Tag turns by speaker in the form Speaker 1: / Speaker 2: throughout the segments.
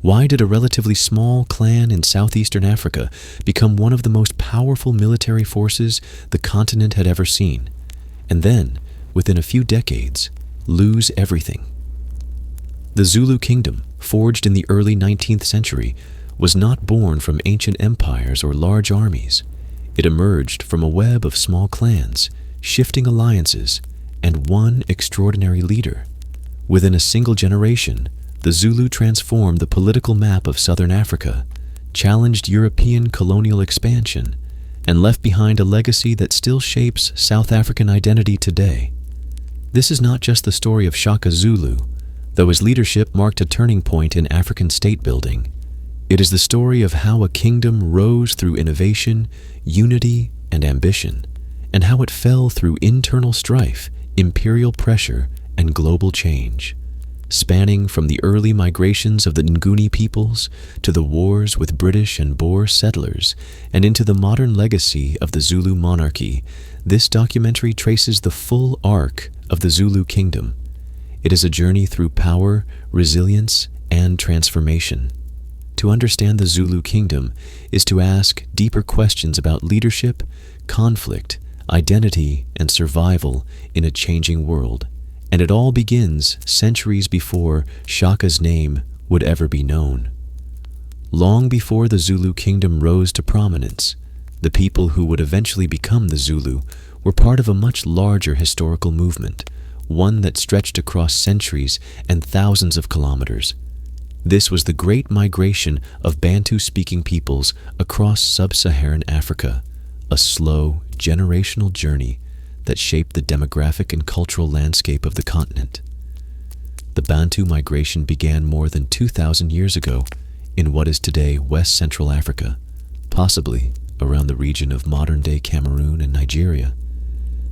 Speaker 1: Why did a relatively small clan in southeastern Africa become one of the most powerful military forces the continent had ever seen, and then, within a few decades, lose everything? The Zulu kingdom, forged in the early 19th century, was not born from ancient empires or large armies. It emerged from a web of small clans, shifting alliances, and one extraordinary leader. Within a single generation, the Zulu transformed the political map of southern Africa, challenged European colonial expansion, and left behind a legacy that still shapes South African identity today. This is not just the story of Shaka Zulu, though his leadership marked a turning point in African state building. It is the story of how a kingdom rose through innovation, unity, and ambition, and how it fell through internal strife, imperial pressure, and global change. Spanning from the early migrations of the Nguni peoples to the wars with British and Boer settlers and into the modern legacy of the Zulu monarchy, this documentary traces the full arc of the Zulu kingdom. It is a journey through power, resilience, and transformation. To understand the Zulu kingdom is to ask deeper questions about leadership, conflict, identity, and survival in a changing world. And it all begins centuries before Shaka's name would ever be known. Long before the Zulu kingdom rose to prominence, the people who would eventually become the Zulu were part of a much larger historical movement, one that stretched across centuries and thousands of kilometers. This was the Great Migration of Bantu-speaking peoples across sub-Saharan Africa, a slow, generational journey that shaped the demographic and cultural landscape of the continent. The Bantu migration began more than 2,000 years ago in what is today West Central Africa, possibly around the region of modern-day Cameroon and Nigeria.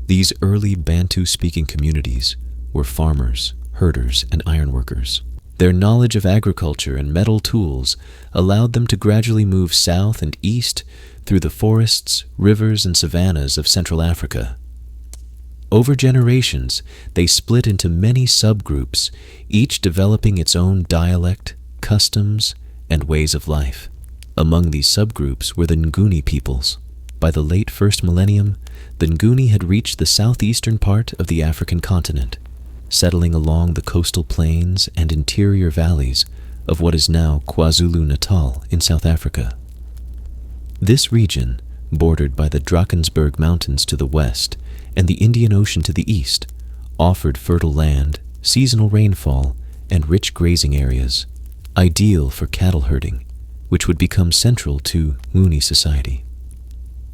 Speaker 1: These early Bantu-speaking communities were farmers, herders, and ironworkers. Their knowledge of agriculture and metal tools allowed them to gradually move south and east through the forests, rivers, and savannas of Central Africa. Over generations, they split into many subgroups, each developing its own dialect, customs, and ways of life. Among these subgroups were the Nguni peoples. By the late first millennium, the Nguni had reached the southeastern part of the African continent, settling along the coastal plains and interior valleys of what is now KwaZulu-Natal in South Africa. This region, bordered by the Drakensberg Mountains to the west and the Indian Ocean to the east, offered fertile land, seasonal rainfall, and rich grazing areas, ideal for cattle herding, which would become central to Nguni society.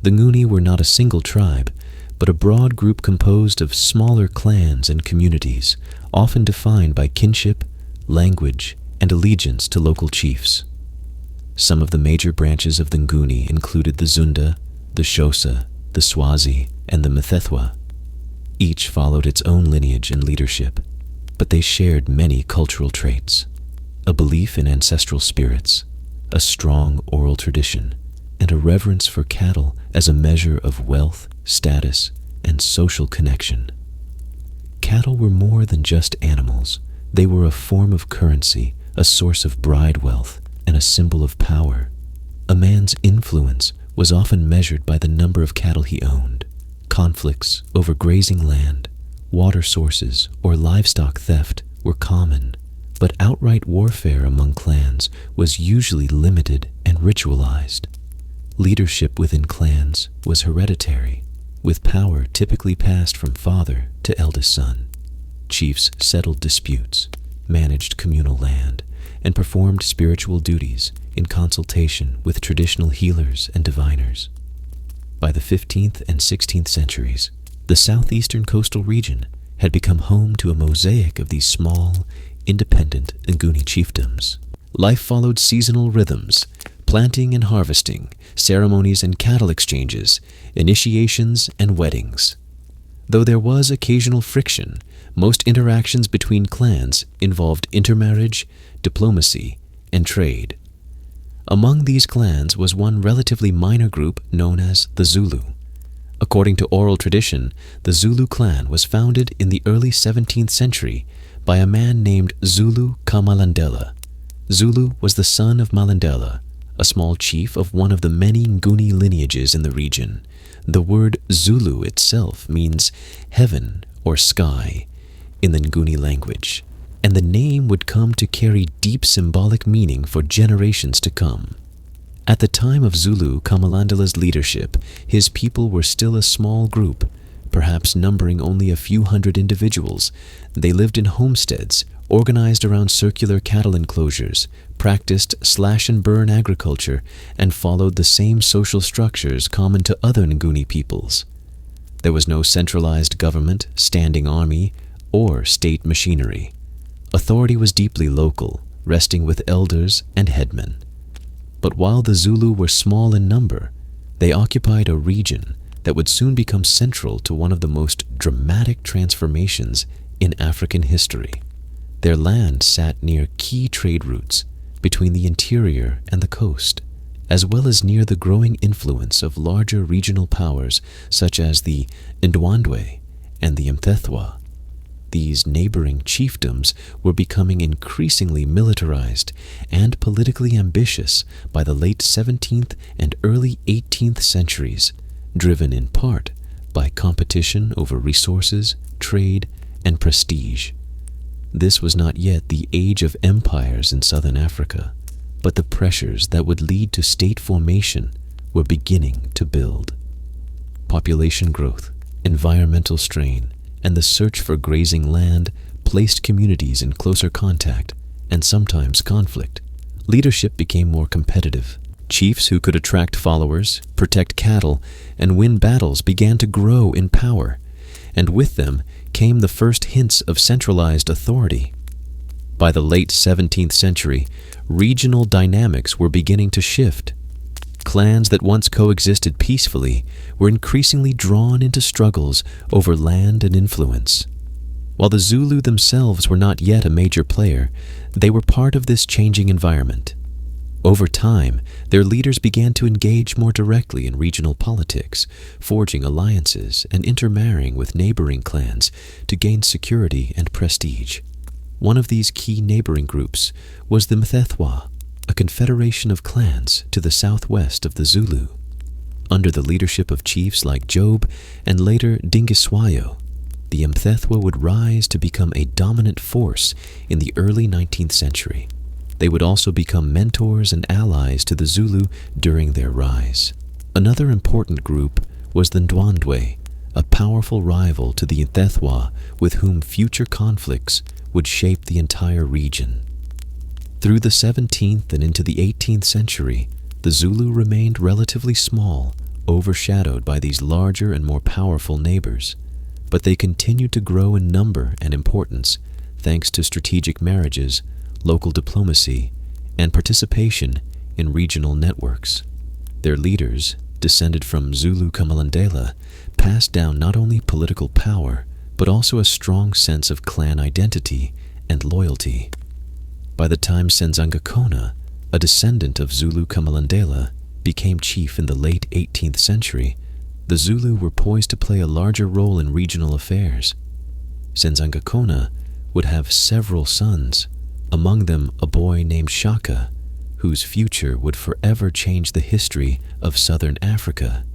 Speaker 1: The Nguni were not a single tribe, but a broad group composed of smaller clans and communities, often defined by kinship, language, and allegiance to local chiefs. Some of the major branches of the Nguni included the Zunda, the Xhosa, the Swazi, and the Mthethwa. Each followed its own lineage and leadership, but they shared many cultural traits: a belief in ancestral spirits, a strong oral tradition, and a reverence for cattle as a measure of wealth, status, and social connection. Cattle were more than just animals. They were a form of currency, a source of bride wealth, and a symbol of power. A man's influence was often measured by the number of cattle he owned. Conflicts over grazing land, water sources, or livestock theft were common, but outright warfare among clans was usually limited and ritualized. Leadership within clans was hereditary, with power typically passed from father to eldest son. Chiefs settled disputes, managed communal land, and performed spiritual duties in consultation with traditional healers and diviners. By the 15th and 16th centuries, the southeastern coastal region had become home to a mosaic of these small, independent Nguni chiefdoms. Life followed seasonal rhythms: planting and harvesting, ceremonies and cattle exchanges, initiations and weddings. Though there was occasional friction, most interactions between clans involved intermarriage, diplomacy, and trade. Among these clans was one relatively minor group known as the Zulu. According to oral tradition, the Zulu clan was founded in the early 17th century by a man named Zulu Kamalandela. Zulu was the son of Malandela, a small chief of one of the many Nguni lineages in the region. The word Zulu itself means heaven or sky in the Nguni language, and the name would come to carry deep symbolic meaning for generations to come. At the time of Zulu Kamalandela's leadership, his people were still a small group, perhaps numbering only a few hundred individuals. They lived in homesteads, organized around circular cattle enclosures, practiced slash-and-burn agriculture, and followed the same social structures common to other Nguni peoples. There was no centralized government, standing army, or state machinery. Authority was deeply local, resting with elders and headmen. But while the Zulu were small in number, they occupied a region that would soon become central to one of the most dramatic transformations in African history. Their land sat near key trade routes between the interior and the coast, as well as near the growing influence of larger regional powers such as the Ndwandwe and the Mthethwa. These neighboring chiefdoms were becoming increasingly militarized and politically ambitious by the late 17th and early 18th centuries, driven in part by competition over resources, trade, and prestige. This was not yet the age of empires in southern Africa, but the pressures that would lead to state formation were beginning to build. Population growth, environmental strain, and the search for grazing land placed communities in closer contact and sometimes conflict. Leadership became more competitive. Chiefs who could attract followers, protect cattle, and win battles began to grow in power, and with them came the first hints of centralized authority. By the late 17th century, regional dynamics were beginning to shift. Clans that once coexisted peacefully were increasingly drawn into struggles over land and influence. While the Zulu themselves were not yet a major player, they were part of this changing environment. Over time, their leaders began to engage more directly in regional politics, forging alliances and intermarrying with neighboring clans to gain security and prestige. One of these key neighboring groups was the Mthethwa, a confederation of clans to the southwest of the Zulu. Under the leadership of chiefs like Job and later Dingiswayo, the Mthethwa would rise to become a dominant force in the early 19th century. They would also become mentors and allies to the Zulu during their rise. Another important group was the Ndwandwe, a powerful rival to the Mthethwa with whom future conflicts would shape the entire region. Through the 17th and into the 18th century, the Zulu remained relatively small, overshadowed by these larger and more powerful neighbors. But they continued to grow in number and importance thanks to strategic marriages, local diplomacy, and participation in regional networks. Their leaders, descended from Zulu Kamalandela, passed down not only political power, but also a strong sense of clan identity and loyalty. By the time Senzangakona, a descendant of Zulu Kamalandela, became chief in the late 18th century, the Zulu were poised to play a larger role in regional affairs. Senzangakona would have several sons, among them a boy named Shaka, whose future would forever change the history of southern Africa.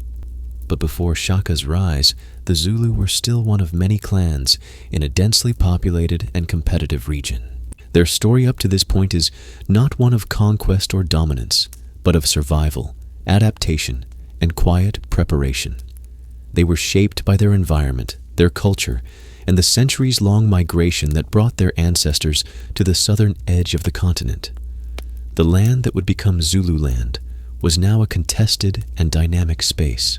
Speaker 1: But before Shaka's rise, the Zulu were still one of many clans in a densely populated and competitive region. Their story up to this point is not one of conquest or dominance, but of survival, adaptation, and quiet preparation. They were shaped by their environment, their culture, and the centuries-long migration that brought their ancestors to the southern edge of the continent. The land that would become Zululand was now a contested and dynamic space.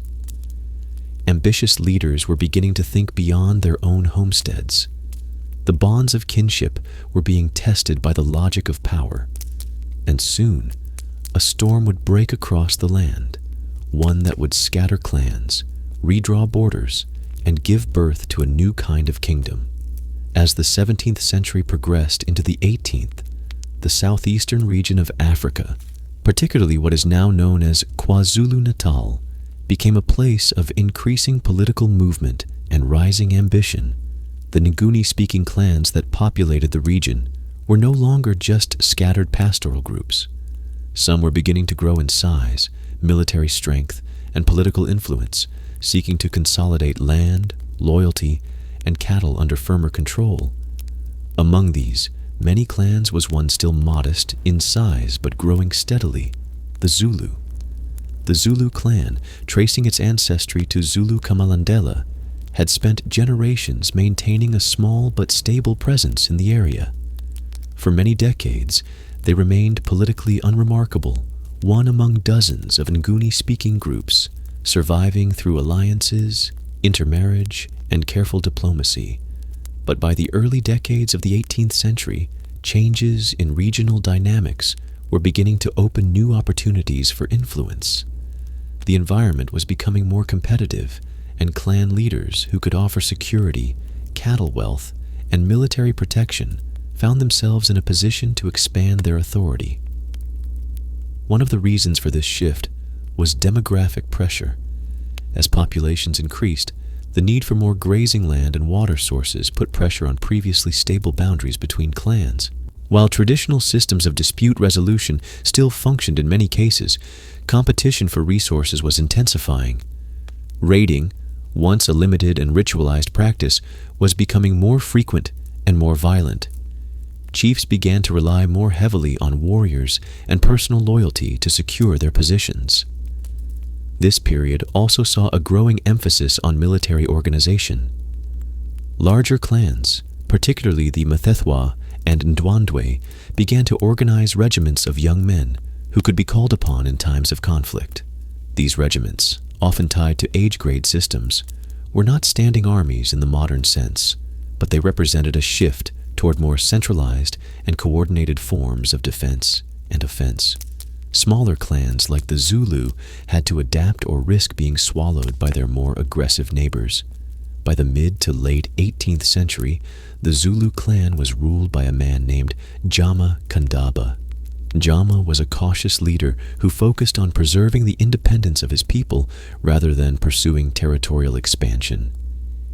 Speaker 1: Ambitious leaders were beginning to think beyond their own homesteads. The bonds of kinship were being tested by the logic of power, and soon a storm would break across the land, one that would scatter clans, redraw borders, and give birth to a new kind of kingdom. As the 17th century progressed into the 18th, the southeastern region of Africa, particularly what is now known as KwaZulu-Natal, became a place of increasing political movement and rising ambition. The Nguni-speaking clans that populated the region were no longer just scattered pastoral groups. Some were beginning to grow in size, military strength, and political influence, seeking to consolidate land, loyalty, and cattle under firmer control. Among these, many clans was one still modest in size but growing steadily, the Zulu. The Zulu clan, tracing its ancestry to Zulu Kamalandela, had spent generations maintaining a small but stable presence in the area. For many decades, they remained politically unremarkable, one among dozens of Nguni-speaking groups, surviving through alliances, intermarriage, and careful diplomacy. But by the early decades of the 18th century, changes in regional dynamics were beginning to open new opportunities for influence. The environment was becoming more competitive, and clan leaders who could offer security, cattle wealth, and military protection found themselves in a position to expand their authority. One of the reasons for this shift was demographic pressure. As populations increased, the need for more grazing land and water sources put pressure on previously stable boundaries between clans. While traditional systems of dispute resolution still functioned in many cases, competition for resources was intensifying. Raiding, once a limited and ritualized practice, was becoming more frequent and more violent. Chiefs began to rely more heavily on warriors and personal loyalty to secure their positions. This period also saw a growing emphasis on military organization. Larger clans, particularly the Mfecane and Ndwandwe, began to organize regiments of young men who could be called upon in times of conflict. These regiments, often tied to age grade systems, were not standing armies in the modern sense, but they represented a shift toward more centralized and coordinated forms of defense and offense. Smaller clans like the Zulu had to adapt or risk being swallowed by their more aggressive neighbors. By the mid to late 18th century, the Zulu clan was ruled by a man named Jama Kandaba. Jama was a cautious leader who focused on preserving the independence of his people rather than pursuing territorial expansion.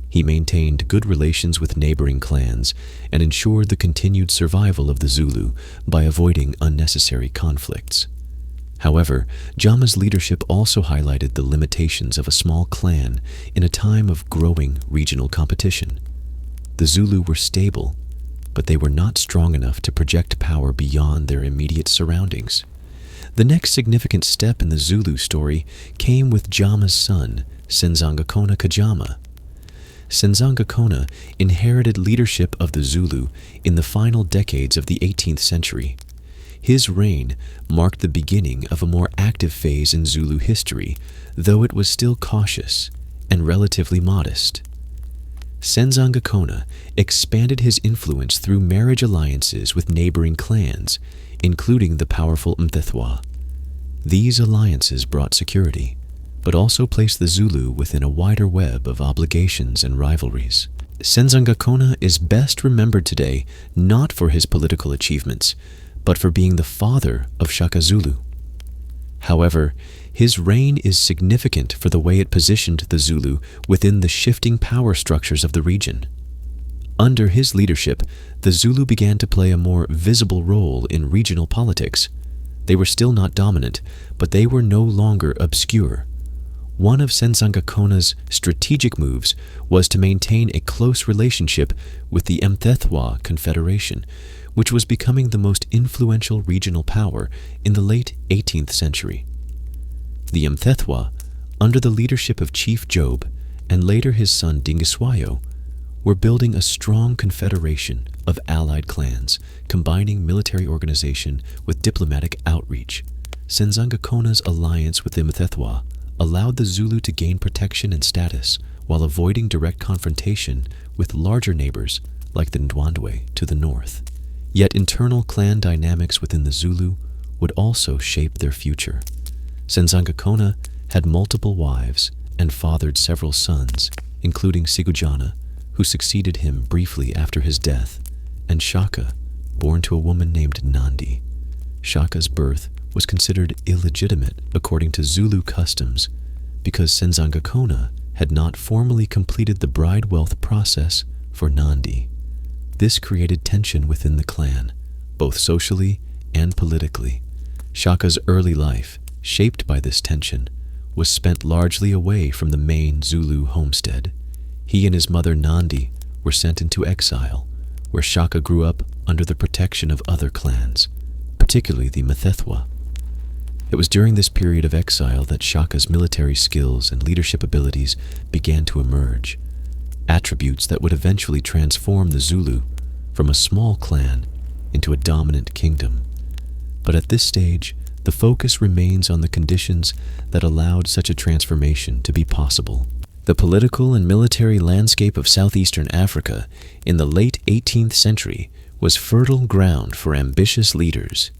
Speaker 1: He maintained good relations with neighboring clans and ensured the continued survival of the Zulu by avoiding unnecessary conflicts. However, Jama's leadership also highlighted the limitations of a small clan in a time of growing regional competition. The Zulu were stable, but they were not strong enough to project power beyond their immediate surroundings. The next significant step in the Zulu story came with Jama's son, Senzangakona Kajama. Senzangakona inherited leadership of the Zulu in the final decades of the 18th century. His reign marked the beginning of a more active phase in Zulu history, though it was still cautious and relatively modest. Senzangakona expanded his influence through marriage alliances with neighboring clans, including the powerful Mfecane. These alliances brought security, but also placed the Zulu within a wider web of obligations and rivalries. Senzangakona is best remembered today not for his political achievements, but for being the father of Shaka Zulu. However, his reign is significant for the way it positioned the Zulu within the shifting power structures of the region. Under his leadership, the Zulu began to play a more visible role in regional politics. They were still not dominant, but they were no longer obscure. One of Senzangakona's strategic moves was to maintain a close relationship with the Mfecane Confederation, which was becoming the most influential regional power in the late 18th century. The Mfecane, under the leadership of Chief Job and later his son Dingiswayo, were building a strong confederation of allied clans, combining military organization with diplomatic outreach. Senzangakona's alliance with the Mfecane allowed the Zulu to gain protection and status while avoiding direct confrontation with larger neighbors like the Ndwandwe to the north. Yet internal clan dynamics within the Zulu would also shape their future. Senzangakona had multiple wives and fathered several sons, including Sigujana, who succeeded him briefly after his death, and Shaka, born to a woman named Nandi. Shaka's birth was considered illegitimate according to Zulu customs because Senzangakona had not formally completed the bride wealth process for Nandi. This created tension within the clan, both socially and politically. Shaka's early life, shaped by this tension, was spent largely away from the main Zulu homestead. He and his mother Nandi were sent into exile, where Shaka grew up under the protection of other clans, particularly the Mfecane. It was during this period of exile that Shaka's military skills and leadership abilities began to emerge, attributes that would eventually transform the Zulu from a small clan into a dominant kingdom. But at this stage, the focus remains on the conditions that allowed such a transformation to be possible. The political and military landscape of southeastern Africa in the late 18th century was fertile ground for ambitious leaders.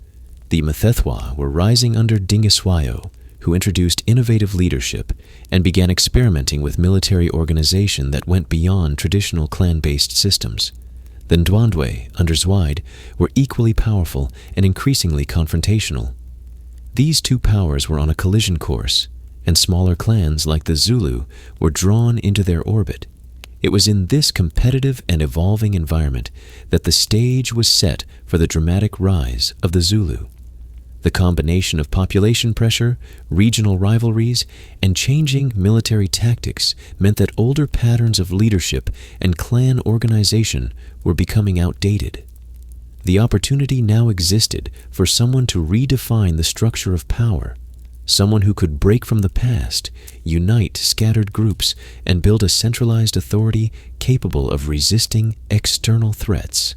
Speaker 1: The Mfecane were rising under Dingiswayo, who introduced innovative leadership and began experimenting with military organization that went beyond traditional clan-based systems. The Ndwandwe, under Zwide, were equally powerful and increasingly confrontational. These two powers were on a collision course, and smaller clans like the Zulu were drawn into their orbit. It was in this competitive and evolving environment that the stage was set for the dramatic rise of the Zulu. The combination of population pressure, regional rivalries, and changing military tactics meant that older patterns of leadership and clan organization were becoming outdated. The opportunity now existed for someone to redefine the structure of power, someone who could break from the past, unite scattered groups, and build a centralized authority capable of resisting external threats.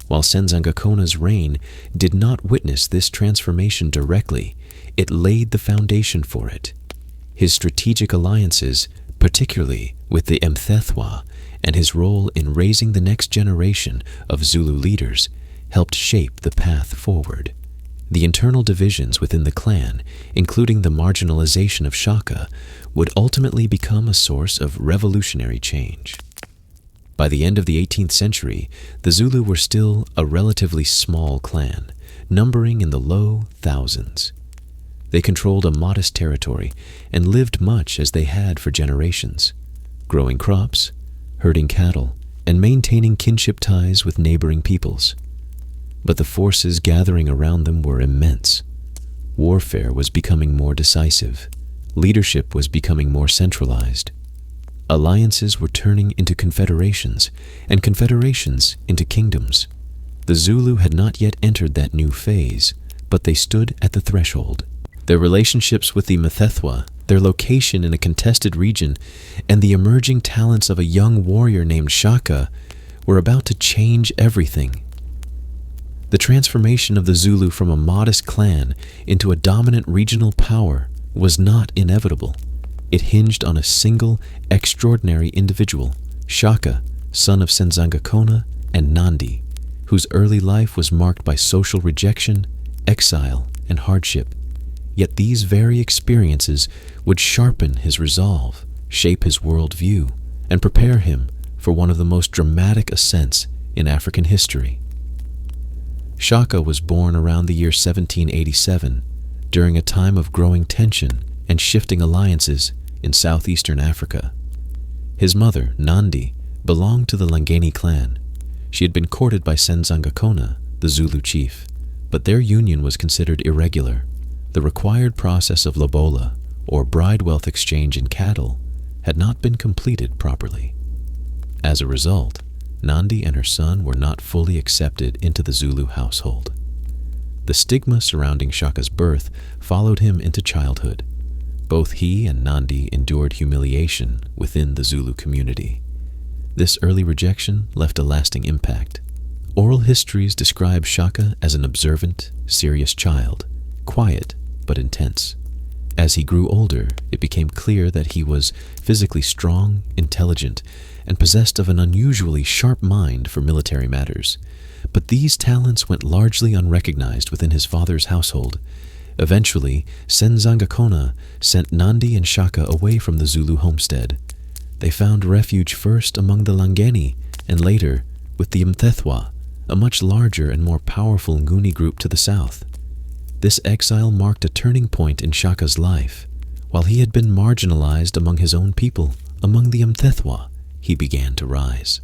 Speaker 1: While Senzangakona's reign did not witness this transformation directly, it laid the foundation for it. His strategic alliances, particularly with the Mfecane, and his role in raising the next generation of Zulu leaders, helped shape the path forward. The internal divisions within the clan, including the marginalization of Shaka, would ultimately become a source of revolutionary change. By the end of the 18th century, the Zulu were still a relatively small clan, numbering in the low thousands. They controlled a modest territory and lived much as they had for generations, growing crops, herding cattle, and maintaining kinship ties with neighboring peoples. But the forces gathering around them were immense. Warfare was becoming more decisive. Leadership was becoming more centralized. Alliances were turning into confederations, and confederations into kingdoms. The Zulu had not yet entered that new phase, but they stood at the threshold. Their relationships with the Mfecane, their location in a contested region, and the emerging talents of a young warrior named Shaka were about to change everything. The transformation of the Zulu from a modest clan into a dominant regional power was not inevitable. It hinged on a single, extraordinary individual, Shaka, son of Senzangakona and Nandi, whose early life was marked by social rejection, exile, and hardship. Yet these very experiences would sharpen his resolve, shape his worldview, and prepare him for one of the most dramatic ascents in African history. Shaka was born around the year 1787, during a time of growing tension and shifting alliances in southeastern Africa. His mother, Nandi, belonged to the Langeni clan. She had been courted by Senzangakona, the Zulu chief, but their union was considered irregular. The required process of lobola, or bride wealth exchange in cattle, had not been completed properly. As a result, Nandi and her son were not fully accepted into the Zulu household. The stigma surrounding Shaka's birth followed him into childhood. Both he and Nandi endured humiliation within the Zulu community. This early rejection left a lasting impact. Oral histories describe Shaka as an observant, serious child, quiet but intense. As he grew older, it became clear that he was physically strong, intelligent, and possessed of an unusually sharp mind for military matters. But these talents went largely unrecognized within his father's household. Eventually, Senzangakona sent Nandi and Shaka away from the Zulu homestead. They found refuge first among the Langeni and later with the Mfecane, a much larger and more powerful Nguni group to the south. This exile marked a turning point in Shaka's life. While he had been marginalized among his own people, among the Mfecane, he began to rise.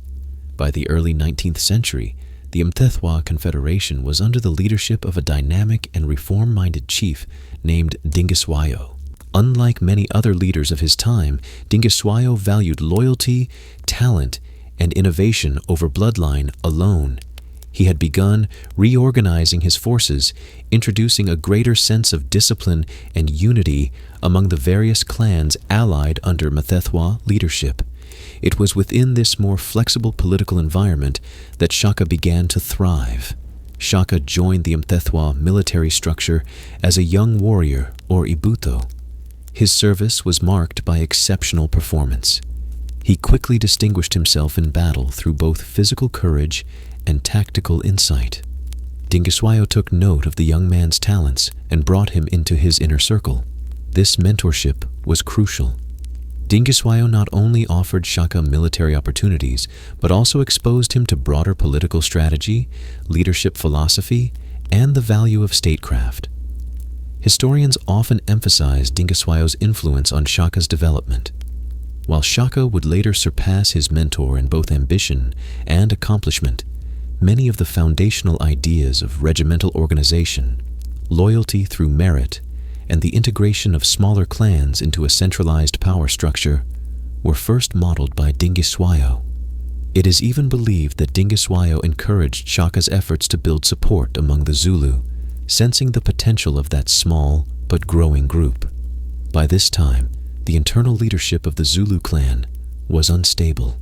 Speaker 1: By the early 19th century, the Mthethwa Confederation was under the leadership of a dynamic and reform-minded chief named Dingiswayo. Unlike many other leaders of his time, Dingiswayo valued loyalty, talent, and innovation over bloodline alone. He had begun reorganizing his forces, introducing a greater sense of discipline and unity among the various clans allied under Mthethwa leadership. It was within this more flexible political environment that Shaka began to thrive. Shaka joined the Mthethwa military structure as a young warrior, or Ibuto. His service was marked by exceptional performance. He quickly distinguished himself in battle through both physical courage and tactical insight. Dingiswayo took note of the young man's talents and brought him into his inner circle. This mentorship was crucial. Dingiswayo not only offered Shaka military opportunities, but also exposed him to broader political strategy, leadership philosophy, and the value of statecraft. Historians often emphasize Dingiswayo's influence on Shaka's development. While Shaka would later surpass his mentor in both ambition and accomplishment, many of the foundational ideas of regimental organization, loyalty through merit, and the integration of smaller clans into a centralized power structure were first modeled by Dingiswayo. It is even believed that Dingiswayo encouraged Shaka's efforts to build support among the Zulu, sensing the potential of that small but growing group. By this time, the internal leadership of the Zulu clan was unstable.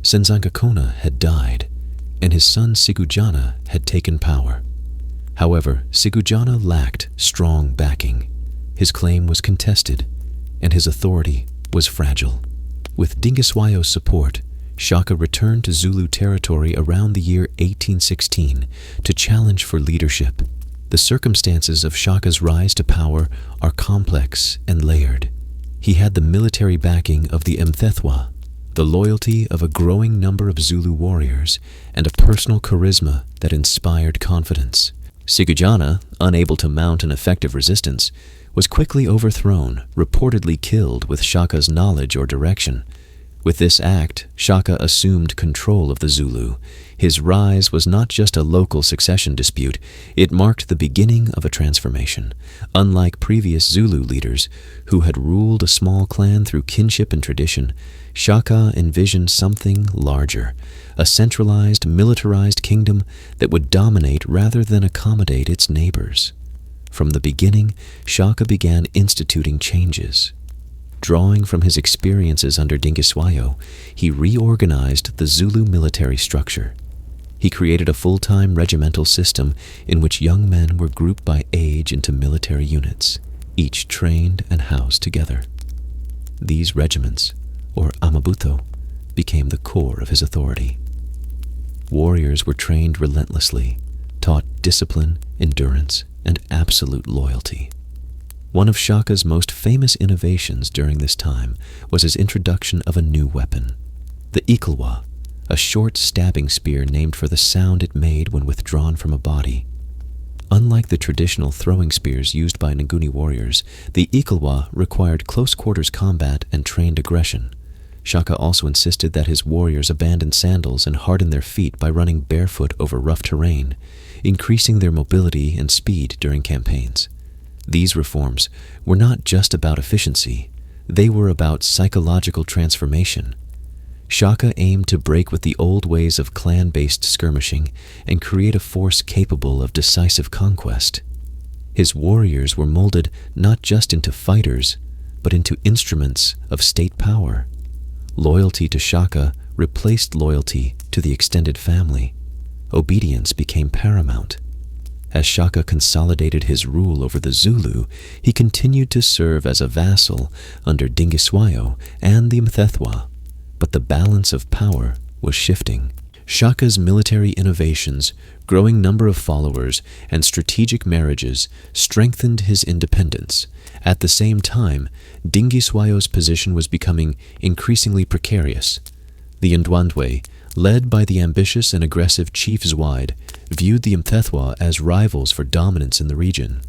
Speaker 1: Senzangakona had died, and his son Sigujana had taken power. However, Sigujana lacked strong backing. His claim was contested, and his authority was fragile. With Dingiswayo's support, Shaka returned to Zulu territory around the year 1816 to challenge for leadership. The circumstances of Shaka's rise to power are complex and layered. He had the military backing of the Mthethwa, the loyalty of a growing number of Zulu warriors, and a personal charisma that inspired confidence. Sigujana, unable to mount an effective resistance, was quickly overthrown, reportedly killed with Shaka's knowledge or direction. With this act, Shaka assumed control of the Zulu. His rise was not just a local succession dispute, it marked the beginning of a transformation. Unlike previous Zulu leaders, who had ruled a small clan through kinship and tradition, Shaka envisioned something larger, a centralized, militarized kingdom that would dominate rather than accommodate its neighbors. From the beginning, Shaka began instituting changes. Drawing from his experiences under Dingiswayo, he reorganized the Zulu military structure. He created a full-time regimental system in which young men were grouped by age into military units, each trained and housed together. These regiments, or amabuto, became the core of his authority. Warriors were trained relentlessly, taught discipline, endurance, and absolute loyalty. One of Shaka's most famous innovations during this time was his introduction of a new weapon, the ikalwa, a short stabbing spear named for the sound it made when withdrawn from a body. Unlike the traditional throwing spears used by Nguni warriors, the ikalwa required close-quarters combat and trained aggression. Shaka also insisted that his warriors abandon sandals and harden their feet by running barefoot over rough terrain, increasing their mobility and speed during campaigns. These reforms were not just about efficiency, they were about psychological transformation. Shaka aimed to break with the old ways of clan-based skirmishing and create a force capable of decisive conquest. His warriors were molded not just into fighters, but into instruments of state power. Loyalty to Shaka replaced loyalty to the extended family. Obedience became paramount. As Shaka consolidated his rule over the Zulu, he continued to serve as a vassal under Dingiswayo and the Mthethwa, but the balance of power was shifting. Shaka's military innovations, growing number of followers, and strategic marriages strengthened his independence. At the same time, Dingiswayo's position was becoming increasingly precarious. The Ndwandwe, led by the ambitious and aggressive Chief Zwide, viewed the Mthethwa as rivals for dominance in the region.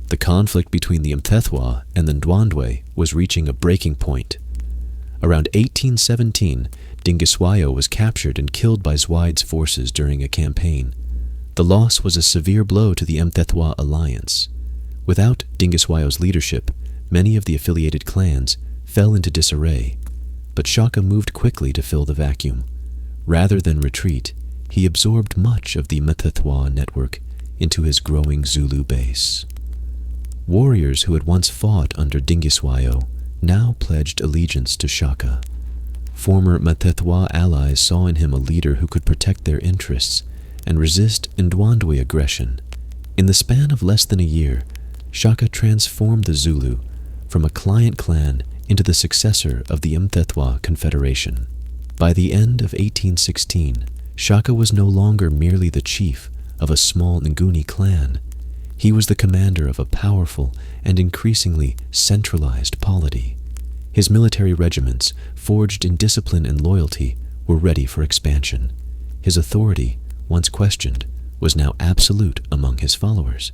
Speaker 1: The conflict between the Mthethwa and the Ndwandwe was reaching a breaking point. Around 1817, Dingiswayo was captured and killed by Zwide's forces during a campaign. The loss was a severe blow to the Mthethwa alliance. Without Dingiswayo's leadership, many of the affiliated clans fell into disarray, but Shaka moved quickly to fill the vacuum. Rather than retreat, he absorbed much of the Mthethwa network into his growing Zulu base. Warriors who had once fought under Dingiswayo now pledged allegiance to Shaka. Former Mthethwa allies saw in him a leader who could protect their interests and resist Ndwandwe aggression. In the span of less than a year, Shaka transformed the Zulu from a client clan into the successor of the Mthethwa Confederation. By the end of 1816, Shaka was no longer merely the chief of a small Nguni clan. He was the commander of a powerful and increasingly centralized polity. His military regiments, forged in discipline and loyalty, were ready for expansion. His authority, once questioned, was now absolute among his followers,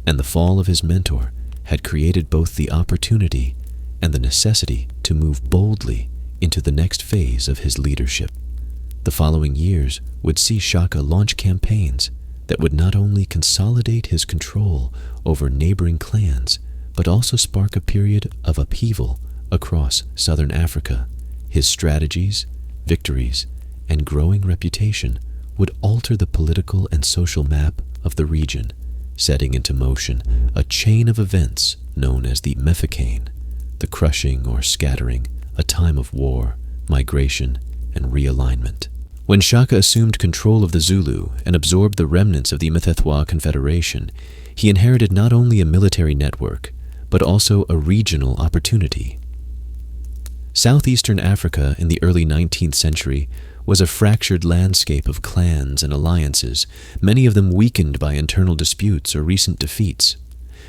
Speaker 1: and the fall of his mentor had created both the opportunity and the necessity to move boldly into the next phase of his leadership. The following years would see Shaka launch campaigns that would not only consolidate his control over neighboring clans, but also spark a period of upheaval across southern Africa. His strategies, victories, and growing reputation would alter the political and social map of the region, setting into motion a chain of events known as the Mfecane, the crushing or scattering, a time of war, migration, and realignment. When Shaka assumed control of the Zulu and absorbed the remnants of the Mthethwa Confederation, he inherited not only a military network, but also a regional opportunity. Southeastern Africa in the early 19th century was a fractured landscape of clans and alliances, many of them weakened by internal disputes or recent defeats.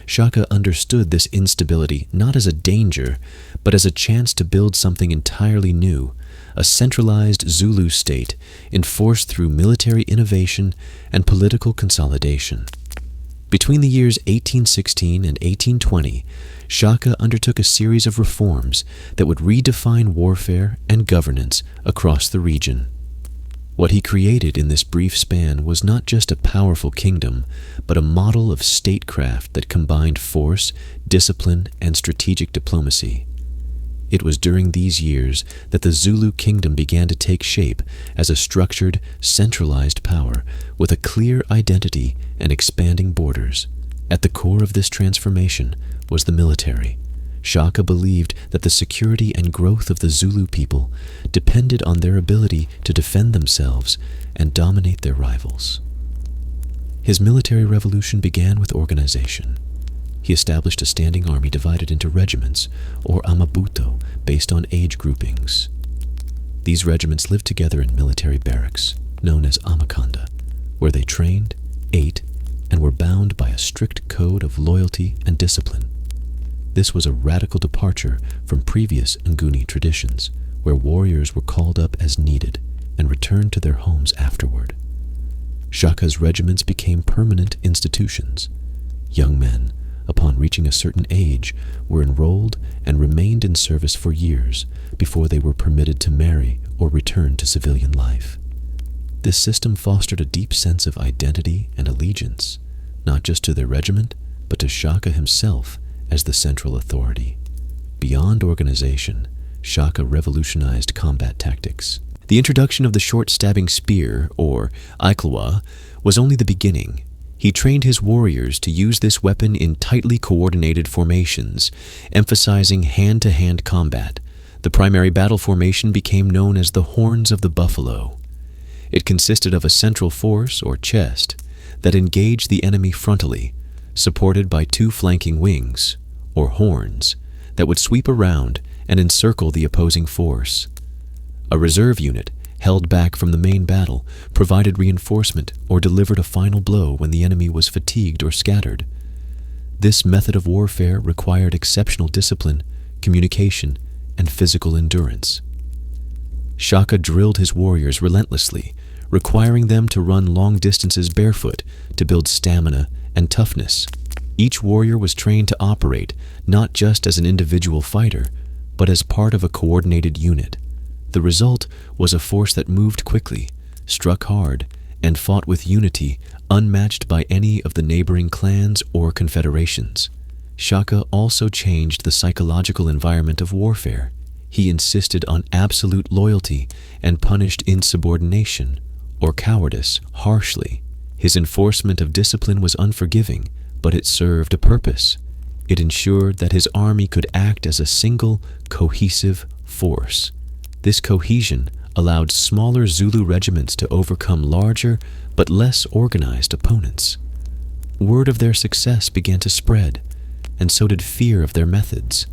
Speaker 1: Shaka understood this instability not as a danger, but as a chance to build something entirely new, a centralized Zulu state enforced through military innovation and political consolidation. Between the years 1816 and 1820, Shaka undertook a series of reforms that would redefine warfare and governance across the region. What he created in this brief span was not just a powerful kingdom, but a model of statecraft that combined force, discipline, and strategic diplomacy. It was during these years that the Zulu kingdom began to take shape as a structured, centralized power with a clear identity and expanding borders. At the core of this transformation was the military. Shaka believed that the security and growth of the Zulu people depended on their ability to defend themselves and dominate their rivals. His military revolution began with organization. He established a standing army divided into regiments, or amabuto, based on age groupings. These regiments lived together in military barracks, known as amakanda, where they trained, ate, and were bound by a strict code of loyalty and discipline. This was a radical departure from previous Nguni traditions, where warriors were called up as needed and returned to their homes afterward. Shaka's regiments became permanent institutions. Young men, upon reaching a certain age, were enrolled and remained in service for years before they were permitted to marry or return to civilian life. This system fostered a deep sense of identity and allegiance, not just to their regiment, but to Shaka himself as the central authority. Beyond organization, Shaka revolutionized combat tactics. The introduction of the short-stabbing spear, or Iklawa, was only the beginning. He trained his warriors to use this weapon in tightly coordinated formations, emphasizing hand-to-hand combat. The primary battle formation became known as the Horns of the Buffalo. It consisted of a central force, or chest, that engaged the enemy frontally, supported by two flanking wings, or horns, that would sweep around and encircle the opposing force. A reserve unit, held back from the main battle, provided reinforcement or delivered a final blow when the enemy was fatigued or scattered. This method of warfare required exceptional discipline, communication, and physical endurance. Shaka drilled his warriors relentlessly, requiring them to run long distances barefoot to build stamina and toughness. Each warrior was trained to operate not just as an individual fighter, but as part of a coordinated unit. The result was a force that moved quickly, struck hard, and fought with unity unmatched by any of the neighboring clans or confederations. Shaka also changed the psychological environment of warfare. He insisted on absolute loyalty and punished insubordination or cowardice harshly. His enforcement of discipline was unforgiving, but it served a purpose. It ensured that his army could act as a single, cohesive force. This cohesion allowed smaller Zulu regiments to overcome larger but less organized opponents. Word of their success began to spread, and so did fear of their methods.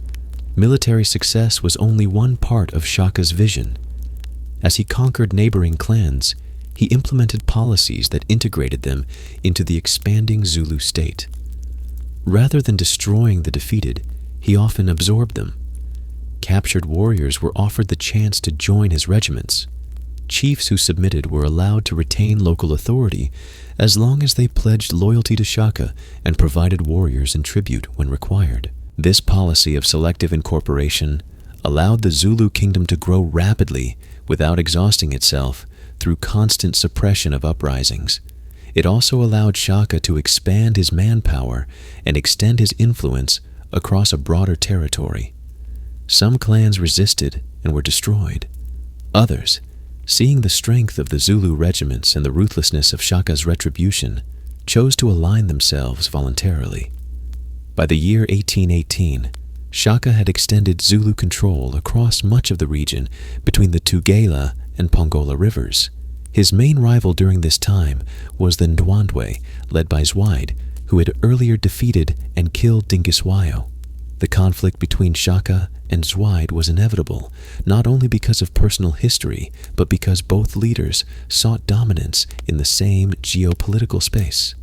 Speaker 1: Military success was only one part of Shaka's vision. As he conquered neighboring clans, he implemented policies that integrated them into the expanding Zulu state. Rather than destroying the defeated, he often absorbed them. Captured warriors were offered the chance to join his regiments. Chiefs who submitted were allowed to retain local authority as long as they pledged loyalty to Shaka and provided warriors in tribute when required. This policy of selective incorporation allowed the Zulu kingdom to grow rapidly without exhausting itself through constant suppression of uprisings. It also allowed Shaka to expand his manpower and extend his influence across a broader territory. Some clans resisted and were destroyed. Others, seeing the strength of the Zulu regiments and the ruthlessness of Shaka's retribution, chose to align themselves voluntarily. By the year 1818, Shaka had extended Zulu control across much of the region between the Tugela and Pongola rivers. His main rival during this time was the Ndwandwe, led by Zwide, who had earlier defeated and killed Dingiswayo. The conflict between Shaka and Zwide was inevitable, not only because of personal history, but because both leaders sought dominance in the same geopolitical space.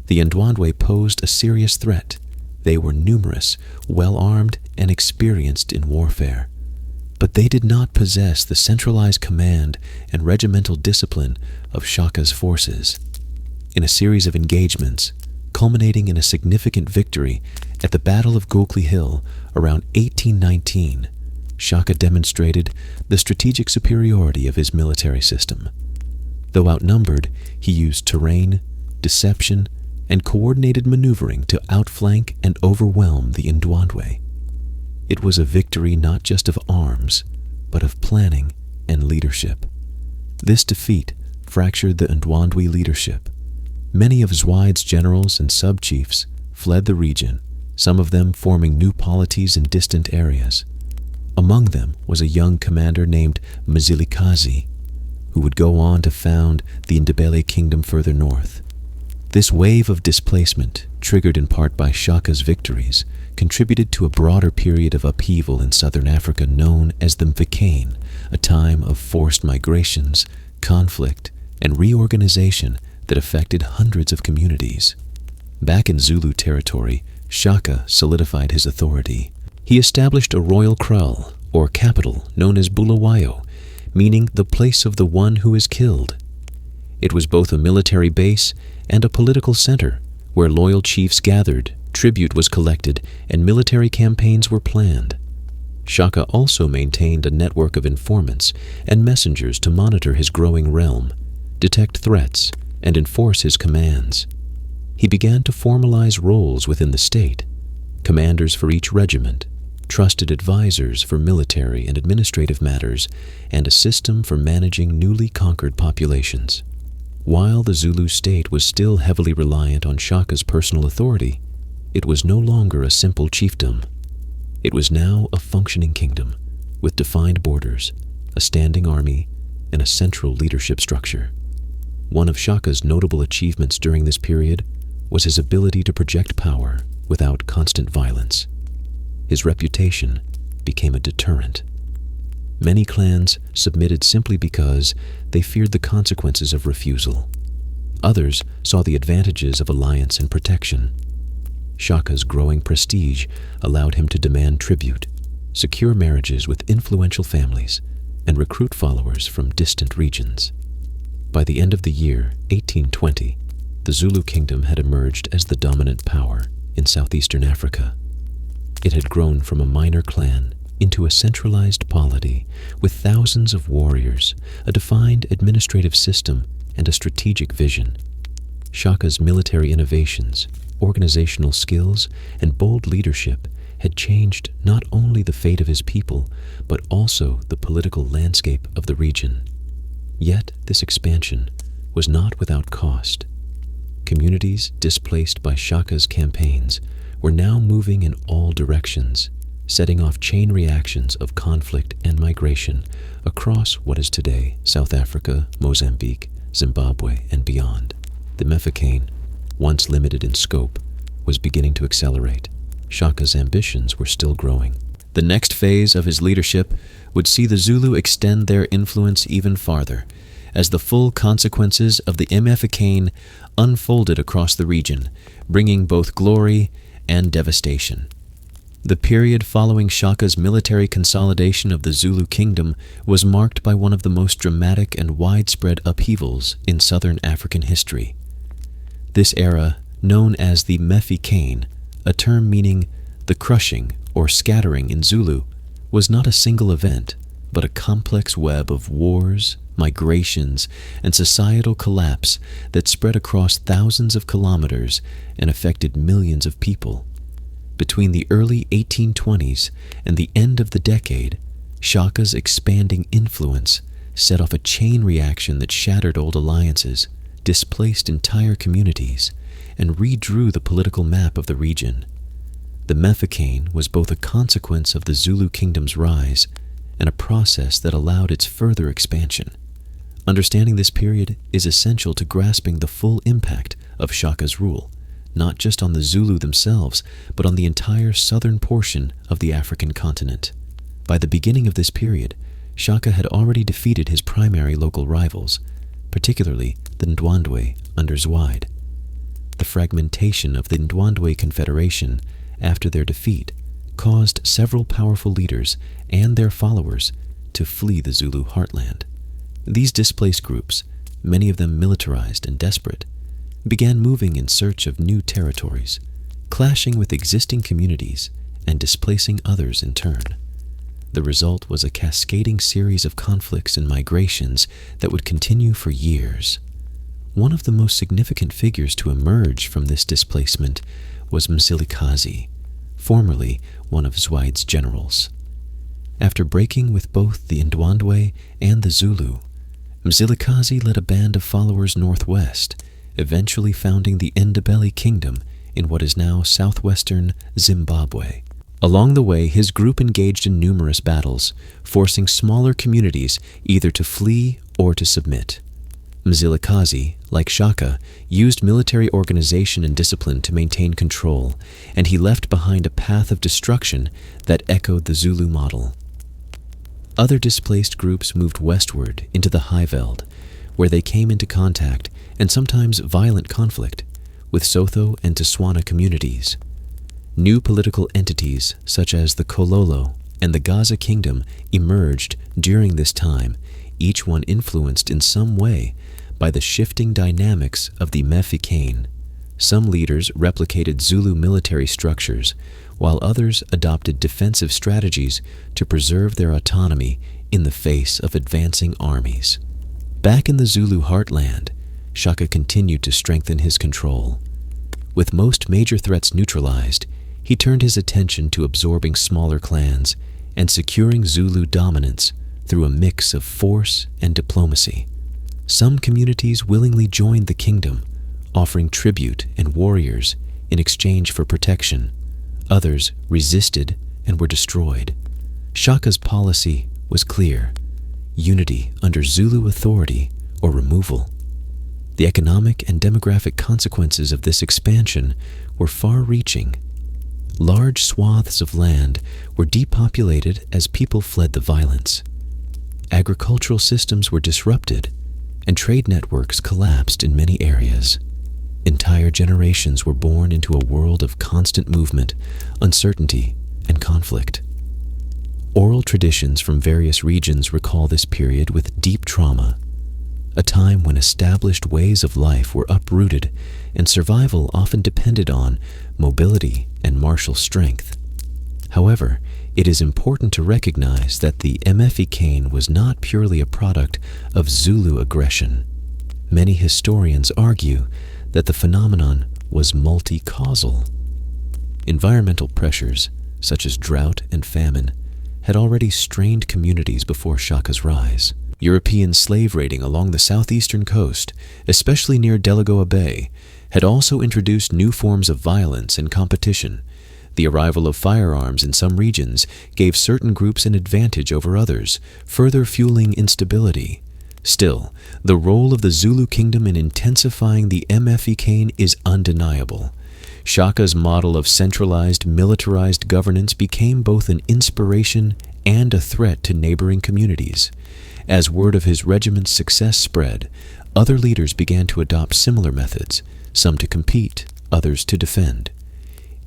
Speaker 1: The Ndwandwe posed a serious threat. They were numerous, well-armed, and experienced in warfare. But they did not possess the centralized command and regimental discipline of Shaka's forces. In a series of engagements, culminating in a significant victory at the Battle of Gokli Hill around 1819, Shaka demonstrated the strategic superiority of his military system. Though outnumbered, he used terrain, deception, and coordinated maneuvering to outflank and overwhelm the Ndwandwe. It was a victory not just of arms, but of planning and leadership. This defeat fractured the Ndwandwe leadership. Many of Zwide's generals and sub-chiefs fled the region, some of them forming new polities in distant areas. Among them was a young commander named Mzilikazi, who would go on to found the Ndebele kingdom further north. This wave of displacement, triggered in part by Shaka's victories, contributed to a broader period of upheaval in southern Africa known as the Mfecane, a time of forced migrations, conflict, and reorganization that affected hundreds of communities. Back in Zulu territory, Shaka solidified his authority. He established a royal kraal, or capital, known as Bulawayo, meaning the place of the one who is killed. It was both a military base and a political center where loyal chiefs gathered, tribute was collected, and military campaigns were planned. Shaka also maintained a network of informants and messengers to monitor his growing realm, detect threats, and enforce his commands. He began to formalize roles within the state: commanders for each regiment, trusted advisors for military and administrative matters, and a system for managing newly conquered populations. While the Zulu state was still heavily reliant on Shaka's personal authority, it was no longer a simple chiefdom. It was now a functioning kingdom, with defined borders, a standing army, and a central leadership structure. One of Shaka's notable achievements during this period was his ability to project power without constant violence. His reputation became a deterrent. Many clans submitted simply because they feared the consequences of refusal. Others saw the advantages of alliance and protection. Shaka's growing prestige allowed him to demand tribute, secure marriages with influential families, and recruit followers from distant regions. By the end of the year 1820, the Zulu kingdom had emerged as the dominant power in southeastern Africa. It had grown from a minor clan into a centralized polity with thousands of warriors, a defined administrative system, and a strategic vision. Shaka's military innovations, organizational skills, and bold leadership had changed not only the fate of his people, but also the political landscape of the region. Yet this expansion was not without cost. Communities displaced by Shaka's campaigns were now moving in all directions, setting off chain reactions of conflict and migration across what is today South Africa, Mozambique, Zimbabwe, and beyond. The Mfecane, once limited in scope, was beginning to accelerate. Shaka's ambitions were still growing. The next phase of his leadership would see the Zulu extend their influence even farther, as the full consequences of the Mfecane unfolded across the region, bringing both glory and devastation. The period following Shaka's military consolidation of the Zulu kingdom was marked by one of the most dramatic and widespread upheavals in southern African history. This era, known as the Mfecane, a term meaning the crushing or scattering in Zulu, was not a single event, but a complex web of wars, migrations, and societal collapse that spread across thousands of kilometers and affected millions of people. Between the early 1820s and the end of the decade, Shaka's expanding influence set off a chain reaction that shattered old alliances, displaced entire communities, and redrew the political map of the region. The Mfecane was both a consequence of the Zulu kingdom's rise and a process that allowed its further expansion. Understanding this period is essential to grasping the full impact of Shaka's rule, not just on the Zulu themselves, but on the entire southern portion of the African continent. By the beginning of this period, Shaka had already defeated his primary local rivals, particularly the Ndwandwe under Zwide. The fragmentation of the Ndwandwe Confederation after their defeat caused several powerful leaders and their followers to flee the Zulu heartland. These displaced groups, many of them militarized and desperate, began moving in search of new territories, clashing with existing communities and displacing others in turn. The result was a cascading series of conflicts and migrations that would continue for years. One of the most significant figures to emerge from this displacement was Mzilikazi, formerly one of Zwide's generals. After breaking with both the Ndwandwe and the Zulu, Mzilikazi led a band of followers northwest, eventually founding the Ndebele Kingdom in what is now southwestern Zimbabwe. Along the way, his group engaged in numerous battles, forcing smaller communities either to flee or to submit. Mzilikazi, like Shaka, used military organization and discipline to maintain control, and he left behind a path of destruction that echoed the Zulu model. Other displaced groups moved westward into the Highveld, where they came into contact, and sometimes violent conflict, with Sotho and Tswana communities. New political entities such as the Kololo and the Gaza Kingdom emerged during this time, each one influenced in some way by the shifting dynamics of the Mfecane. Some leaders replicated Zulu military structures, while others adopted defensive strategies to preserve their autonomy in the face of advancing armies. Back in the Zulu heartland, Shaka continued to strengthen his control. With most major threats neutralized, he turned his attention to absorbing smaller clans and securing Zulu dominance through a mix of force and diplomacy. Some communities willingly joined the kingdom, offering tribute and warriors in exchange for protection. Others resisted and were destroyed. Shaka's policy was clear: unity under Zulu authority or removal. The economic and demographic consequences of this expansion were far-reaching. Large swaths of land were depopulated as people fled the violence. Agricultural systems were disrupted, and trade networks collapsed in many areas. Entire generations were born into a world of constant movement, uncertainty, and conflict. Oral traditions from various regions recall this period with deep trauma, a time when established ways of life were uprooted and survival often depended on mobility and martial strength. However, it is important to recognize that the Mfecane was not purely a product of Zulu aggression. Many historians argue that the phenomenon was multi-causal. Environmental pressures, such as drought and famine, had already strained communities before Shaka's rise. European slave raiding along the southeastern coast, especially near Delagoa Bay, had also introduced new forms of violence and competition. The arrival of firearms in some regions gave certain groups an advantage over others, further fueling instability. Still, the role of the Zulu kingdom in intensifying the Mfecane is undeniable. Shaka's model of centralized, militarized governance became both an inspiration and a threat to neighboring communities. As word of his regiment's success spread, other leaders began to adopt similar methods, some to compete, others to defend.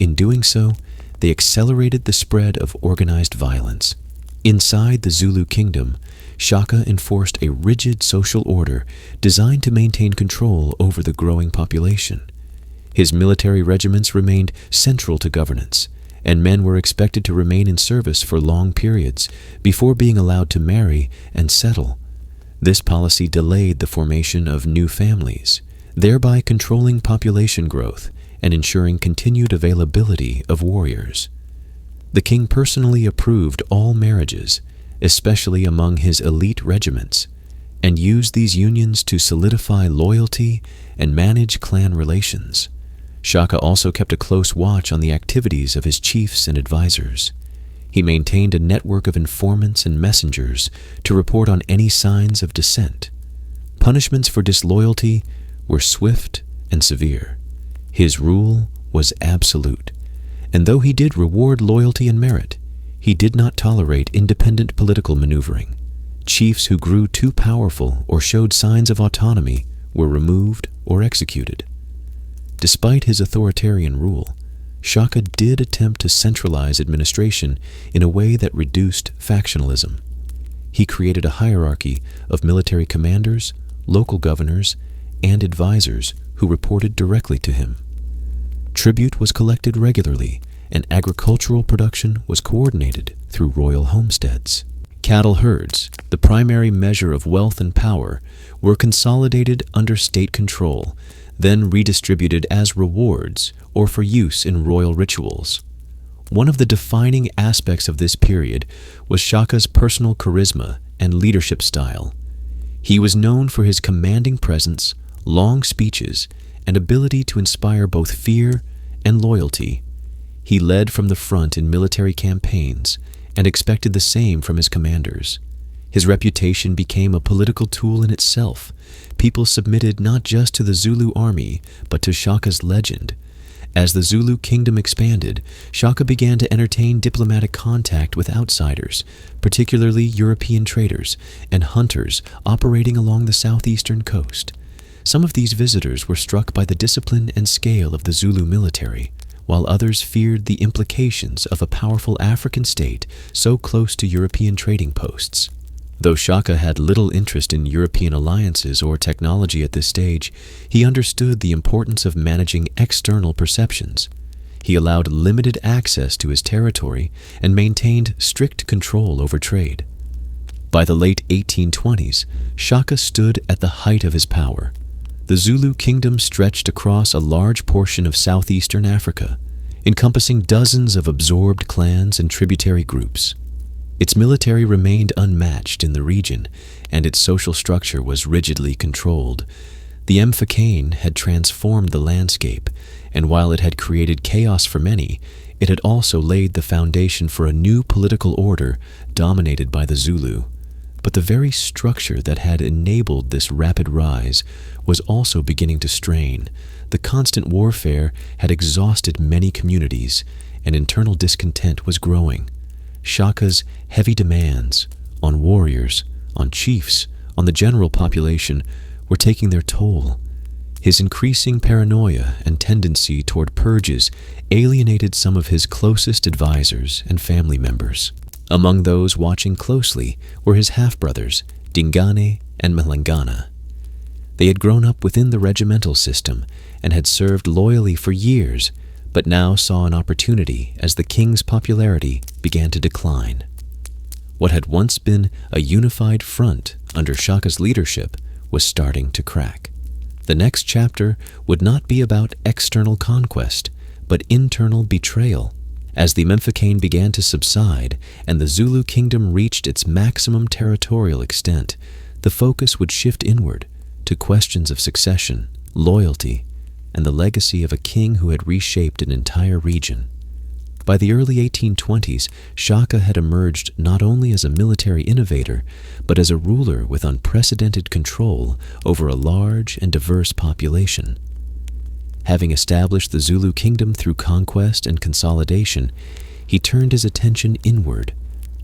Speaker 1: In doing so, they accelerated the spread of organized violence. Inside the Zulu kingdom, Shaka enforced a rigid social order designed to maintain control over the growing population. His military regiments remained central to governance, and men were expected to remain in service for long periods before being allowed to marry and settle. This policy delayed the formation of new families, thereby controlling population growth and ensuring continued availability of warriors. The king personally approved all marriages, especially among his elite regiments, and used these unions to solidify loyalty and manage clan relations. Shaka also kept a close watch on the activities of his chiefs and advisors. He maintained a network of informants and messengers to report on any signs of dissent. Punishments for disloyalty were swift and severe. His rule was absolute, and though he did reward loyalty and merit, he did not tolerate independent political maneuvering. Chiefs who grew too powerful or showed signs of autonomy were removed or executed. Despite his authoritarian rule, Shaka did attempt to centralize administration in a way that reduced factionalism. He created a hierarchy of military commanders, local governors, and advisors who reported directly to him. Tribute was collected regularly, and agricultural production was coordinated through royal homesteads. Cattle herds, the primary measure of wealth and power, were consolidated under state control, then redistributed as rewards or for use in royal rituals. One of the defining aspects of this period was Shaka's personal charisma and leadership style. He was known for his commanding presence, long speeches, and ability to inspire both fear and loyalty. He led from the front in military campaigns and expected the same from his commanders. His reputation became a political tool in itself. People submitted not just to the Zulu army, but to Shaka's legend. As the Zulu kingdom expanded, Shaka began to entertain diplomatic contact with outsiders, particularly European traders and hunters operating along the southeastern coast. Some of these visitors were struck by the discipline and scale of the Zulu military, while others feared the implications of a powerful African state so close to European trading posts. Though Shaka had little interest in European alliances or technology at this stage, he understood the importance of managing external perceptions. He allowed limited access to his territory and maintained strict control over trade. By the late 1820s, Shaka stood at the height of his power. The Zulu kingdom stretched across a large portion of southeastern Africa, encompassing dozens of absorbed clans and tributary groups. Its military remained unmatched in the region, and its social structure was rigidly controlled. The Mfecane had transformed the landscape, and while it had created chaos for many, it had also laid the foundation for a new political order dominated by the Zulu. But the very structure that had enabled this rapid rise was also beginning to strain. The constant warfare had exhausted many communities, and internal discontent was growing. Shaka's heavy demands on warriors, on chiefs, on the general population were taking their toll. His increasing paranoia and tendency toward purges alienated some of his closest advisors and family members. Among those watching closely were his half-brothers, Dingane and Mfecane. They had grown up within the regimental system and had served loyally for years, but now saw an opportunity as the king's popularity began to decline. What had once been a unified front under Shaka's leadership was starting to crack. The next chapter would not be about external conquest, but internal betrayal. As the Mfecane began to subside and the Zulu kingdom reached its maximum territorial extent, the focus would shift inward to questions of succession, loyalty, and the legacy of a king who had reshaped an entire region. By the early 1820s, Shaka had emerged not only as a military innovator, but as a ruler with unprecedented control over a large and diverse population. Having established the Zulu kingdom through conquest and consolidation, he turned his attention inward,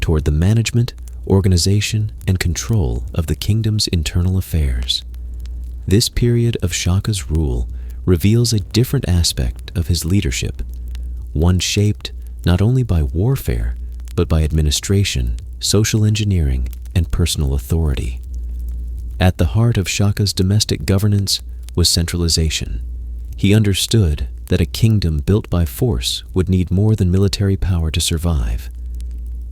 Speaker 1: toward the management, organization, and control of the kingdom's internal affairs. This period of Shaka's rule reveals a different aspect of his leadership, one shaped not only by warfare, but by administration, social engineering, and personal authority. At the heart of Shaka's domestic governance was centralization. He understood that a kingdom built by force would need more than military power to survive.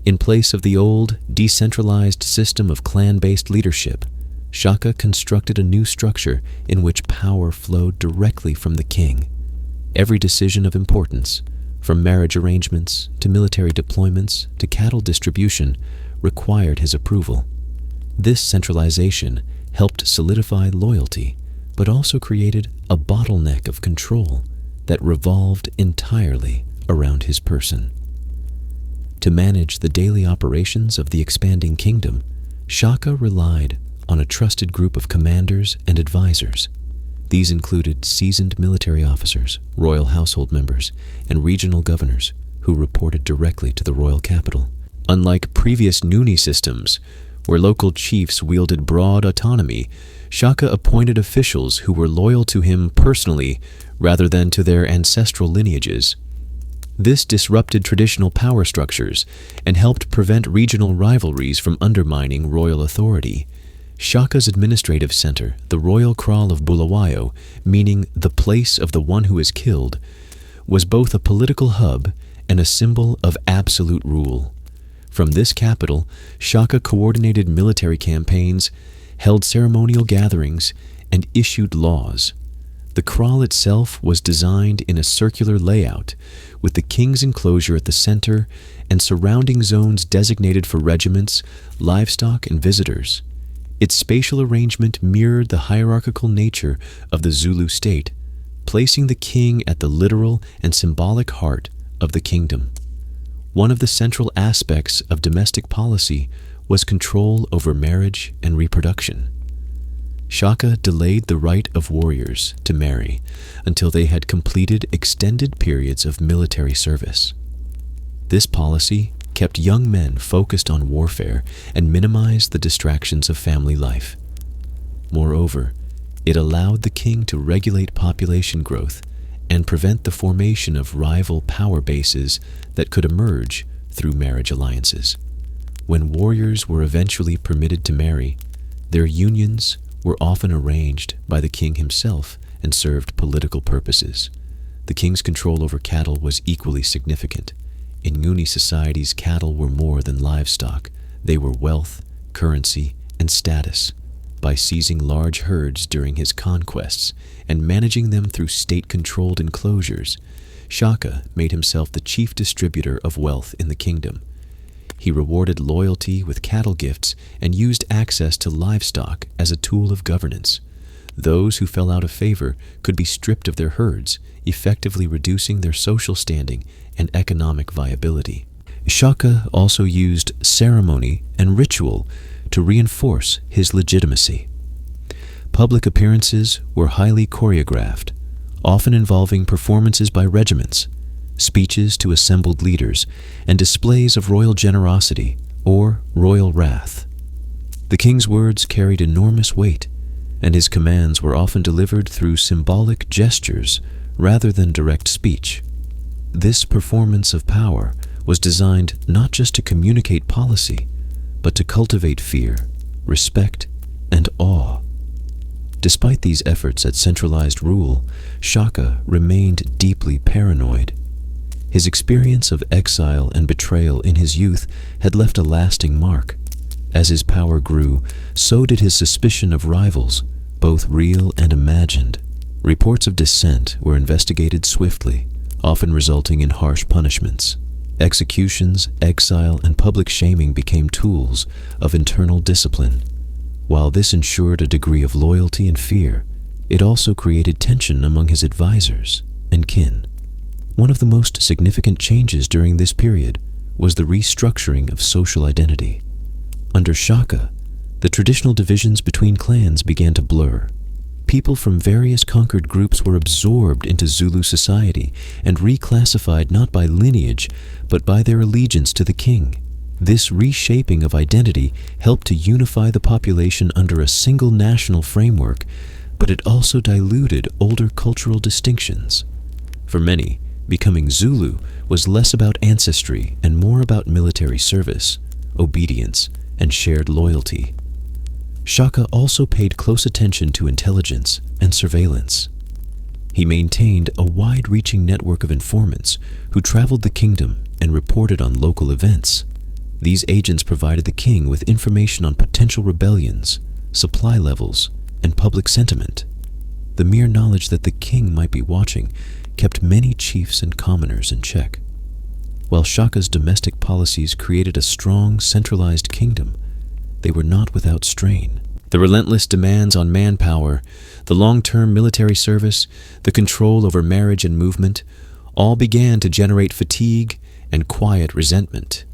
Speaker 1: In place of the old, decentralized system of clan-based leadership, Shaka constructed a new structure in which power flowed directly from the king. Every decision of importance, from marriage arrangements to military deployments to cattle distribution, required his approval. This centralization helped solidify loyalty, but also created a bottleneck of control that revolved entirely around his person. To manage the daily operations of the expanding kingdom, Shaka relied on a trusted group of commanders and advisors. These included seasoned military officers, royal household members, and regional governors who reported directly to the royal capital. Unlike previous Nguni systems, where local chiefs wielded broad autonomy, Shaka appointed officials who were loyal to him personally rather than to their ancestral lineages. This disrupted traditional power structures and helped prevent regional rivalries from undermining royal authority. Shaka's administrative center, the royal kraal of Bulawayo, meaning the place of the one who is killed, was both a political hub and a symbol of absolute rule. From this capital, Shaka coordinated military campaigns, held ceremonial gatherings, and issued laws. The kraal itself was designed in a circular layout, with the king's enclosure at the center and surrounding zones designated for regiments, livestock, and visitors. Its spatial arrangement mirrored the hierarchical nature of the Zulu state, placing the king at the literal and symbolic heart of the kingdom. One of the central aspects of domestic policy was control over marriage and reproduction. Shaka delayed the right of warriors to marry until they had completed extended periods of military service. This policy kept young men focused on warfare and minimized the distractions of family life. Moreover, it allowed the king to regulate population growth and prevent the formation of rival power bases that could emerge through marriage alliances. When warriors were eventually permitted to marry, their unions were often arranged by the king himself and served political purposes. The king's control over cattle was equally significant. In Nguni societies, cattle were more than livestock. They were wealth, currency, and status. By seizing large herds during his conquests and managing them through state-controlled enclosures, Shaka made himself the chief distributor of wealth in the kingdom. He rewarded loyalty with cattle gifts and used access to livestock as a tool of governance. Those who fell out of favor could be stripped of their herds, effectively reducing their social standing and economic viability. Shaka also used ceremony and ritual to reinforce his legitimacy. Public appearances were highly choreographed, often involving performances by regiments, speeches to assembled leaders, and displays of royal generosity or royal wrath. The king's words carried enormous weight, and his commands were often delivered through symbolic gestures rather than direct speech. This performance of power was designed not just to communicate policy, but to cultivate fear, respect, and awe. Despite these efforts at centralized rule, Shaka remained deeply paranoid. His experience of exile and betrayal in his youth had left a lasting mark. As his power grew, so did his suspicion of rivals, both real and imagined. Reports of dissent were investigated swiftly, often resulting in harsh punishments. Executions, exile, and public shaming became tools of internal discipline. While this ensured a degree of loyalty and fear, it also created tension among his advisors and kin. One of the most significant changes during this period was the restructuring of social identity. Under Shaka, the traditional divisions between clans began to blur. People from various conquered groups were absorbed into Zulu society and reclassified not by lineage, but by their allegiance to the king. This reshaping of identity helped to unify the population under a single national framework, but it also diluted older cultural distinctions. For many, becoming Zulu was less about ancestry and more about military service, obedience, and shared loyalty. Shaka also paid close attention to intelligence and surveillance. He maintained a wide-reaching network of informants who traveled the kingdom and reported on local events. These agents provided the king with information on potential rebellions, supply levels, and public sentiment. The mere knowledge that the king might be watching kept many chiefs and commoners in check. While Shaka's domestic policies created a strong, centralized kingdom, they were not without strain. The relentless demands on manpower, the long-term military service, the control over marriage and movement, all began to generate fatigue and quiet resentment.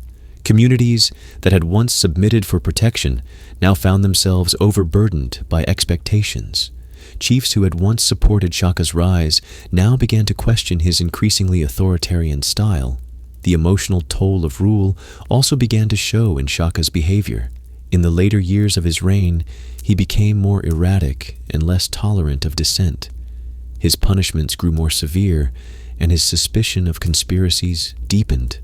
Speaker 1: Communities that had once submitted for protection now found themselves overburdened by expectations. Chiefs who had once supported Shaka's rise now began to question his increasingly authoritarian style. The emotional toll of rule also began to show in Shaka's behavior. In the later years of his reign, he became more erratic and less tolerant of dissent. His punishments grew more severe, and his suspicion of conspiracies deepened.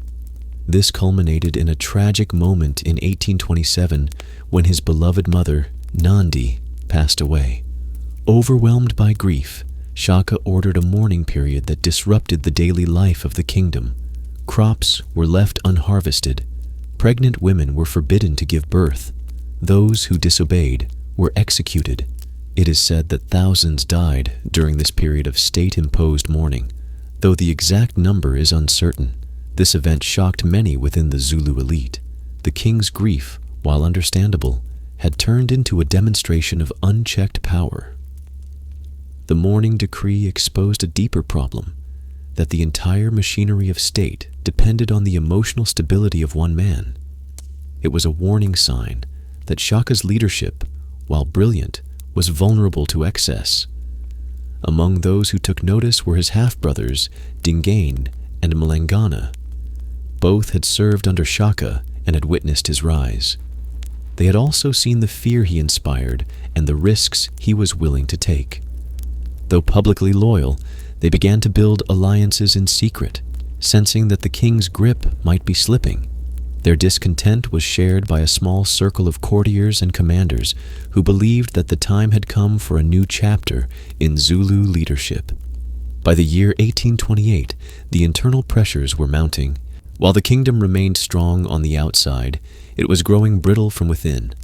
Speaker 1: This culminated in a tragic moment in 1827 when his beloved mother, Nandi, passed away. Overwhelmed by grief, Shaka ordered a mourning period that disrupted the daily life of the kingdom. Crops were left unharvested. Pregnant women were forbidden to give birth. Those who disobeyed were executed. It is said that thousands died during this period of state-imposed mourning, though the exact number is uncertain. This event shocked many within the Zulu elite. The king's grief, while understandable, had turned into a demonstration of unchecked power. The mourning decree exposed a deeper problem, that the entire machinery of state depended on the emotional stability of one man. It was a warning sign that Shaka's leadership, while brilliant, was vulnerable to excess. Among those who took notice were his half-brothers, Dingane and Mfecane. Both had served under Shaka and had witnessed his rise. They had also seen the fear he inspired and the risks he was willing to take. Though publicly loyal, they began to build alliances in secret, sensing that the king's grip might be slipping. Their discontent was shared by a small circle of courtiers and commanders who believed that the time had come for a new chapter in Zulu leadership. By the year 1828, the internal pressures were mounting. While the kingdom remained strong on the outside, it was growing brittle from within.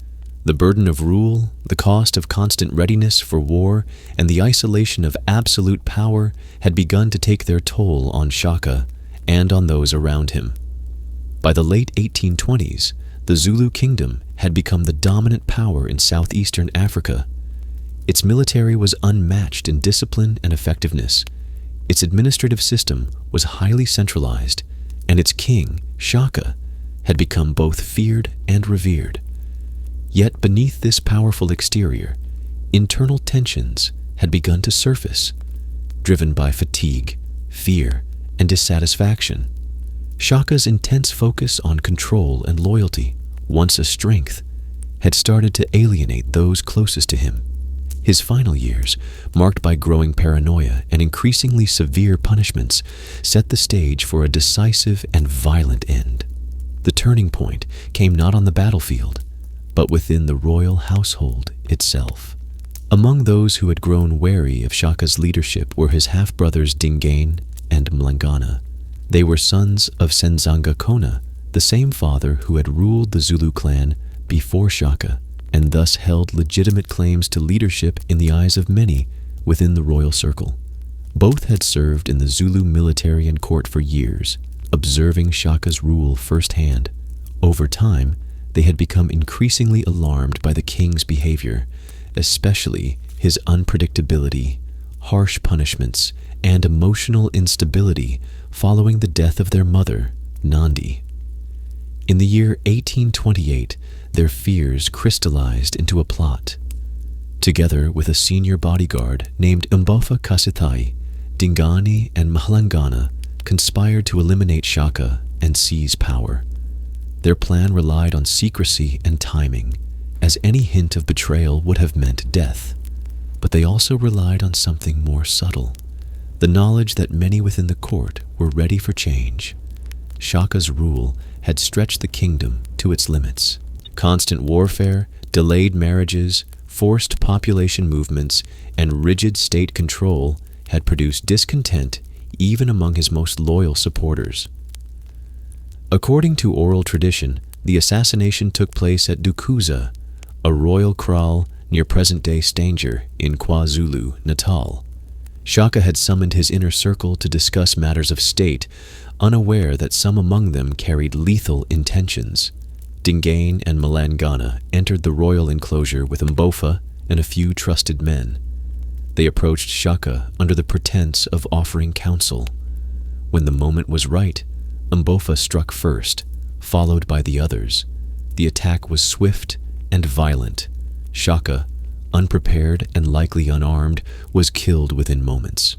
Speaker 1: The burden of rule, the cost of constant readiness for war, and the isolation of absolute power had begun to take their toll on Shaka and on those around him. By the late 1820s, the Zulu kingdom had become the dominant power in southeastern Africa. Its military was unmatched in discipline and effectiveness. Its administrative system was highly centralized, and its king, Shaka, had become both feared and revered. Yet beneath this powerful exterior, internal tensions had begun to surface, driven by fatigue, fear, and dissatisfaction. Shaka's intense focus on control and loyalty, once a strength, had started to alienate those closest to him. His final years, marked by growing paranoia and increasingly severe punishments, set the stage for a decisive and violent end. The turning point came not on the battlefield, but within the royal household itself. Among those who had grown wary of Shaka's leadership were his half-brothers Dingane and Mlangana. They were sons of Senzanga Kona, the same father who had ruled the Zulu clan before Shaka, and thus held legitimate claims to leadership in the eyes of many within the royal circle. Both had served in the Zulu military and court for years, observing Shaka's rule firsthand. Over time, they had become increasingly alarmed by the king's behavior, especially his unpredictability, harsh punishments, and emotional instability following the death of their mother, Nandi. In the year 1828, their fears crystallized into a plot. Together with a senior bodyguard named Mbofa Kasithai, Dingane and Mhlangana conspired to eliminate Shaka and seize power. Their plan relied on secrecy and timing, as any hint of betrayal would have meant death. But they also relied on something more subtle, the knowledge that many within the court were ready for change. Shaka's rule had stretched the kingdom to its limits. Constant warfare, delayed marriages, forced population movements, and rigid state control had produced discontent even among his most loyal supporters. According to oral tradition, the assassination took place at Dukuza, a royal kraal near present-day Stanger in KwaZulu-Natal. Shaka had summoned his inner circle to discuss matters of state, unaware that some among them carried lethal intentions. Dingane and Mlangana entered the royal enclosure with Mbofa and a few trusted men. They approached Shaka under the pretense of offering counsel. When the moment was right, Mbofa struck first, followed by the others. The attack was swift and violent. Shaka, unprepared and likely unarmed, was killed within moments.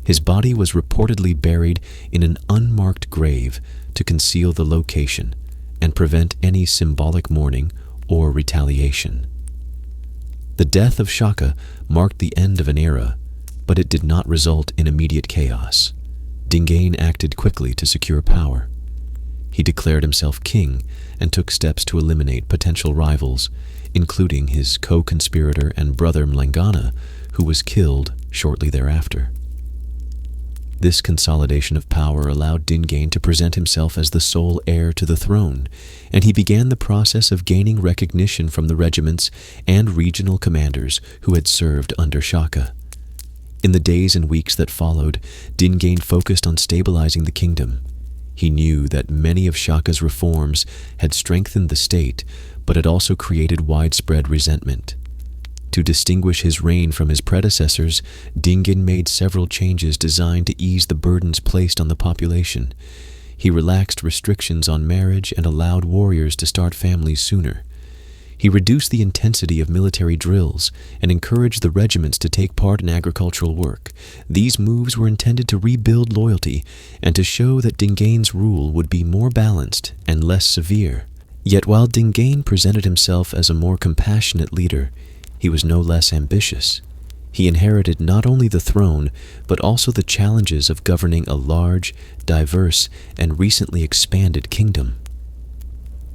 Speaker 1: His body was reportedly buried in an unmarked grave to conceal the location and prevent any symbolic mourning or retaliation. The death of Shaka marked the end of an era, but it did not result in immediate chaos. Dingane acted quickly to secure power. He declared himself king and took steps to eliminate potential rivals, including his co-conspirator and brother Mlangana, who was killed shortly thereafter. This consolidation of power allowed Dingane to present himself as the sole heir to the throne, and he began the process of gaining recognition from the regiments and regional commanders who had served under Shaka. In the days and weeks that followed, Dingane focused on stabilizing the kingdom. He knew that many of Shaka's reforms had strengthened the state, but had also created widespread resentment. To distinguish his reign from his predecessors, Dingane made several changes designed to ease the burdens placed on the population. He relaxed restrictions on marriage and allowed warriors to start families sooner. He reduced the intensity of military drills and encouraged the regiments to take part in agricultural work. These moves were intended to rebuild loyalty and to show that Dingane's rule would be more balanced and less severe. Yet while Dingane presented himself as a more compassionate leader, he was no less ambitious. He inherited not only the throne, but also the challenges of governing a large, diverse, and recently expanded kingdom.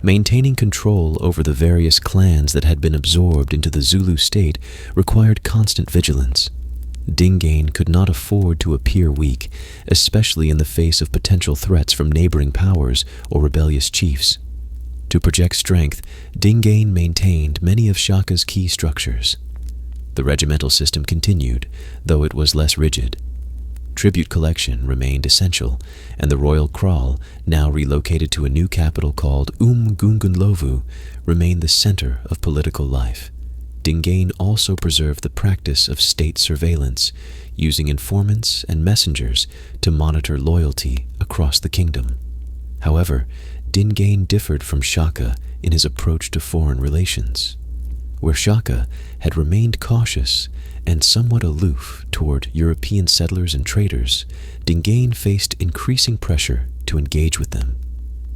Speaker 1: Maintaining control over the various clans that had been absorbed into the Zulu state required constant vigilance. Dingane could not afford to appear weak, especially in the face of potential threats from neighboring powers or rebellious chiefs. To project strength, Dingane maintained many of Shaka's key structures. The regimental system continued, though it was less rigid. Tribute collection remained essential, and the royal kraal, now relocated to a new capital called Umgungundlovu, remained the center of political life. Dingane also preserved the practice of state surveillance, using informants and messengers to monitor loyalty across the kingdom. However, Dingane differed from Shaka in his approach to foreign relations. Where Shaka had remained cautious and somewhat aloof toward European settlers and traders, Dingane faced increasing pressure to engage with them.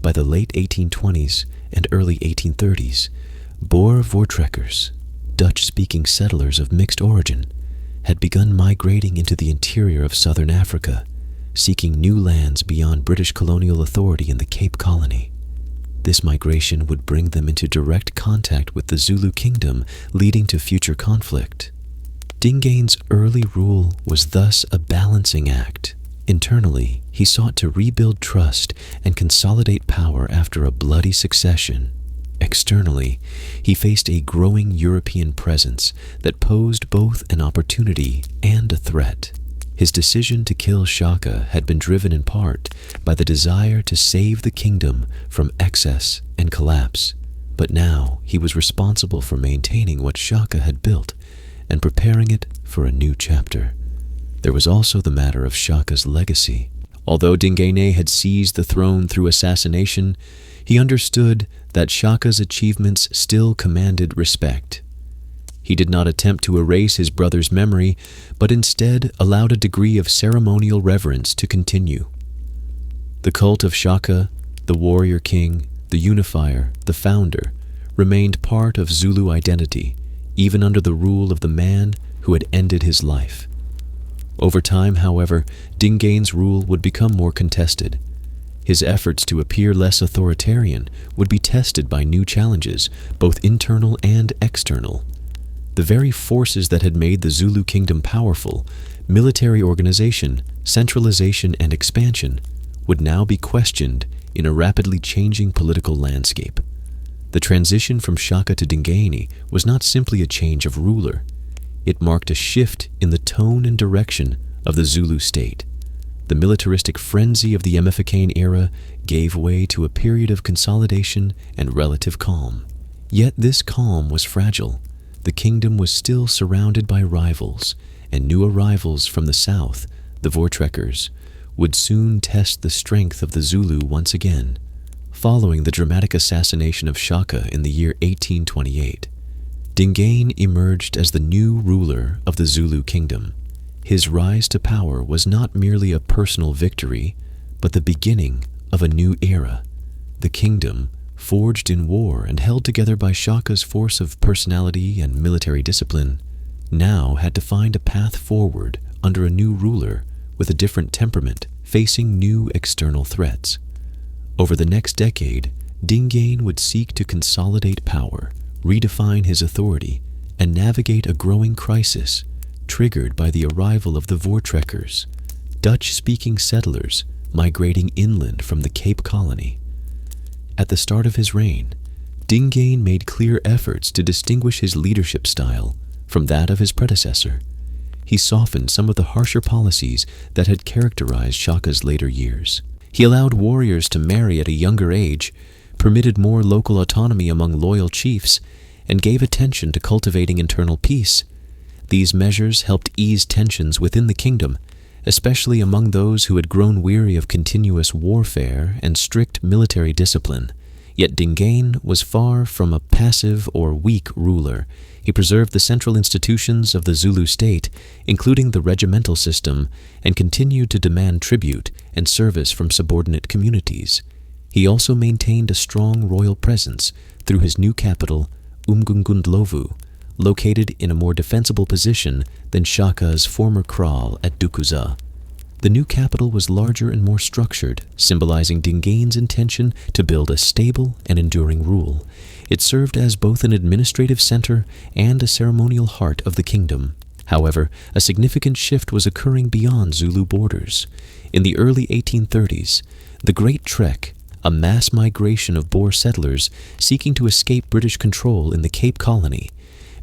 Speaker 1: By the late 1820s and early 1830s, Boer voortrekkers, Dutch-speaking settlers of mixed origin, had begun migrating into the interior of southern Africa, seeking new lands beyond British colonial authority in the Cape Colony. This migration would bring them into direct contact with the Zulu kingdom, leading to future conflict. Dingane's early rule was thus a balancing act. Internally, he sought to rebuild trust and consolidate power after a bloody succession. Externally, he faced a growing European presence that posed both an opportunity and a threat. His decision to kill Shaka had been driven in part by the desire to save the kingdom from excess and collapse, but now he was responsible for maintaining what Shaka had built and preparing it for a new chapter. There was also the matter of Shaka's legacy. Although Dingane had seized the throne through assassination, he understood that Shaka's achievements still commanded respect. He did not attempt to erase his brother's memory, but instead allowed a degree of ceremonial reverence to continue. The cult of Shaka, the warrior king, the unifier, the founder, remained part of Zulu identity, even under the rule of the man who had ended his life. Over time, however, Dingane's rule would become more contested. His efforts to appear less authoritarian would be tested by new challenges, both internal and external. The very forces that had made the Zulu kingdom powerful, military organization, centralization, and expansion, would now be questioned in a rapidly changing political landscape. The transition from Shaka to Dingane was not simply a change of ruler. It marked a shift in the tone and direction of the Zulu state. The militaristic frenzy of the Mfecane era gave way to a period of consolidation and relative calm. Yet this calm was fragile. The kingdom was still surrounded by rivals, and new arrivals from the south, the Voortrekkers, would soon test the strength of the Zulu once again. Following the dramatic assassination of Shaka in the year 1828, Dingane emerged as the new ruler of the Zulu kingdom. His rise to power was not merely a personal victory, but the beginning of a new era. The kingdom, forged in war and held together by Shaka's force of personality and military discipline, now had to find a path forward under a new ruler with a different temperament, facing new external threats. Over the next decade, Dingane would seek to consolidate power, redefine his authority, and navigate a growing crisis triggered by the arrival of the Voortrekkers, Dutch-speaking settlers migrating inland from the Cape Colony. At the start of his reign, Dingane made clear efforts to distinguish his leadership style from that of his predecessor. He softened some of the harsher policies that had characterized Shaka's later years. He allowed warriors to marry at a younger age, permitted more local autonomy among loyal chiefs, and gave attention to cultivating internal peace. These measures helped ease tensions within the kingdom, especially among those who had grown weary of continuous warfare and strict military discipline. Yet Dingane was far from a passive or weak ruler. He preserved the central institutions of the Zulu state, including the regimental system, and continued to demand tribute and service from subordinate communities. He also maintained a strong royal presence through his new capital, Umgungundlovu, located in a more defensible position than Shaka's former kraal at Dukuza. The new capital was larger and more structured, symbolizing Dingane's intention to build a stable and enduring rule. It served as both an administrative center and a ceremonial heart of the kingdom. However, a significant shift was occurring beyond Zulu borders. In the early 1830s, the Great Trek, a mass migration of Boer settlers seeking to escape British control in the Cape Colony,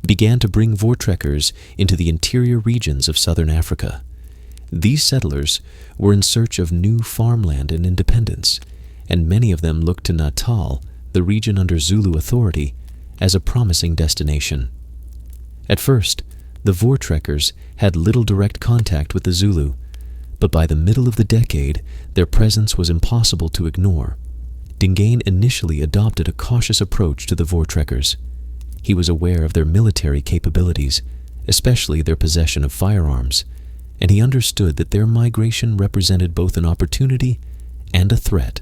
Speaker 1: began to bring Voortrekkers into the interior regions of southern Africa. These settlers were in search of new farmland and independence, and many of them looked to Natal, the region under Zulu authority, as a promising destination. At first, the Voortrekkers had little direct contact with the Zulu, but by the middle of the decade, their presence was impossible to ignore. Dingane initially adopted a cautious approach to the Voortrekkers. He was aware of their military capabilities, especially their possession of firearms, and he understood that their migration represented both an opportunity and a threat.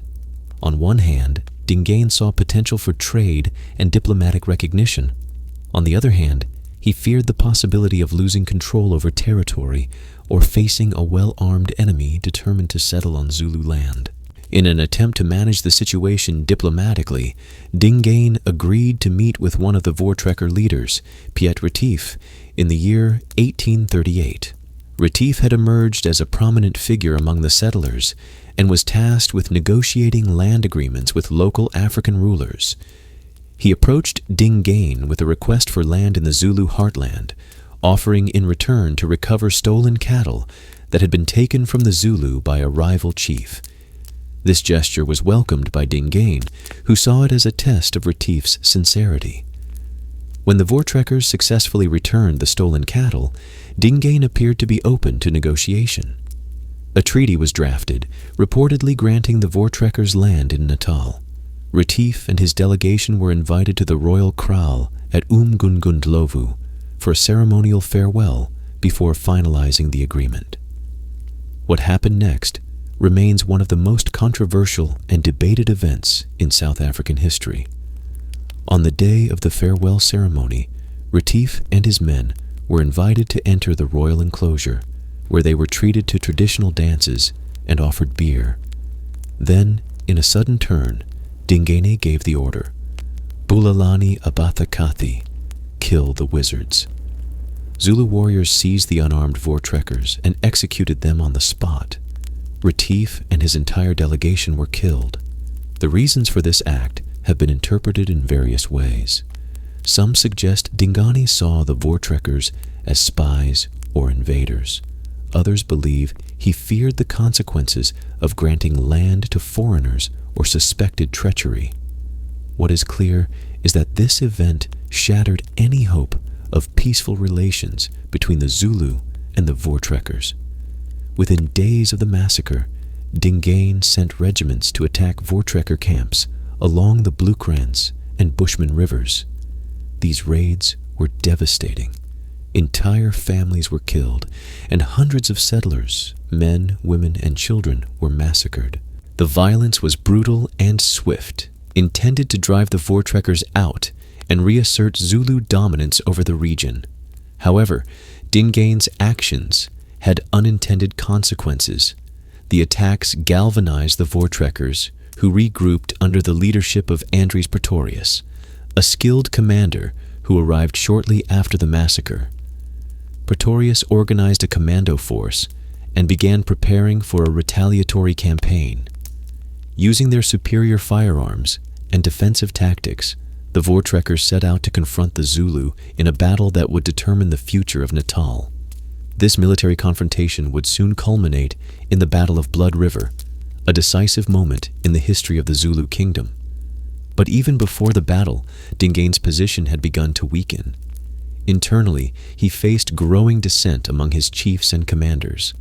Speaker 1: On one hand, Dingane saw potential for trade and diplomatic recognition. On the other hand, he feared the possibility of losing control over territory or facing a well-armed enemy determined to settle on Zulu land. In an attempt to manage the situation diplomatically, Dingane agreed to meet with one of the Voortrekker leaders, Piet Retief, in the year 1838. Retief had emerged as a prominent figure among the settlers and was tasked with negotiating land agreements with local African rulers. He approached Dingane with a request for land in the Zulu heartland, offering in return to recover stolen cattle that had been taken from the Zulu by a rival chief. This gesture was welcomed by Dingane, who saw it as a test of Retief's sincerity. When the Voortrekkers successfully returned the stolen cattle, Dingane appeared to be open to negotiation. A treaty was drafted, reportedly granting the Voortrekkers land in Natal. Retief and his delegation were invited to the royal kraal at Umgungundlovu for a ceremonial farewell before finalizing the agreement. What happened next remains one of the most controversial and debated events in South African history. On the day of the farewell ceremony, Retief and his men were invited to enter the royal enclosure, where they were treated to traditional dances and offered beer. Then, in a sudden turn, Dingane gave the order, "Bulalani Abathakathi," kill the wizards. Zulu warriors seized the unarmed Voortrekkers and executed them on the spot. Retief and his entire delegation were killed. The reasons for this act have been interpreted in various ways. Some suggest Dingane saw the Voortrekkers as spies or invaders. Others believe he feared the consequences of granting land to foreigners or suspected treachery. What is clear is that this event shattered any hope of peaceful relations between the Zulu and the Voortrekkers. Within days of the massacre, Dingane sent regiments to attack Voortrekker camps along the Bloekrans and Bushman rivers. These raids were devastating. Entire families were killed, and hundreds of settlers, men, women, and children, were massacred. The violence was brutal and swift, intended to drive the Voortrekkers out and reassert Zulu dominance over the region. However, Dingane's actions had unintended consequences. The attacks galvanized the Voortrekkers, who regrouped under the leadership of Andries Pretorius, a skilled commander who arrived shortly after the massacre. Pretorius organized a commando force and began preparing for a retaliatory campaign. Using their superior firearms and defensive tactics, the Voortrekkers set out to confront the Zulu in a battle that would determine the future of Natal. This military confrontation would soon culminate in the Battle of Blood River, a decisive moment in the history of the Zulu kingdom. But even before the battle, Dingane's position had begun to weaken. Internally, he faced growing dissent among his chiefs and commanders.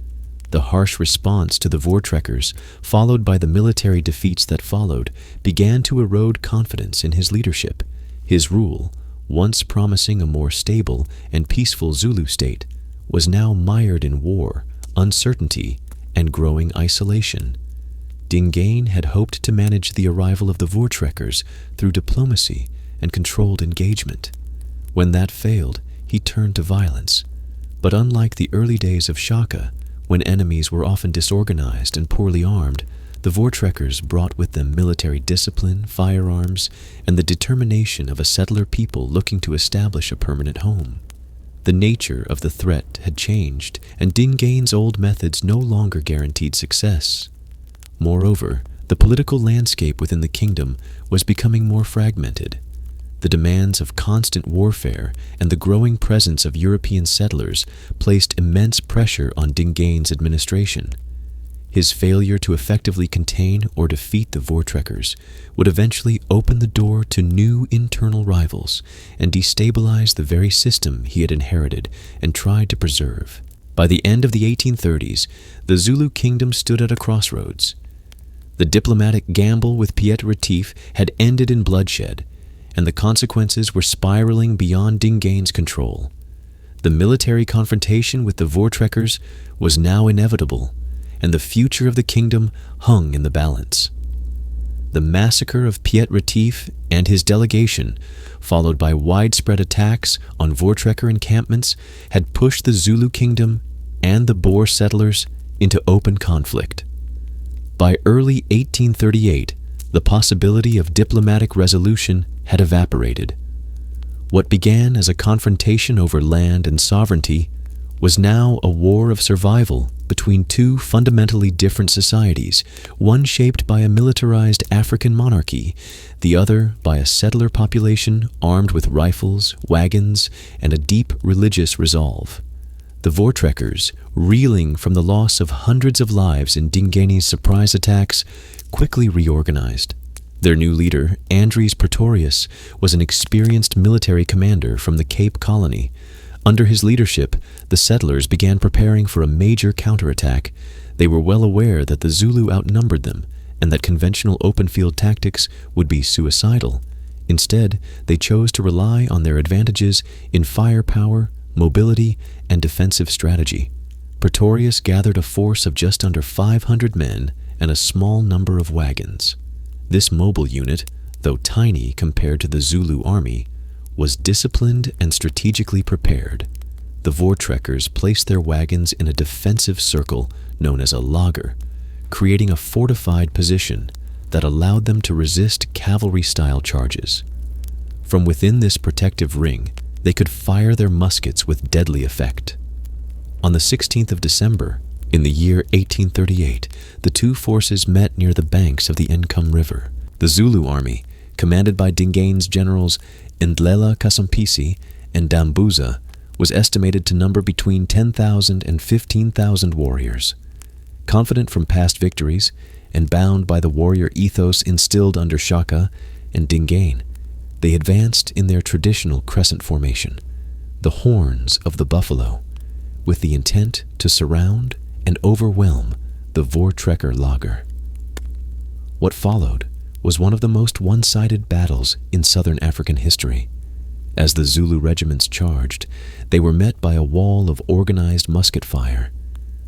Speaker 1: The harsh response to the Voortrekkers, followed by the military defeats that followed, began to erode confidence in his leadership. His rule, once promising a more stable and peaceful Zulu state, was now mired in war, uncertainty, and growing isolation. Dingane had hoped to manage the arrival of the Voortrekkers through diplomacy and controlled engagement. When that failed, he turned to violence. But unlike the early days of Shaka, when enemies were often disorganized and poorly armed, the Voortrekkers brought with them military discipline, firearms, and the determination of a settler people looking to establish a permanent home. The nature of the threat had changed, and Dingane's old methods no longer guaranteed success. Moreover, the political landscape within the kingdom was becoming more fragmented. The demands of constant warfare and the growing presence of European settlers placed immense pressure on Dingane's administration. His failure to effectively contain or defeat the Voortrekkers would eventually open the door to new internal rivals and destabilize the very system he had inherited and tried to preserve. By the end of the 1830s, the Zulu kingdom stood at a crossroads. The diplomatic gamble with Piet Retief had ended in bloodshed, and the consequences were spiraling beyond Dingane's control. The military confrontation with the Voortrekkers was now inevitable, and the future of the kingdom hung in the balance. The massacre of Piet Retief and his delegation, followed by widespread attacks on Voortrekker encampments, had pushed the Zulu kingdom and the Boer settlers into open conflict. By early 1838, the possibility of diplomatic resolution had evaporated. What began as a confrontation over land and sovereignty was now a war of survival between two fundamentally different societies, one shaped by a militarized African monarchy, the other by a settler population armed with rifles, wagons, and a deep religious resolve. The Voortrekkers, reeling from the loss of hundreds of lives in Dingane's surprise attacks, quickly reorganized. Their new leader, Andries Pretorius, was an experienced military commander from the Cape Colony. Under his leadership, the settlers began preparing for a major counterattack. They were well aware that the Zulu outnumbered them and that conventional open-field tactics would be suicidal. Instead, they chose to rely on their advantages in firepower, mobility, and defensive strategy. Pretorius gathered a force of just under 500 men and a small number of wagons. This mobile unit, though tiny compared to the Zulu army, was disciplined and strategically prepared. The Voortrekkers placed their wagons in a defensive circle known as a lager, creating a fortified position that allowed them to resist cavalry-style charges. From within this protective ring, they could fire their muskets with deadly effect. On the 16th of December, in the year 1838, the two forces met near the banks of the Encirclement River. The Zulu army, commanded by Dingane's generals Ndlela Kasampisi and Dambuza, was estimated to number between 10,000 and 15,000 warriors. Confident from past victories and bound by the warrior ethos instilled under Shaka and Dingane, they advanced in their traditional crescent formation, the horns of the buffalo, with the intent to surround and overwhelm the Voortrekker lager. What followed was one of the most one-sided battles in southern African history. As the Zulu regiments charged, they were met by a wall of organized musket fire.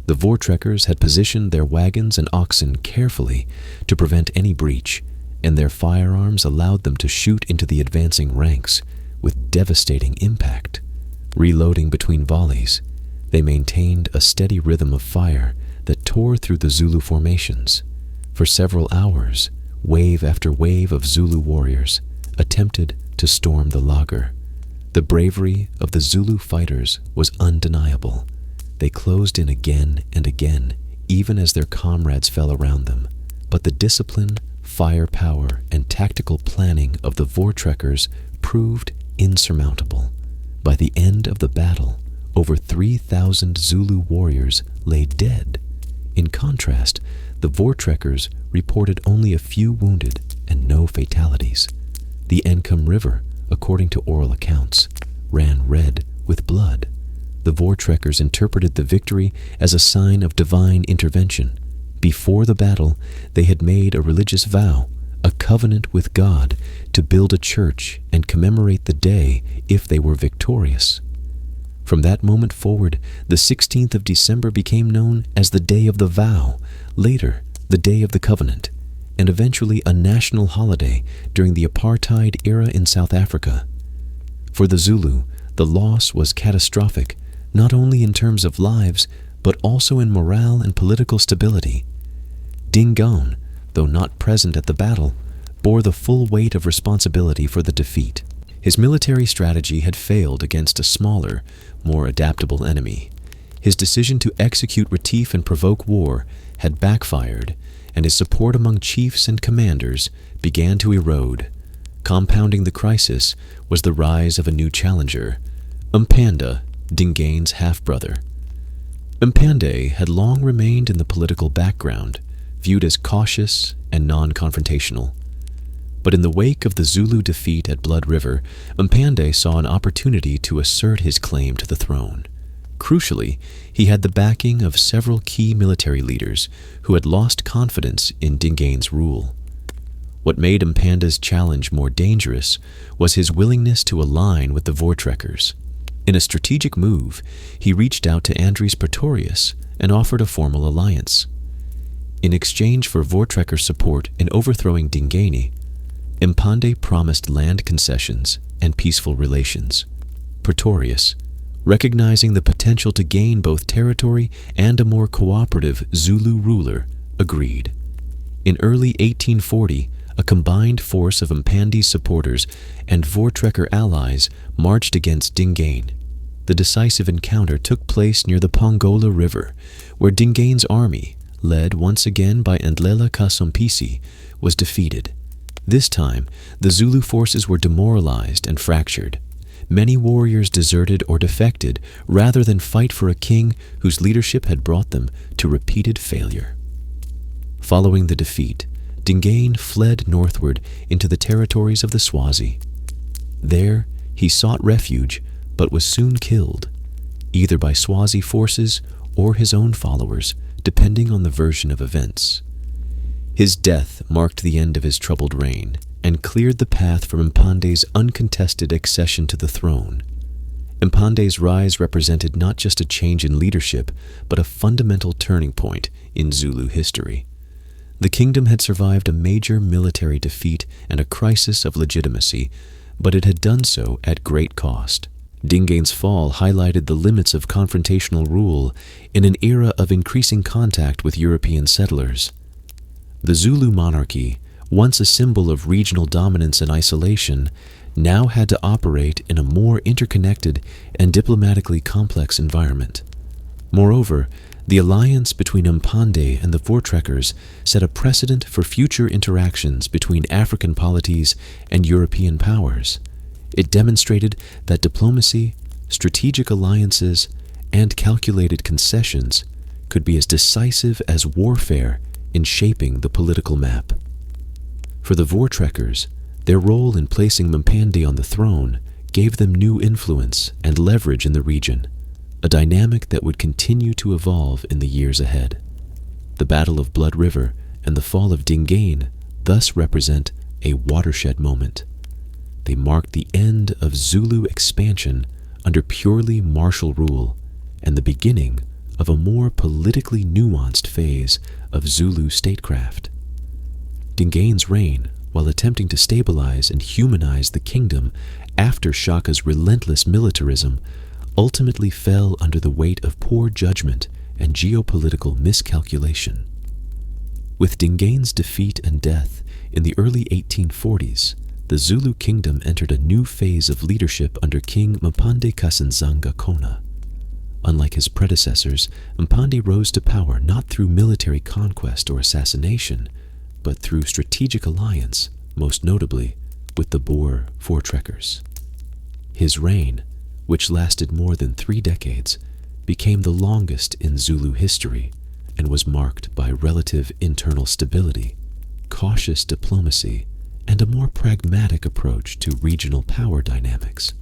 Speaker 1: The Voortrekkers had positioned their wagons and oxen carefully to prevent any breach, and their firearms allowed them to shoot into the advancing ranks with devastating impact. Reloading between volleys, they maintained a steady rhythm of fire that tore through the Zulu formations. For several hours, wave after wave of Zulu warriors attempted to storm the lager. The bravery of the Zulu fighters was undeniable. They closed in again and again, even as their comrades fell around them. But the discipline, firepower, and tactical planning of the Voortrekkers proved insurmountable. By the end of the battle, over 3,000 Zulu warriors lay dead. In contrast, the Voortrekkers reported only a few wounded and no fatalities. The Encirclement River, according to oral accounts, ran red with blood. The Voortrekkers interpreted the victory as a sign of divine intervention. Before the battle, they had made a religious vow, a covenant with God, to build a church and commemorate the day if they were victorious. From that moment forward, the 16th of December became known as the Day of the Vow, later the Day of the Covenant, and eventually a national holiday during the apartheid era in South Africa. For the Zulu, the loss was catastrophic, not only in terms of lives, but also in morale and political stability. Dingane, though not present at the battle, bore the full weight of responsibility for the defeat. His military strategy had failed against a smaller, more adaptable enemy. His decision to execute Retief and provoke war had backfired, and his support among chiefs and commanders began to erode. Compounding the crisis was the rise of a new challenger, Mpanda, Dingane's half-brother. Mpande had long remained in the political background, viewed as cautious and non-confrontational. But in the wake of the Zulu defeat at Blood River, Mpande saw an opportunity to assert his claim to the throne. Crucially, he had the backing of several key military leaders who had lost confidence in Dingane's rule. What made Mpanda's challenge more dangerous was his willingness to align with the Voortrekkers. In a strategic move, he reached out to Andries Pretorius and offered a formal alliance. In exchange for Voortrekker support in overthrowing Dingane, Mpande promised land concessions and peaceful relations. Pretorius, recognizing the potential to gain both territory and a more cooperative Zulu ruler, agreed. In early 1840, a combined force of Mpande's supporters and Voortrekker allies marched against Dingane. The decisive encounter took place near the Pongola River, where Dingane's army, led once again by Ndlela Kasompisi, was defeated. This time, the Zulu forces were demoralized and fractured. Many warriors deserted or defected rather than fight for a king whose leadership had brought them to repeated failure. Following the defeat, Dingane fled northward into the territories of the Swazi. There, he sought refuge but was soon killed, either by Swazi forces or his own followers, depending on the version of events. His death marked the end of his troubled reign and cleared the path for Mpande's uncontested accession to the throne. Mpande's rise represented not just a change in leadership, but a fundamental turning point in Zulu history. The kingdom had survived a major military defeat and a crisis of legitimacy, but it had done so at great cost. Dingane's fall highlighted the limits of confrontational rule in an era of increasing contact with European settlers. The Zulu monarchy, once a symbol of regional dominance and isolation, now had to operate in a more interconnected and diplomatically complex environment. Moreover, the alliance between Mpande and the Voortrekkers set a precedent for future interactions between African polities and European powers. It demonstrated that diplomacy, strategic alliances, and calculated concessions could be as decisive as warfare in shaping the political map. For the Voortrekkers, their role in placing Mpande on the throne gave them new influence and leverage in the region, a dynamic that would continue to evolve in the years ahead. The Battle of Blood River and the fall of Dingane thus represent a watershed moment. They marked the end of Zulu expansion under purely martial rule and the beginning of a more politically nuanced phase of Zulu statecraft. Dingane's reign, while attempting to stabilize and humanize the kingdom after Shaka's relentless militarism, ultimately fell under the weight of poor judgment and geopolitical miscalculation. With Dingane's defeat and death in the early 1840s, the Zulu kingdom entered a new phase of leadership under King Mpande Kasanzanga Kona. Unlike his predecessors, Mpande rose to power not through military conquest or assassination, but through strategic alliance, most notably with the Boer Voortrekkers. His reign, which lasted more than 3 decades, became the longest in Zulu history and was marked by relative internal stability, cautious diplomacy, and a more pragmatic approach to regional power dynamics.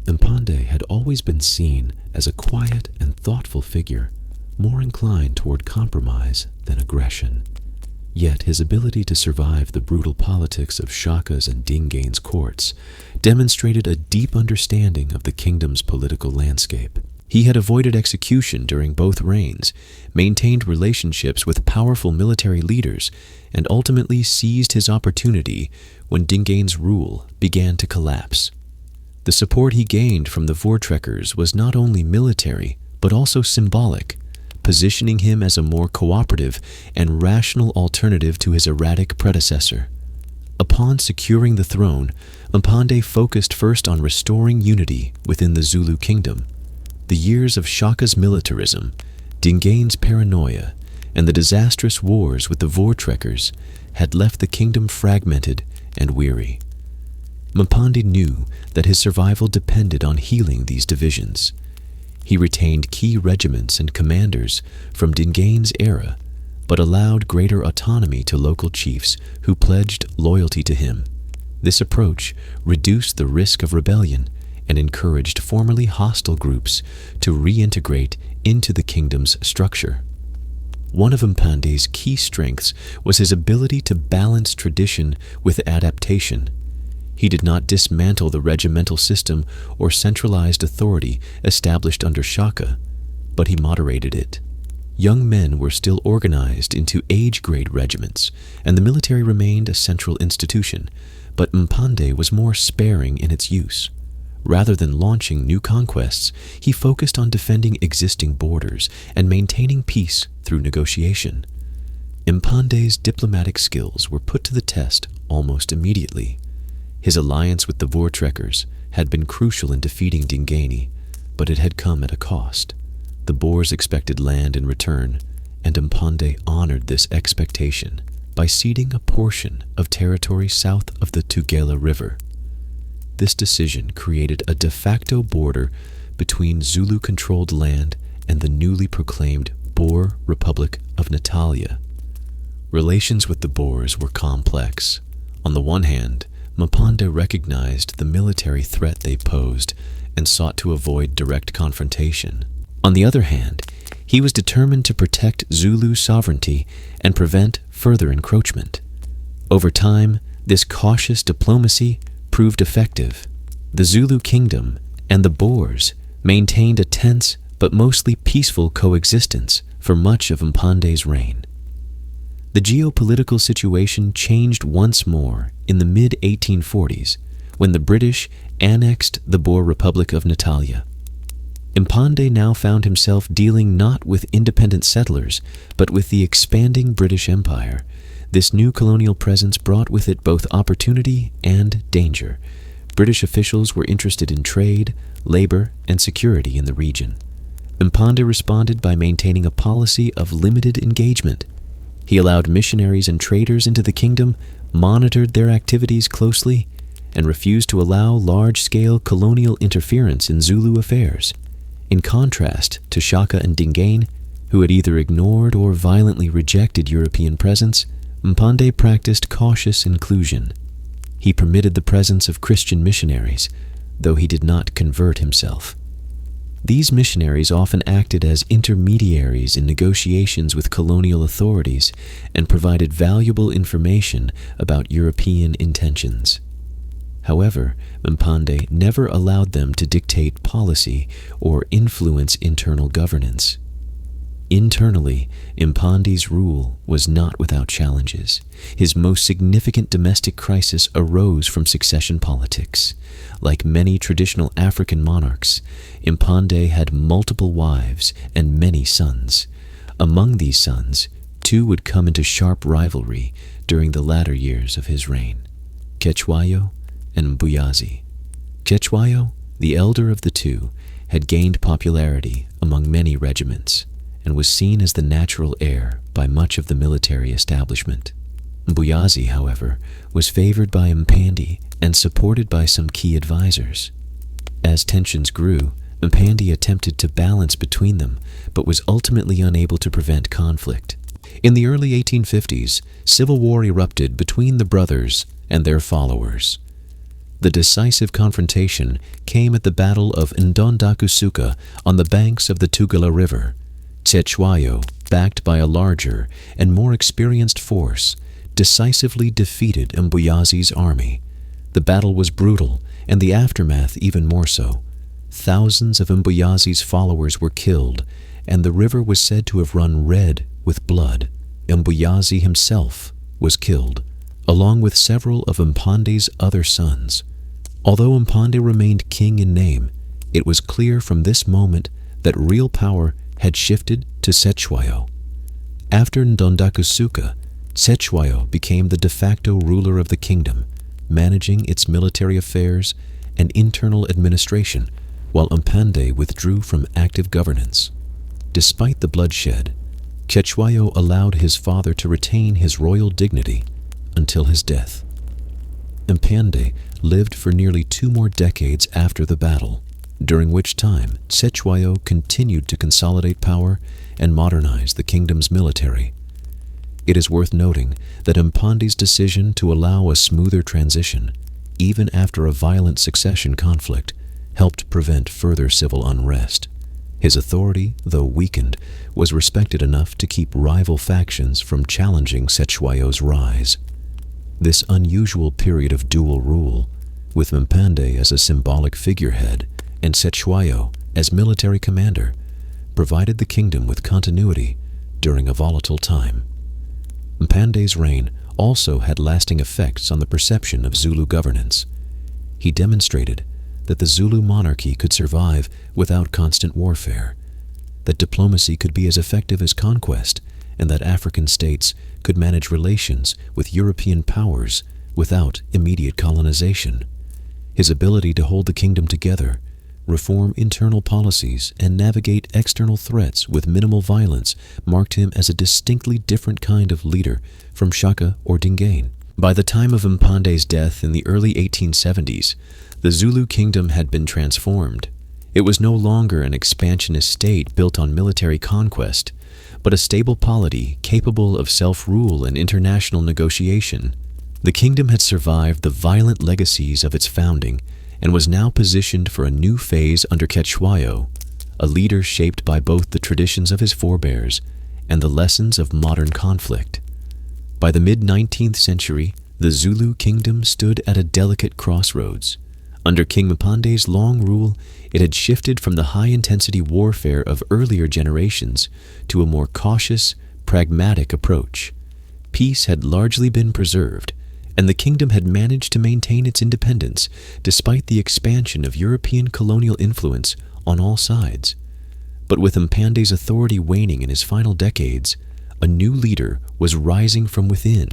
Speaker 1: Mpande had always been seen as a quiet and thoughtful figure, more inclined toward compromise than aggression. Yet his ability to survive the brutal politics of Shaka's and Dingane's courts demonstrated a deep understanding of the kingdom's political landscape. He had avoided execution during both reigns, maintained relationships with powerful military leaders, and ultimately seized his opportunity when Dingane's rule began to collapse. The support he gained from the Voortrekkers was not only military, but also symbolic, positioning him as a more cooperative and rational alternative to his erratic predecessor. Upon securing the throne, Mpande focused first on restoring unity within the Zulu kingdom. The years of Shaka's militarism, Dingane's paranoia, and the disastrous wars with the Voortrekkers had left the kingdom fragmented and weary. Mpande knew that his survival depended on healing these divisions. He retained key regiments and commanders from Dingane's era, but allowed greater autonomy to local chiefs who pledged loyalty to him. This approach reduced the risk of rebellion and encouraged formerly hostile groups to reintegrate into the kingdom's structure. One of Mpande's key strengths was his ability to balance tradition with adaptation. He did not dismantle the regimental system or centralized authority established under Shaka, but he moderated it. Young men were still organized into age-grade regiments, and the military remained a central institution, but Mpande was more sparing in its use. Rather than launching new conquests, he focused on defending existing borders and maintaining peace through negotiation. Mpande's diplomatic skills were put to the test almost immediately. His alliance with the Voortrekkers had been crucial in defeating Dingane, but it had come at a cost. The Boers expected land in return, and Mpande honored this expectation by ceding a portion of territory south of the Tugela River. This decision created a de facto border between Zulu-controlled land and the newly proclaimed Boer Republic of Natalia. Relations with the Boers were complex. On the one hand, Mpande recognized the military threat they posed and sought to avoid direct confrontation. On the other hand, he was determined to protect Zulu sovereignty and prevent further encroachment. Over time, this cautious diplomacy proved effective. The Zulu kingdom and the Boers maintained a tense but mostly peaceful coexistence for much of Mpande's reign. The geopolitical situation changed once more in the mid-1840s when the British annexed the Boer Republic of Natalia. Mpande now found himself dealing not with independent settlers, but with the expanding British Empire. This new colonial presence brought with it both opportunity and danger. British officials were interested in trade, labor, and security in the region. Mpande responded by maintaining a policy of limited engagement. He allowed missionaries and traders into the kingdom, monitored their activities closely, and refused to allow large-scale colonial interference in Zulu affairs. In contrast to Shaka and Dingane, who had either ignored or violently rejected European presence, Mpande practiced cautious inclusion. He permitted the presence of Christian missionaries, though he did not convert himself. These missionaries often acted as intermediaries in negotiations with colonial authorities and provided valuable information about European intentions. However, Mpande never allowed them to dictate policy or influence internal governance. Internally, Mpande's rule was not without challenges. His most significant domestic crisis arose from succession politics. Like many traditional African monarchs, Mpande had multiple wives and many sons. Among these sons, two would come into sharp rivalry during the latter years of his reign: Cetshwayo and Mbuyazi. Cetshwayo, the elder of the two, had gained popularity among many regiments and was seen as the natural heir by much of the military establishment. Mbuyazi, however, was favored by Mpande and supported by some key advisors. As tensions grew, Mpande attempted to balance between them, but was ultimately unable to prevent conflict. In the early 1850s, civil war erupted between the brothers and their followers. The decisive confrontation came at the Battle of Ndondakusuka on the banks of the Tugela River. Cetshwayo, backed by a larger and more experienced force, decisively defeated Mbuyazi's army. The battle was brutal, and the aftermath even more so. Thousands of Mbuyazi's followers were killed, and the river was said to have run red with blood. Mbuyazi himself was killed, along with several of Mpande's other sons. Although Mpande remained king in name, it was clear from this moment that real power had shifted to Cetshwayo. After Ndondakusuka, Cetshwayo became the de facto ruler of the kingdom, managing its military affairs and internal administration, while Mpande withdrew from active governance. Despite the bloodshed, Cetshwayo allowed his father to retain his royal dignity until his death. Mpande lived for nearly 2 more decades after the battle, during which time Cetshwayo continued to consolidate power and modernize the kingdom's military. It is worth noting that Mpande's decision to allow a smoother transition, even after a violent succession conflict, helped prevent further civil unrest. His authority, though weakened, was respected enough to keep rival factions from challenging Cetshwayo's rise. This unusual period of dual rule, with Mpande as a symbolic figurehead and Cetshwayo as military commander, provided the kingdom with continuity during a volatile time. Mpande's reign also had lasting effects on the perception of Zulu governance. He demonstrated that the Zulu monarchy could survive without constant warfare, that diplomacy could be as effective as conquest, and that African states could manage relations with European powers without immediate colonization. His ability to hold the kingdom together, reform internal policies, and navigate external threats with minimal violence marked him as a distinctly different kind of leader from Shaka or Dingain. By the time of Mpande's death in the early 1870s, the Zulu kingdom had been transformed. It was no longer an expansionist state built on military conquest, but a stable polity capable of self-rule and international negotiation. The kingdom had survived the violent legacies of its founding and was now positioned for a new phase under Cetshwayo, a leader shaped by both the traditions of his forebears and the lessons of modern conflict. By the mid-19th century, the Zulu kingdom stood at a delicate crossroads. Under King Mpande's long rule, it had shifted from the high-intensity warfare of earlier generations to a more cautious, pragmatic approach. Peace had largely been preserved, and the kingdom had managed to maintain its independence despite the expansion of European colonial influence on all sides. But with Mpande's authority waning in his final decades, a new leader was rising from within,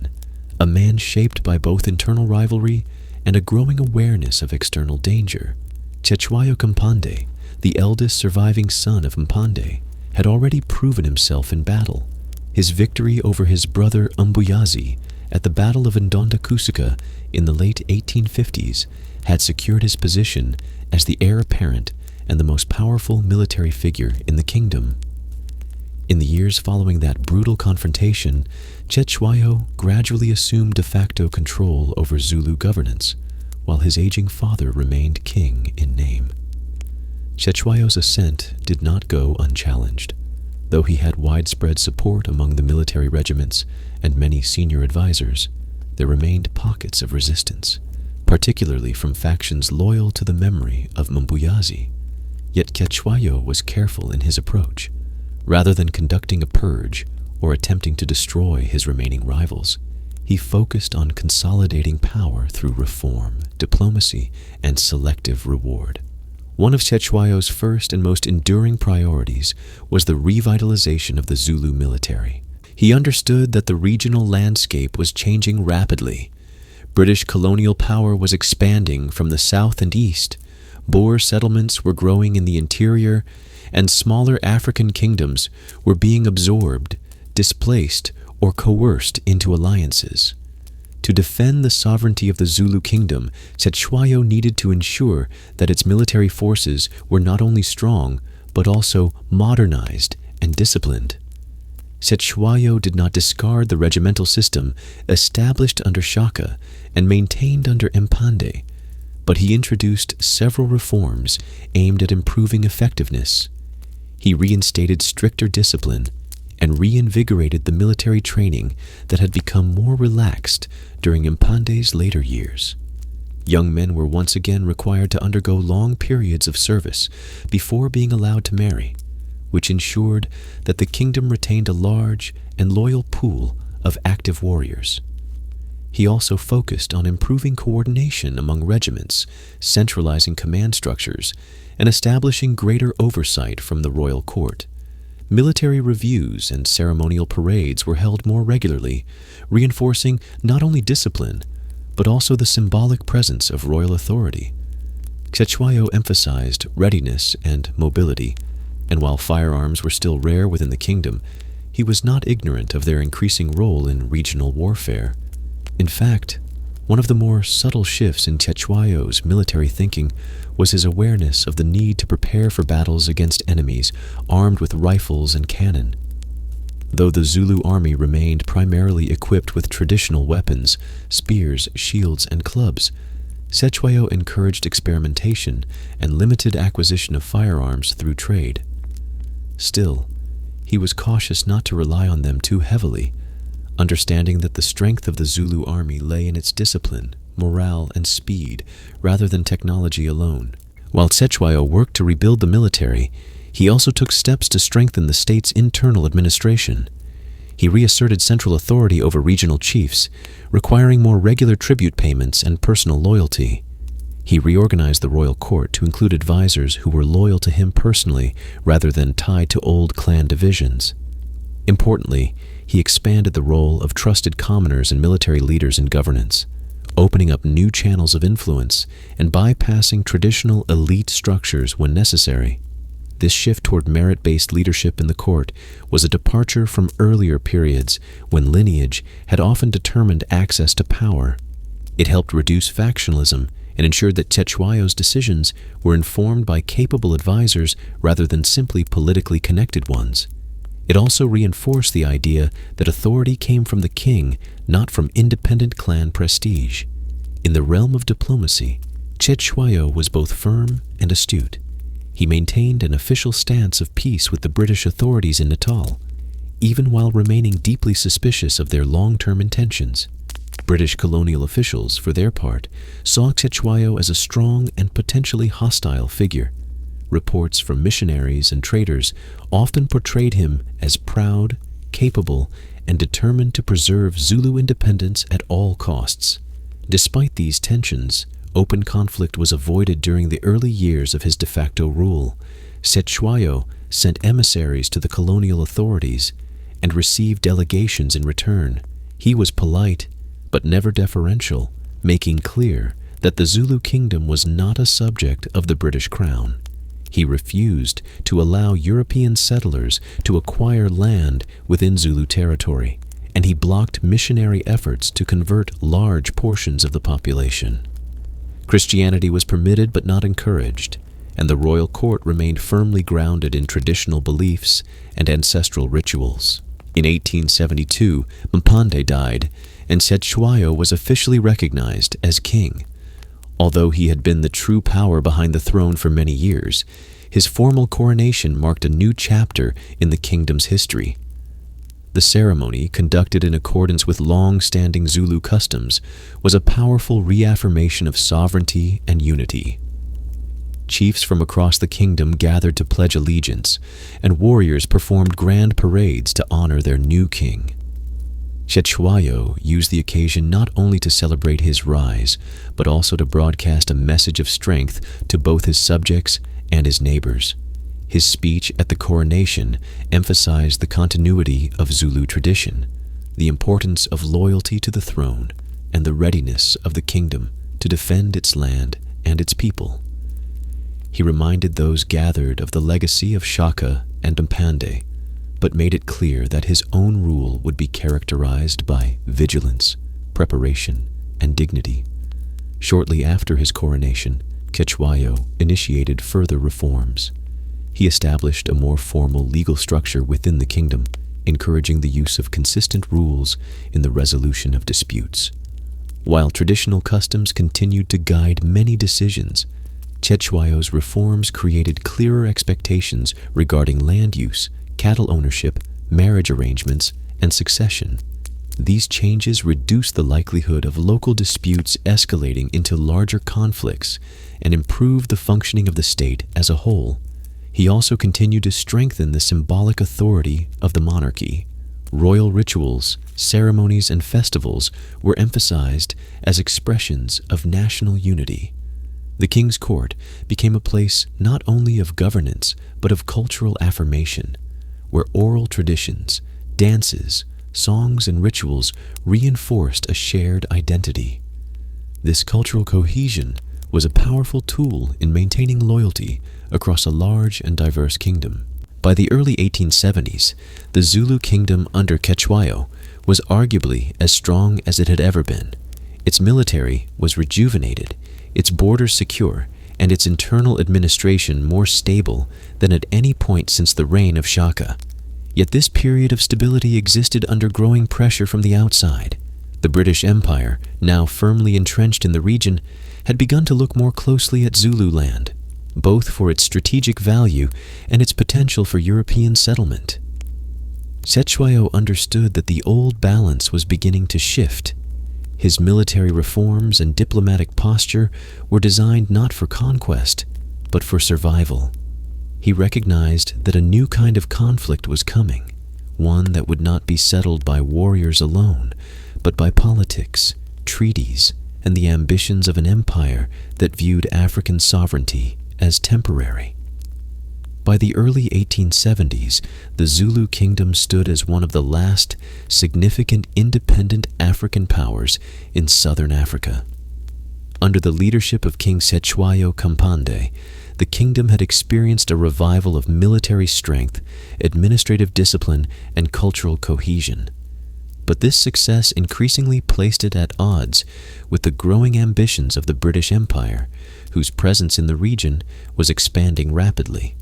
Speaker 1: a man shaped by both internal rivalry and a growing awareness of external danger. Cetshwayo Mpande, the eldest surviving son of Mpande, had already proven himself in battle. His victory over his brother Mbuyazi at the Battle of Ndonda Kusaka in the late 1850s had secured his position as the heir apparent and the most powerful military figure in the kingdom. In the years following that brutal confrontation, Cetshwayo gradually assumed de facto control over Zulu governance, while his aging father remained king in name. Cetshwayo's ascent did not go unchallenged. Though he had widespread support among the military regiments and many senior advisors, there remained pockets of resistance, particularly from factions loyal to the memory of Mbuyazi. Yet Cetshwayo was careful in his approach. Rather than conducting a purge or attempting to destroy his remaining rivals, he focused on consolidating power through reform, diplomacy, and selective reward. One of Cetshwayo's first and most enduring priorities was the revitalization of the Zulu military. He understood that the regional landscape was changing rapidly. British colonial power was expanding from the south and east. Boer settlements were growing in the interior, and smaller African kingdoms were being absorbed, displaced, or coerced into alliances. To defend the sovereignty of the Zulu kingdom, Cetshwayo needed to ensure that its military forces were not only strong, but also modernized and disciplined. Cetshwayo did not discard the regimental system established under Shaka and maintained under Mpande, but he introduced several reforms aimed at improving effectiveness. He reinstated stricter discipline and reinvigorated the military training that had become more relaxed during Mpande's later years. Young men were once again required to undergo long periods of service before being allowed to marry, which ensured that the kingdom retained a large and loyal pool of active warriors. He also focused on improving coordination among regiments, centralizing command structures, and establishing greater oversight from the royal court. Military reviews and ceremonial parades were held more regularly, reinforcing not only discipline, but also the symbolic presence of royal authority. Cetshwayo emphasized readiness and mobility, and while firearms were still rare within the kingdom, he was not ignorant of their increasing role in regional warfare. In fact, one of the more subtle shifts in Cetshwayo's military thinking was his awareness of the need to prepare for battles against enemies armed with rifles and cannon. Though the Zulu army remained primarily equipped with traditional weapons, spears, shields, and clubs, Cetshwayo encouraged experimentation and limited acquisition of firearms through trade. Still, he was cautious not to rely on them too heavily, understanding that the strength of the Zulu army lay in its discipline, morale, and speed, rather than technology alone. While Cetshwayo worked to rebuild the military, he also took steps to strengthen the state's internal administration. He reasserted central authority over regional chiefs, requiring more regular tribute payments and personal loyalty. He reorganized the royal court to include advisors who were loyal to him personally rather than tied to old clan divisions. Importantly, he expanded the role of trusted commoners and military leaders in governance, opening up new channels of influence and bypassing traditional elite structures when necessary. This shift toward merit-based leadership in the court was a departure from earlier periods when lineage had often determined access to power. It helped reduce factionalism and ensured that Cetshwayo's decisions were informed by capable advisors rather than simply politically connected ones. It also reinforced the idea that authority came from the king, not from independent clan prestige. In the realm of diplomacy, Cetshwayo was both firm and astute. He maintained an official stance of peace with the British authorities in Natal, even while remaining deeply suspicious of their long-term intentions. British colonial officials, for their part, saw Cetshwayo as a strong and potentially hostile figure. Reports from missionaries and traders often portrayed him as proud, capable, and determined to preserve Zulu independence at all costs. Despite these tensions, open conflict was avoided during the early years of his de facto rule. Cetshwayo sent emissaries to the colonial authorities and received delegations in return. He was polite, but never deferential, making clear that the Zulu kingdom was not a subject of the British crown. He refused to allow European settlers to acquire land within Zulu territory, and he blocked missionary efforts to convert large portions of the population. Christianity was permitted but not encouraged, and the royal court remained firmly grounded in traditional beliefs and ancestral rituals. In 1872, Mfecane died, and Cetshwayo was officially recognized as king. Although he had been the true power behind the throne for many years, his formal coronation marked a new chapter in the kingdom's history. The ceremony, conducted in accordance with long-standing Zulu customs, was a powerful reaffirmation of sovereignty and unity. Chiefs from across the kingdom gathered to pledge allegiance, and warriors performed grand parades to honor their new king. Cetshwayo used the occasion not only to celebrate his rise, but also to broadcast a message of strength to both his subjects and his neighbors. His speech at the coronation emphasized the continuity of Zulu tradition, the importance of loyalty to the throne, and the readiness of the kingdom to defend its land and its people. He reminded those gathered of the legacy of Shaka and Mfecane, but made it clear that his own rule would be characterized by vigilance, preparation, and dignity. Shortly after his coronation, Cetshwayo initiated further reforms. He established a more formal legal structure within the kingdom, encouraging the use of consistent rules in the resolution of disputes. While traditional customs continued to guide many decisions, Cetshwayo's reforms created clearer expectations regarding land use, cattle ownership, marriage arrangements, and succession. These changes reduced the likelihood of local disputes escalating into larger conflicts and improved the functioning of the state as a whole. He also continued to strengthen the symbolic authority of the monarchy. Royal rituals, ceremonies, and festivals were emphasized as expressions of national unity. The king's court became a place not only of governance, but of cultural affirmation, where oral traditions, dances, songs, and rituals reinforced a shared identity. This cultural cohesion was a powerful tool in maintaining loyalty across a large and diverse kingdom. By the early 1870s, the Zulu kingdom under Cetshwayo was arguably as strong as it had ever been. Its military was rejuvenated, its borders secure, and its internal administration more stable than at any point since the reign of Shaka. Yet this period of stability existed under growing pressure from the outside. The British Empire, now firmly entrenched in the region, had begun to look more closely at Zulu land, both for its strategic value and its potential for European settlement. Cetshwayo understood that the old balance was beginning to shift. His military reforms and diplomatic posture were designed not for conquest, but for survival. He recognized that a new kind of conflict was coming, one that would not be settled by warriors alone, but by politics, treaties, and the ambitions of an empire that viewed African sovereignty as temporary. By the early 1870s, the Zulu kingdom stood as one of the last significant independent African powers in southern Africa. Under the leadership of King Cetshwayo Kampande, the kingdom had experienced a revival of military strength, administrative discipline, and cultural cohesion. But this success increasingly placed it at odds with the growing ambitions of the British Empire, whose presence in the region was expanding rapidly.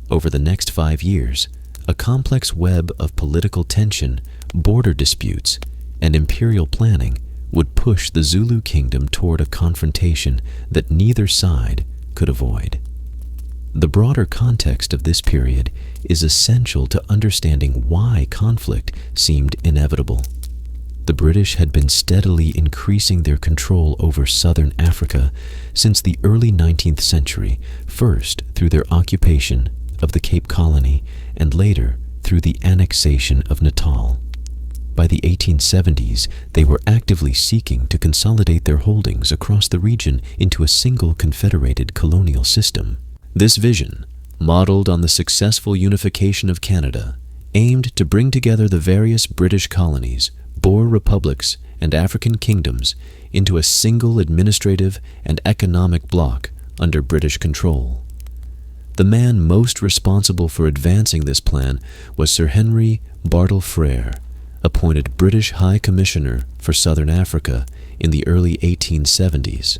Speaker 1: Over the next 5 years, a complex web of political tension, border disputes, and imperial planning would push the Zulu kingdom toward a confrontation that neither side could avoid. The broader context of this period is essential to understanding why conflict seemed inevitable. The British had been steadily increasing their control over southern Africa since the early 19th century, first through their occupation of the Cape Colony and later through the annexation of Natal. By the 1870s, they were actively seeking to consolidate their holdings across the region into a single confederated colonial system. This vision, modeled on the successful unification of Canada, aimed to bring together the various British colonies, Boer republics, and African kingdoms into a single administrative and economic bloc under British control. The man most responsible for advancing this plan was Sir Henry Bartle Frere, appointed British High Commissioner for Southern Africa in the early 1870s.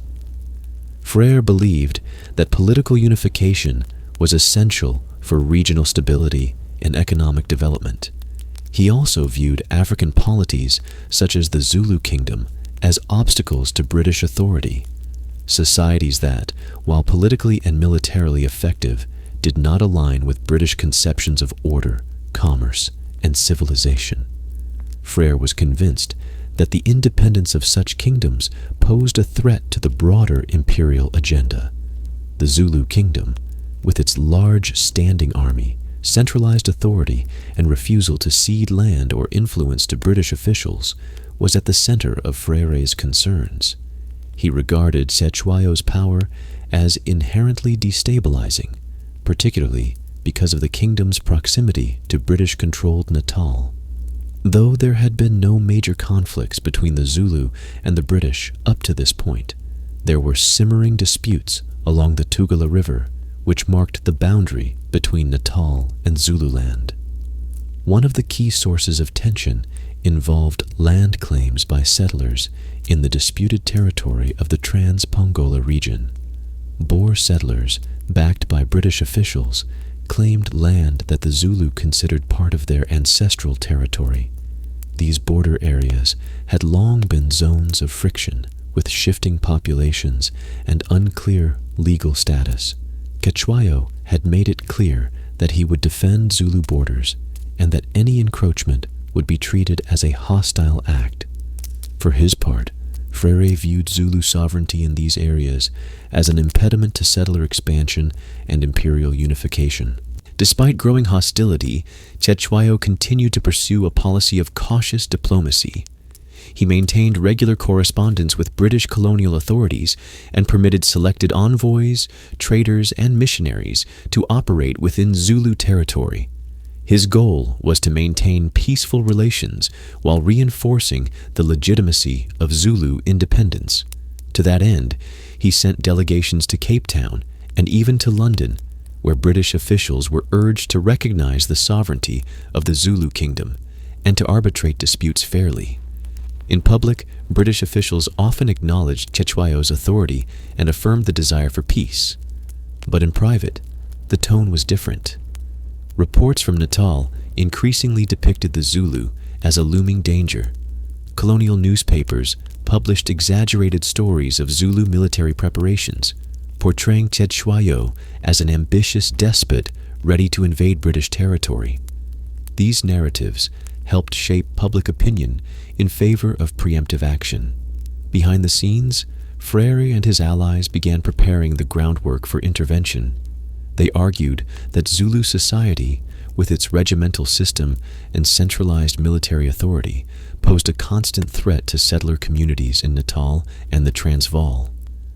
Speaker 1: Frere believed that political unification was essential for regional stability and economic development. He also viewed African polities such as the Zulu kingdom as obstacles to British authority, societies that, while politically and militarily effective, did not align with British conceptions of order, commerce, and civilization. Frere was convinced that the independence of such kingdoms posed a threat to the broader imperial agenda. The Zulu kingdom, with its large standing army, centralized authority, and refusal to cede land or influence to British officials, was at the center of Frere's concerns. He regarded Cetshwayo's power as inherently destabilizing, particularly because of the kingdom's proximity to British-controlled Natal. Though there had been no major conflicts between the Zulu and the British up to this point, there were simmering disputes along the Tugela River, which marked the boundary between Natal and Zululand. One of the key sources of tension involved land claims by settlers in the disputed territory of the Trans-Pongola region. Boer settlers, backed by British officials, claimed land that the Zulu considered part of their ancestral territory. These border areas had long been zones of friction with shifting populations and unclear legal status. Cetshwayo had made it clear that he would defend Zulu borders and that any encroachment would be treated as a hostile act. For his part, Frere viewed Zulu sovereignty in these areas as an impediment to settler expansion and imperial unification. Despite growing hostility, Cetshwayo continued to pursue a policy of cautious diplomacy. He maintained regular correspondence with British colonial authorities and permitted selected envoys, traders, and missionaries to operate within Zulu territory. His goal was to maintain peaceful relations while reinforcing the legitimacy of Zulu independence. To that end, he sent delegations to Cape Town and even to London, where British officials were urged to recognize the sovereignty of the Zulu kingdom and to arbitrate disputes fairly. In public, British officials often acknowledged Cetshwayo's authority and affirmed the desire for peace. But in private, the tone was different. Reports from Natal increasingly depicted the Zulu as a looming danger. Colonial newspapers published exaggerated stories of Zulu military preparations, portraying Cetshwayo as an ambitious despot ready to invade British territory. These narratives helped shape public opinion in favor of preemptive action. Behind the scenes, Frere and his allies began preparing the groundwork for intervention. They argued that Zulu society, with its regimental system and centralized military authority, posed a constant threat to settler communities in Natal and the Transvaal.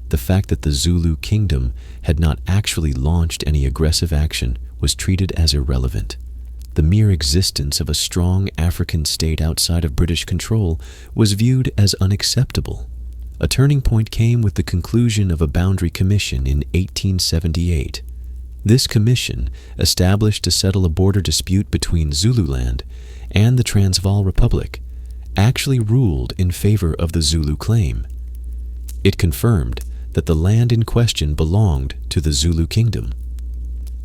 Speaker 1: The fact that the Zulu kingdom had not actually launched any aggressive action was treated as irrelevant. The mere existence of a strong African state outside of British control was viewed as unacceptable. A turning point came with the conclusion of a boundary commission in 1878. This commission, established to settle a border dispute between Zululand and the Transvaal Republic, actually ruled in favor of the Zulu claim. It confirmed that the land in question belonged to the Zulu kingdom.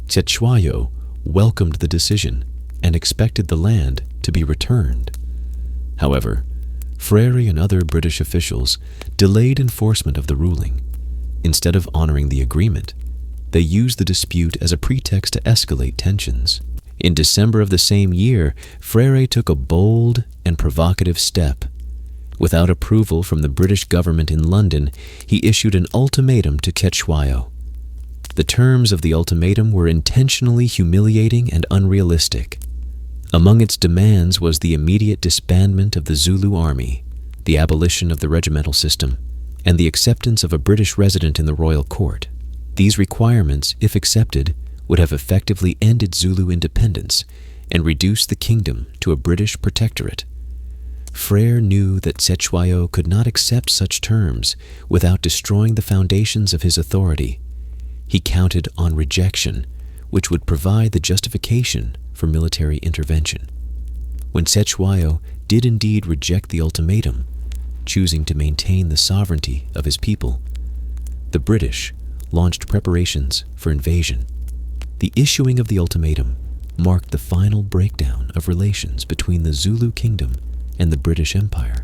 Speaker 1: Cetshwayo welcomed the decision and expected the land to be returned. However, Frere and other British officials delayed enforcement of the ruling. Instead of honoring the agreement, they used the dispute as a pretext to escalate tensions. In December of the same year, Frere took a bold and provocative step. Without approval from the British government in London, he issued an ultimatum to Cetshwayo. The terms of the ultimatum were intentionally humiliating and unrealistic. Among its demands was the immediate disbandment of the Zulu army, the abolition of the regimental system, and the acceptance of a British resident in the royal court. These requirements, if accepted, would have effectively ended Zulu independence and reduced the kingdom to a British protectorate. Frere knew that Cetshwayo could not accept such terms without destroying the foundations of his authority. He counted on rejection, which would provide the justification for military intervention. When Cetshwayo did indeed reject the ultimatum, choosing to maintain the sovereignty of his people, the British launched preparations for invasion. The issuing of the ultimatum marked the final breakdown of relations between the Zulu kingdom and the British Empire.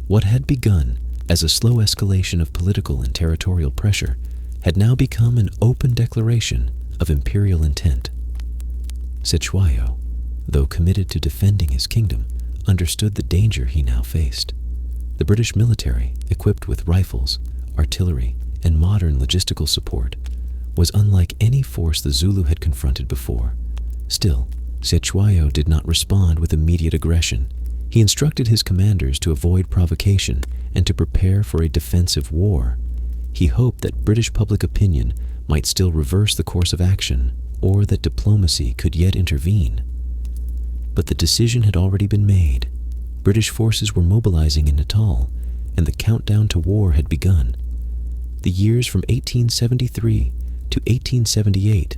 Speaker 1: What had begun as a slow escalation of political and territorial pressure had now become an open declaration of imperial intent. Cetshwayo, though committed to defending his kingdom, understood the danger he now faced. The British military, equipped with rifles, artillery, and modern logistical support, was unlike any force the Zulu had confronted before. Still, Cetshwayo did not respond with immediate aggression. He instructed his commanders to avoid provocation and to prepare for a defensive war. He hoped that British public opinion might still reverse the course of action, or that diplomacy could yet intervene. But the decision had already been made. British forces were mobilizing in Natal, and the countdown to war had begun. The years from 1873 to 1878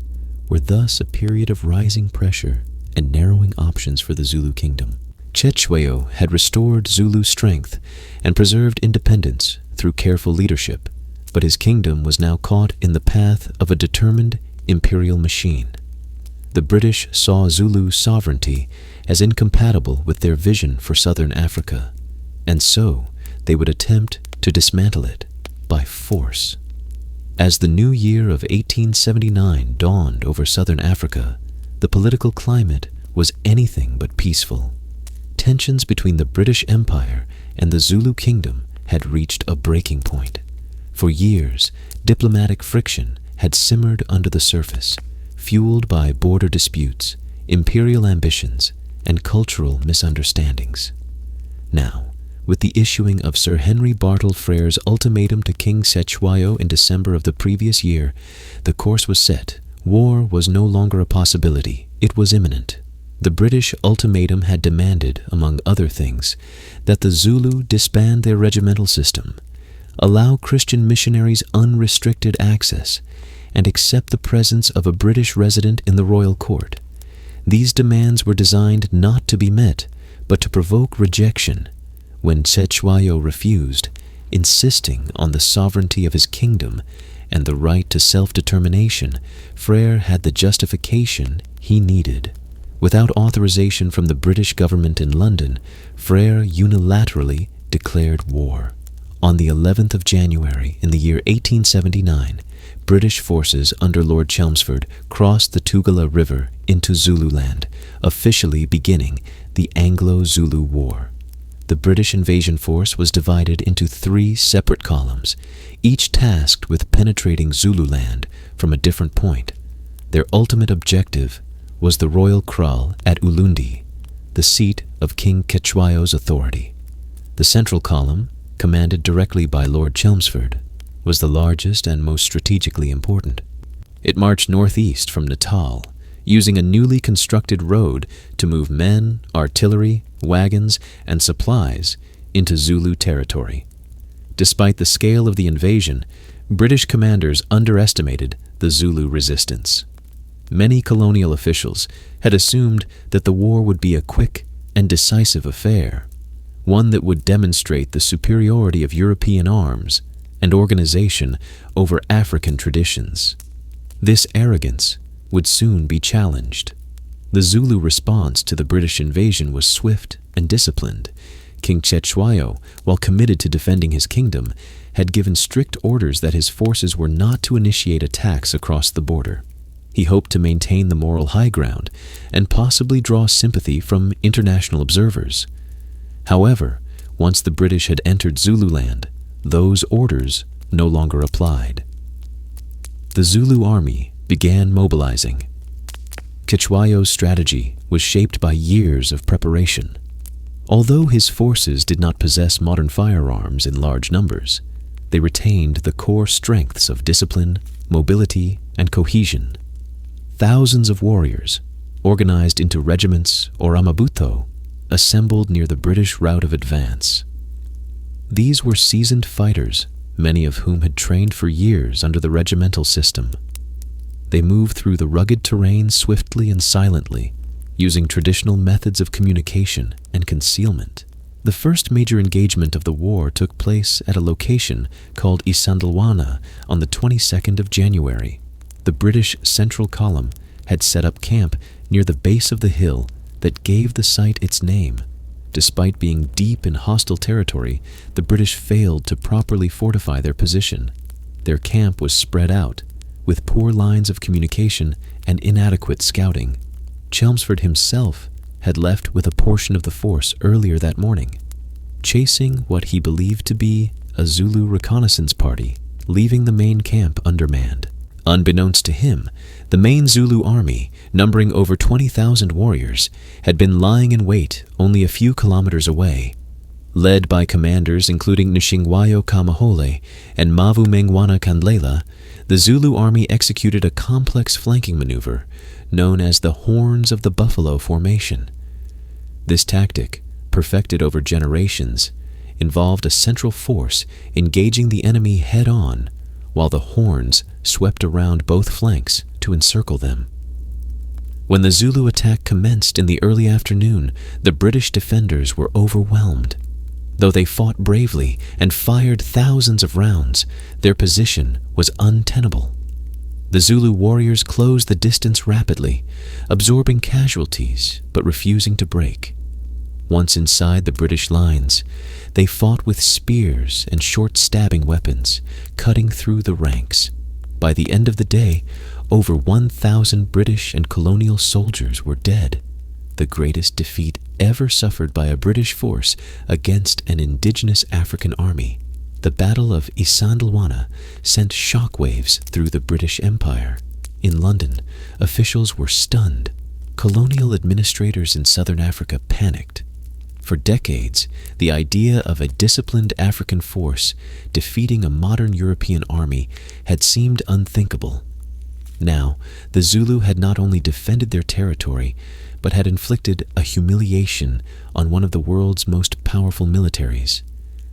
Speaker 1: were thus a period of rising pressure and narrowing options for the Zulu kingdom. Cetshwayo had restored Zulu strength and preserved independence through careful leadership, but his kingdom was now caught in the path of a determined imperial machine. The British saw Zulu sovereignty as incompatible with their vision for southern Africa, and so they would attempt to dismantle it by force. As the new year of 1879 dawned over southern Africa, the political climate was anything but peaceful. Tensions between the British Empire and the Zulu kingdom had reached a breaking point. For years, diplomatic friction had simmered under the surface, fueled by border disputes, imperial ambitions, and cultural misunderstandings. Now, with the issuing of Sir Henry Bartle Frere's ultimatum to King Cetshwayo in December of the previous year, the course was set. War was no longer a possibility, it was imminent. The British ultimatum had demanded, among other things, that the Zulu disband their regimental system, allow Christian missionaries unrestricted access, and accept the presence of a British resident in the royal court. These demands were designed not to be met, but to provoke rejection. When Cetshwayo refused, insisting on the sovereignty of his kingdom and the right to self-determination, Frere had the justification he needed. Without authorization from the British government in London, Frere unilaterally declared war. On the 11th of January in the year 1879, British forces under Lord Chelmsford crossed the Tugela River into Zululand, officially beginning the Anglo-Zulu War. The British invasion force was divided into 3 separate columns, each tasked with penetrating Zululand from a different point. Their ultimate objective was the royal kraal at Ulundi, the seat of King Cetshwayo's authority. The central column, commanded directly by Lord Chelmsford, was the largest and most strategically important. It marched northeast from Natal using a newly constructed road to move men, artillery, wagons, and supplies into Zulu territory. Despite the scale of the invasion, British commanders underestimated the Zulu resistance. Many colonial officials had assumed that the war would be a quick and decisive affair, one that would demonstrate the superiority of European arms and organization over African traditions. This arrogance would soon be challenged. The Zulu response to the British invasion was swift and disciplined. King Cetshwayo, while committed to defending his kingdom, had given strict orders that his forces were not to initiate attacks across the border. He hoped to maintain the moral high ground and possibly draw sympathy from international observers. However, once the British had entered Zululand, those orders no longer applied. The Zulu army began mobilizing. Cetshwayo's strategy was shaped by years of preparation. Although his forces did not possess modern firearms in large numbers, they retained the core strengths of discipline, mobility, and cohesion. Thousands of warriors, organized into regiments or amabuto, assembled near the British route of advance. These were seasoned fighters, many of whom had trained for years under the regimental system. They moved through the rugged terrain swiftly and silently, using traditional methods of communication and concealment. The first major engagement of the war took place at a location called Isandlwana on the 22nd of January. The British Central Column had set up camp near the base of the hill that gave the site its name. Despite being deep in hostile territory, the British failed to properly fortify their position. Their camp was spread out, with poor lines of communication and inadequate scouting. Chelmsford himself had left with a portion of the force earlier that morning, chasing what he believed to be a Zulu reconnaissance party, leaving the main camp undermanned. Unbeknownst to him, the main Zulu army, numbering over 20,000 warriors, had been lying in wait only a few kilometers away. Led by commanders including Nshingwayo Kamahole and Mavu Mengwana Kandlela, the Zulu army executed a complex flanking maneuver known as the Horns of the Buffalo formation. This tactic, perfected over generations, involved a central force engaging the enemy head-on, while the horns swept around both flanks to encircle them. When the Zulu attack commenced in the early afternoon, the British defenders were overwhelmed. Though they fought bravely and fired thousands of rounds, their position was untenable. The Zulu warriors closed the distance rapidly, absorbing casualties but refusing to break. Once inside the British lines, they fought with spears and short stabbing weapons, cutting through the ranks. By the end of the day, over 1,000 British and colonial soldiers were dead, the greatest defeat ever suffered by a British force against an indigenous African army. The Battle of Isandlwana sent shockwaves through the British Empire. In London, officials were stunned. Colonial administrators in southern Africa panicked. For decades, the idea of a disciplined African force defeating a modern European army had seemed unthinkable. Now, the Zulu had not only defended their territory, but had inflicted a humiliation on one of the world's most powerful militaries.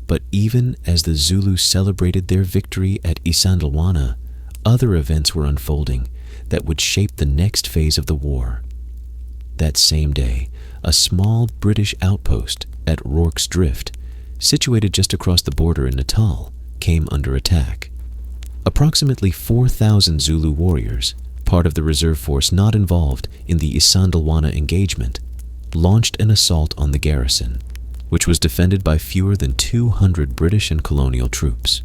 Speaker 1: But even as the Zulu celebrated their victory at Isandlwana, other events were unfolding that would shape the next phase of the war. That same day, a small British outpost at Rorke's Drift, situated just across the border in Natal, came under attack. Approximately 4,000 Zulu warriors, part of the reserve force not involved in the Isandlwana engagement, launched an assault on the garrison, which was defended by fewer than 200 British and colonial troops.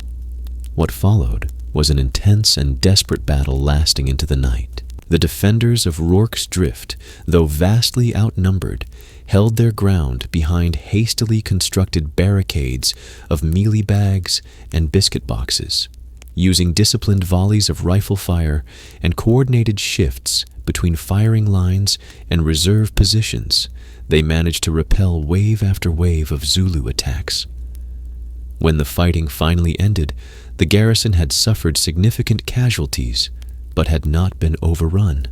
Speaker 1: What followed was an intense and desperate battle lasting into the night. The defenders of Rorke's Drift, though vastly outnumbered, held their ground behind hastily constructed barricades of mealie bags and biscuit boxes. Using disciplined volleys of rifle fire and coordinated shifts between firing lines and reserve positions, they managed to repel wave after wave of Zulu attacks. When the fighting finally ended, the garrison had suffered significant casualties, but had not been overrun.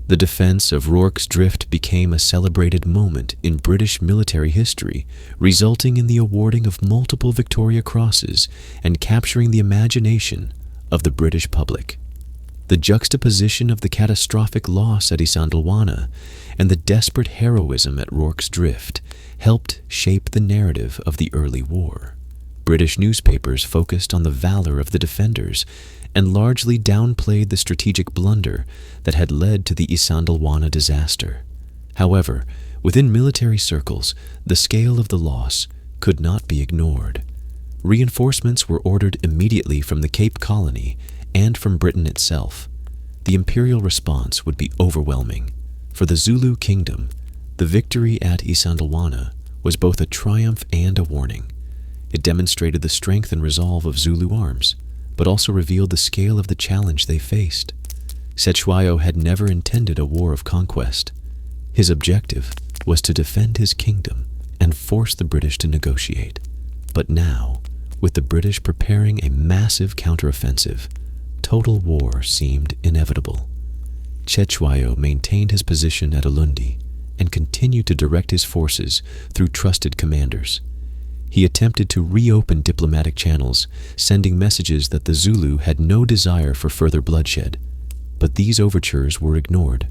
Speaker 1: The defense of Rorke's Drift became a celebrated moment in British military history, resulting in the awarding of multiple Victoria Crosses and capturing the imagination of the British public. The juxtaposition of the catastrophic loss at Isandlwana and the desperate heroism at Rorke's Drift helped shape the narrative of the early war. British newspapers focused on the valor of the defenders and largely downplayed the strategic blunder that had led to the Isandlwana disaster. However, within military circles, the scale of the loss could not be ignored. Reinforcements were ordered immediately from the Cape Colony and from Britain itself. The imperial response would be overwhelming. For the Zulu kingdom, the victory at Isandlwana was both a triumph and a warning. It demonstrated the strength and resolve of Zulu arms, but also revealed the scale of the challenge they faced. Cetshwayo had never intended a war of conquest. His objective was to defend his kingdom and force the British to negotiate. But now, with the British preparing a massive counteroffensive, total war seemed inevitable. Cetshwayo maintained his position at Ulundi and continued to direct his forces through trusted commanders. He attempted to reopen diplomatic channels, sending messages that the Zulu had no desire for further bloodshed. But these overtures were ignored.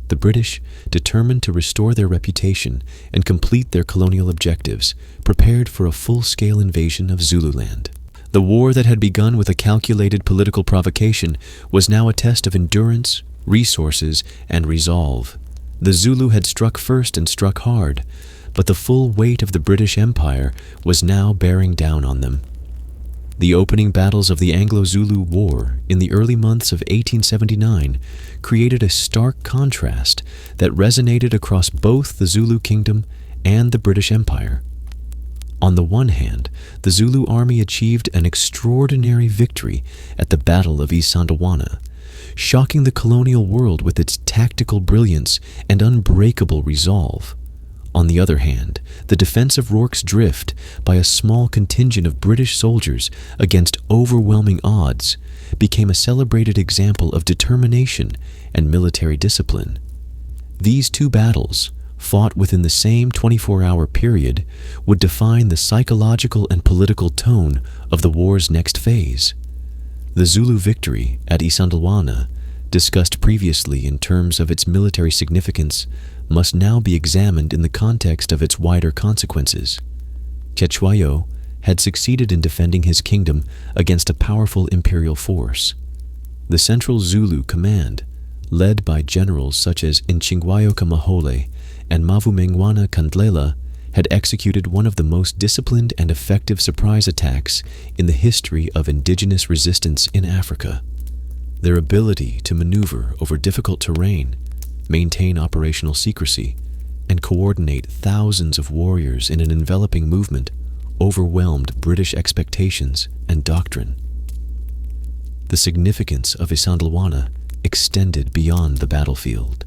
Speaker 1: The British, determined to restore their reputation and complete their colonial objectives, prepared for a full-scale invasion of Zululand. The war that had begun with a calculated political provocation was now a test of endurance, resources, and resolve. The Zulu had struck first and struck hard, but the full weight of the British Empire was now bearing down on them. The opening battles of the Anglo-Zulu War in the early months of 1879 created a stark contrast that resonated across both the Zulu kingdom and the British Empire. On the one hand, the Zulu army achieved an extraordinary victory at the Battle of Isandlwana, shocking the colonial world with its tactical brilliance and unbreakable resolve. On the other hand, the defense of Rorke's Drift by a small contingent of British soldiers against overwhelming odds became a celebrated example of determination and military discipline. These two battles, fought within the same 24-hour period, would define the psychological and political tone of the war's next phase. The Zulu victory at Isandlwana, discussed previously in terms of its military significance, must now be examined in the context of its wider consequences. Cetshwayo had succeeded in defending his kingdom against a powerful imperial force. The Central Zulu Command, led by generals such as Nchingwayoka Mahole and Mavumengwana Kandlela, had executed one of the most disciplined and effective surprise attacks in the history of indigenous resistance in Africa. Their ability to maneuver over difficult terrain, maintain operational secrecy, and coordinate thousands of warriors in an enveloping movement overwhelmed British expectations and doctrine. The significance of Isandlwana extended beyond the battlefield.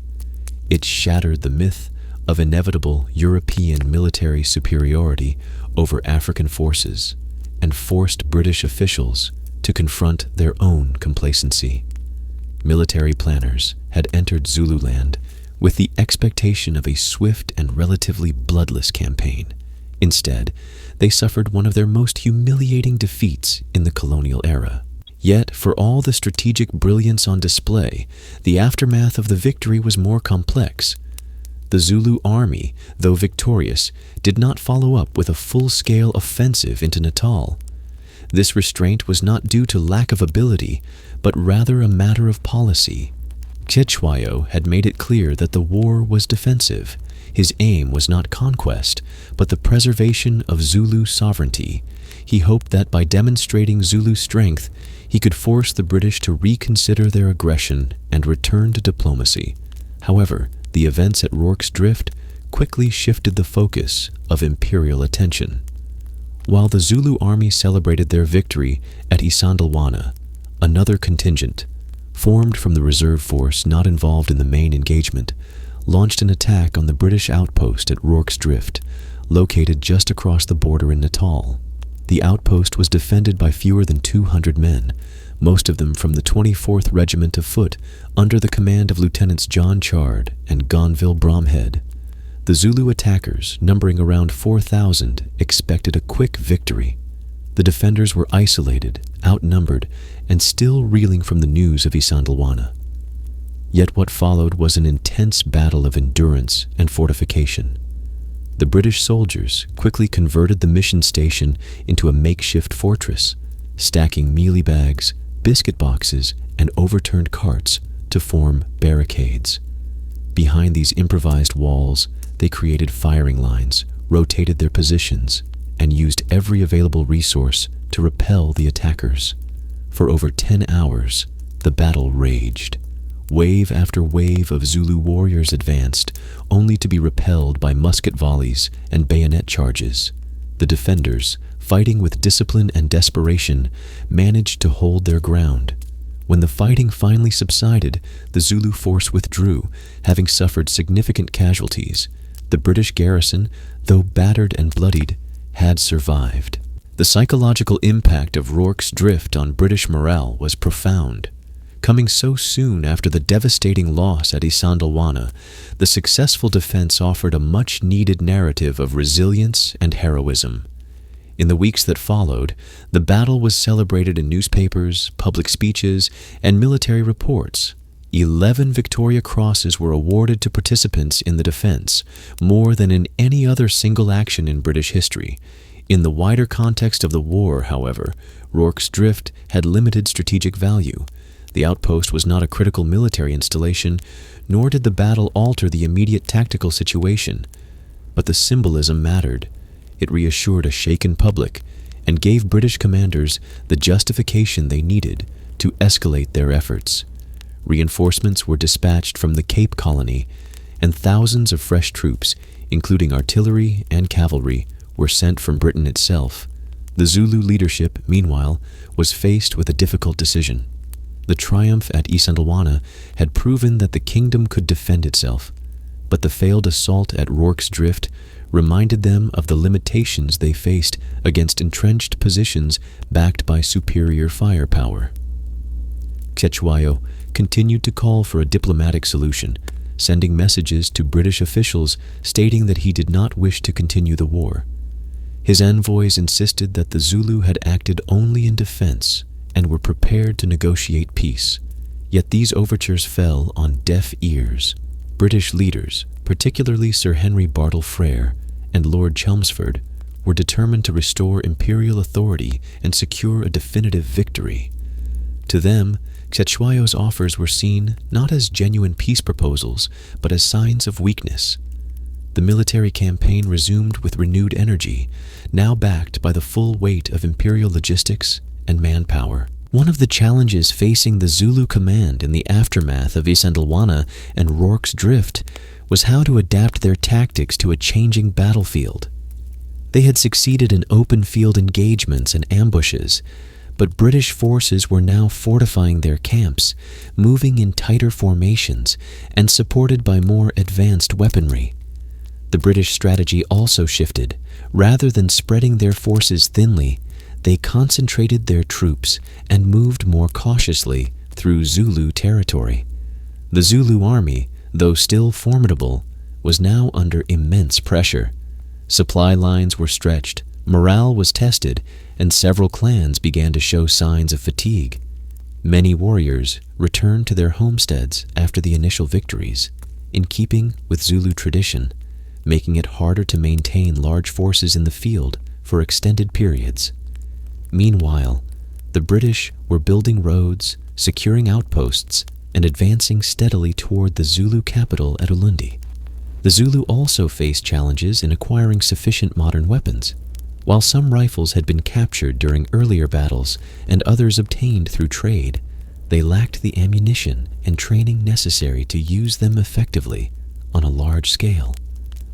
Speaker 1: It shattered the myth of inevitable European military superiority over African forces and forced British officials to confront their own complacency. Military planners had entered Zululand with the expectation of a swift and relatively bloodless campaign. Instead, they suffered one of their most humiliating defeats in the colonial era. Yet, for all the strategic brilliance on display, the aftermath of the victory was more complex. The Zulu army, though victorious, did not follow up with a full-scale offensive into Natal. This restraint was not due to lack of ability, but rather a matter of policy. Cetshwayo had made it clear that the war was defensive. His aim was not conquest, but the preservation of Zulu sovereignty. He hoped that by demonstrating Zulu strength, he could force the British to reconsider their aggression and return to diplomacy. However, the events at Rorke's Drift quickly shifted the focus of imperial attention. While the Zulu army celebrated their victory at Isandlwana, another contingent, formed from the reserve force not involved in the main engagement, launched an attack on the British outpost at Rorke's Drift, located just across the border in Natal. The outpost was defended by fewer than 200 men, most of them from the 24th Regiment of Foot under the command of Lieutenants John Chard and Gonville Bromhead. The Zulu attackers, numbering around 4,000, expected a quick victory. The defenders were isolated, outnumbered, and still reeling from the news of Isandlwana. Yet what followed was an intense battle of endurance and fortification. The British soldiers quickly converted the mission station into a makeshift fortress, stacking mealie bags, biscuit boxes, and overturned carts to form barricades. Behind these improvised walls, they created firing lines, rotated their positions, and used every available resource to repel the attackers. For over 10 hours, the battle raged. Wave after wave of Zulu warriors advanced, only to be repelled by musket volleys and bayonet charges. The defenders, fighting with discipline and desperation, managed to hold their ground. When the fighting finally subsided, the Zulu force withdrew, having suffered significant casualties. The British garrison, though battered and bloodied, had survived. The psychological impact of Rorke's drift on British morale was profound. Coming so soon after the devastating loss at Isandlwana, the successful defense offered a much-needed narrative of resilience and heroism. In the weeks that followed, the battle was celebrated in newspapers, public speeches, and military reports. 11 Victoria Crosses were awarded to participants in the defense, more than in any other single action in British history. In the wider context of the war, however, Rorke's drift had limited strategic value. The outpost was not a critical military installation, nor did the battle alter the immediate tactical situation. But the symbolism mattered. It reassured a shaken public and gave British commanders the justification they needed to escalate their efforts. Reinforcements were dispatched from the Cape Colony, and thousands of fresh troops, including artillery and cavalry, were sent from Britain itself. The Zulu leadership, meanwhile, was faced with a difficult decision. The triumph at Isandlwana had proven that the kingdom could defend itself, but the failed assault at Rorke's Drift reminded them of the limitations they faced against entrenched positions backed by superior firepower. Cetewayo continued to call for a diplomatic solution, sending messages to British officials stating that he did not wish to continue the war. His envoys insisted that the Zulu had acted only in defense and were prepared to negotiate peace. Yet these overtures fell on deaf ears. British leaders, particularly Sir Henry Bartle Frere and Lord Chelmsford, were determined to restore imperial authority and secure a definitive victory. To them, Cetewayo's offers were seen not as genuine peace proposals, but as signs of weakness. The military campaign resumed with renewed energy, now backed by the full weight of imperial logistics and manpower. One of the challenges facing the Zulu command in the aftermath of Isandlwana and Rorke's Drift was how to adapt their tactics to a changing battlefield. They had succeeded in open field engagements and ambushes, but British forces were now fortifying their camps, moving in tighter formations, and supported by more advanced weaponry. The British strategy also shifted. Rather than spreading their forces thinly, they concentrated their troops and moved more cautiously through Zulu territory. The Zulu army, though still formidable, was now under immense pressure. Supply lines were stretched, morale was tested, and several clans began to show signs of fatigue. Many warriors returned to their homesteads after the initial victories, in keeping with Zulu tradition, making it harder to maintain large forces in the field for extended periods. Meanwhile, the British were building roads, securing outposts, and advancing steadily toward the Zulu capital at Ulundi. The Zulu also faced challenges in acquiring sufficient modern weapons. While some rifles had been captured during earlier battles and others obtained through trade, they lacked the ammunition and training necessary to use them effectively on a large scale.